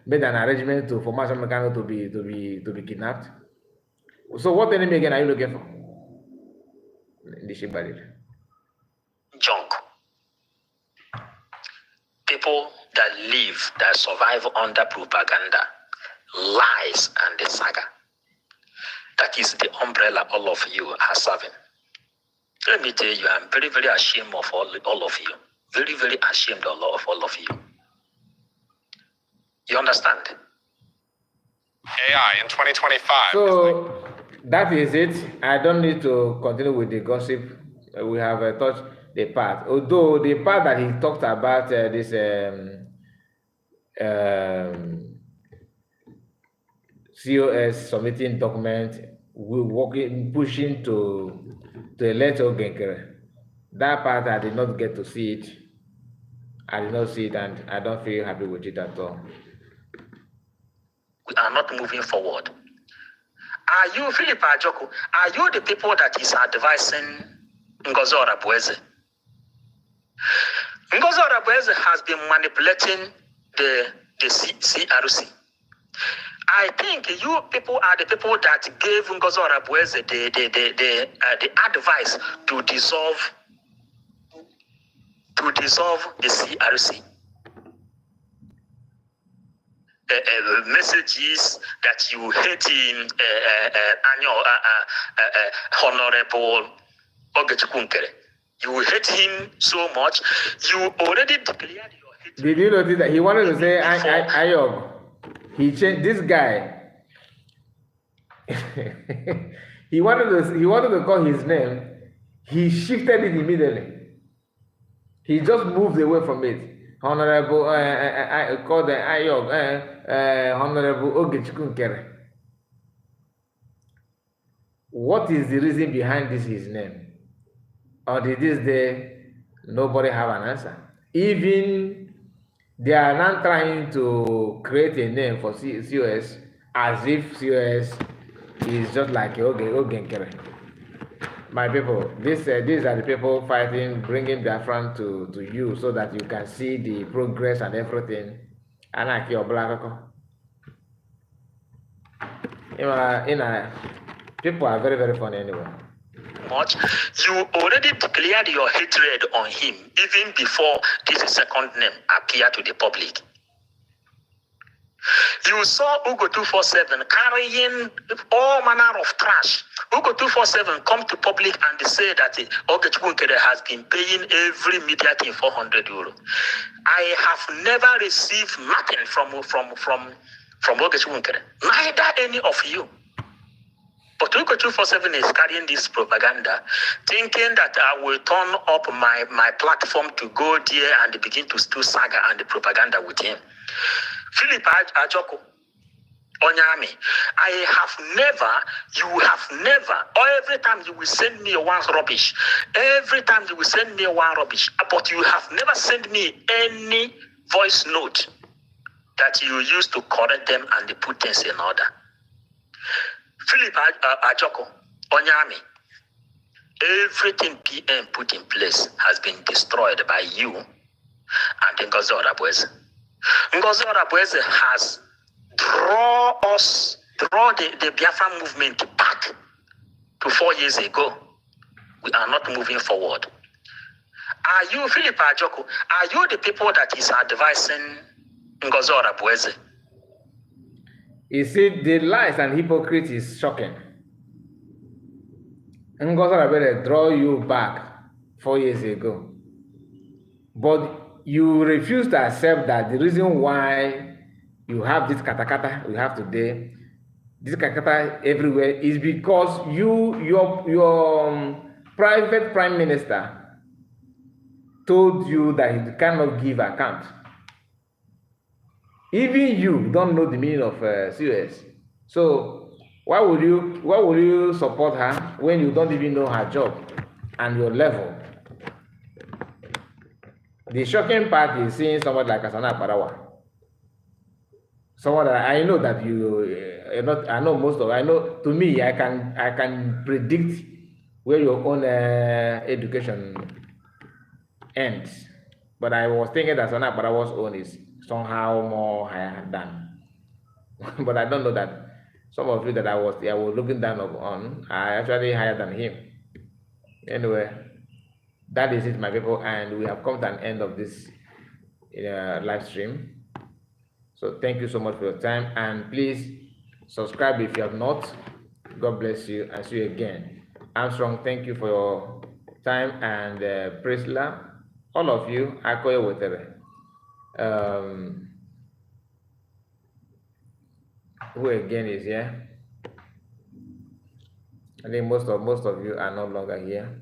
made an arrangement for Master Mecano to be kidnapped. So what enemy again are you looking for? Junk. People that survive under propaganda, lies, and the saga. That is the umbrella all of you are serving. Let me tell you, I'm very, very ashamed of all of you. Very, very ashamed of all of you. You understand? AI in 2025. So that is it. I don't need to continue with the gossip. We have touched the part. Although the part that he talked about this COS submitting document, pushing to elect Nkere. That part I did not get to see it. I did not see it, and I don't feel happy with it at all. are not moving forward. Are you, Philip Ajoko, are you the people that is advising Ngozi Orabueze? Ngozi Orabueze has been manipulating the CRC. I think you people are the people that gave Ngozi Orabueze the advice to dissolve the CRC. Messages that you hate in Honorable Nkere. You hate him so much. You already declared your hate. Did you notice that he wanted to say Ayog? He changed this guy. he wanted to call his name. He shifted it immediately. He just moved away from it. Honorable, I called the Ayog, Honorable Nkere. What is the reason behind his name? Or did this day nobody have an answer? Even they are not trying to create a name for COS as if COS is just like Nkere. My people, these are the people fighting, bringing Biafran to you so that you can see the progress and everything. Anaki or Black. People are very, very funny anyway. Much. You already declared your hatred on him even before this second name appeared to the public. You saw Ugo 247 carrying all manner of trash. Ugo 247 come to public and they say that Nkere has been paying every media team 400 euros. I have never received nothing from Nkere. Neither any of you. But Ugo 247 is carrying this propaganda, thinking that I will turn up my platform to go there and begin to do saga and the propaganda with him. Philip Ajoko, Onyami, you have never, or every time you will send me one rubbish, but you have never sent me any voice note that you use to correct them and put things in order. Philip Ajoko, Onyami, everything PM put in place has been destroyed by you and Ngozi Orabueze. Ngozi Orabueze has drawn the Biafran movement back to 4 years ago. We are not moving forward. Are you, Philip Ajoko, are you the people that is advising Ngozi Orabueze? You see, the lies and hypocrites is shocking. Ngozi Orabueze draw you back 4 years ago. But you refuse to accept that the reason why you have this katakata we have today, this katakata everywhere, is because your private prime minister told you that he cannot give account. Even you don't know the meaning of COS. So why would you support her when you don't even know her job and your level? The shocking part is seeing someone like Asana Parawa. Someone that I know that to me, I can predict where your own education ends. But I was thinking that Asana Parawa's own is somehow more higher than. But I don't know that some of you that I was looking down on are actually higher than him. Anyway. That is it, my people, and we have come to an end of this live stream. So thank you so much for your time, and please subscribe if you have not. God bless you, and see you again. Armstrong, thank you for your time, and Priscilla, all of you, Akoya whatever. Who again is here? I think most of you are no longer here.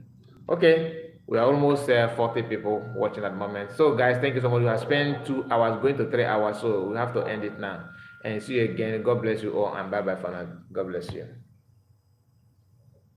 Okay. We are almost 40 people watching at the moment. So guys, thank you so much. We have spent 2 hours going to 3 hours, so we have to end it now. And see you again. God bless you all, and bye-bye for now. God bless you.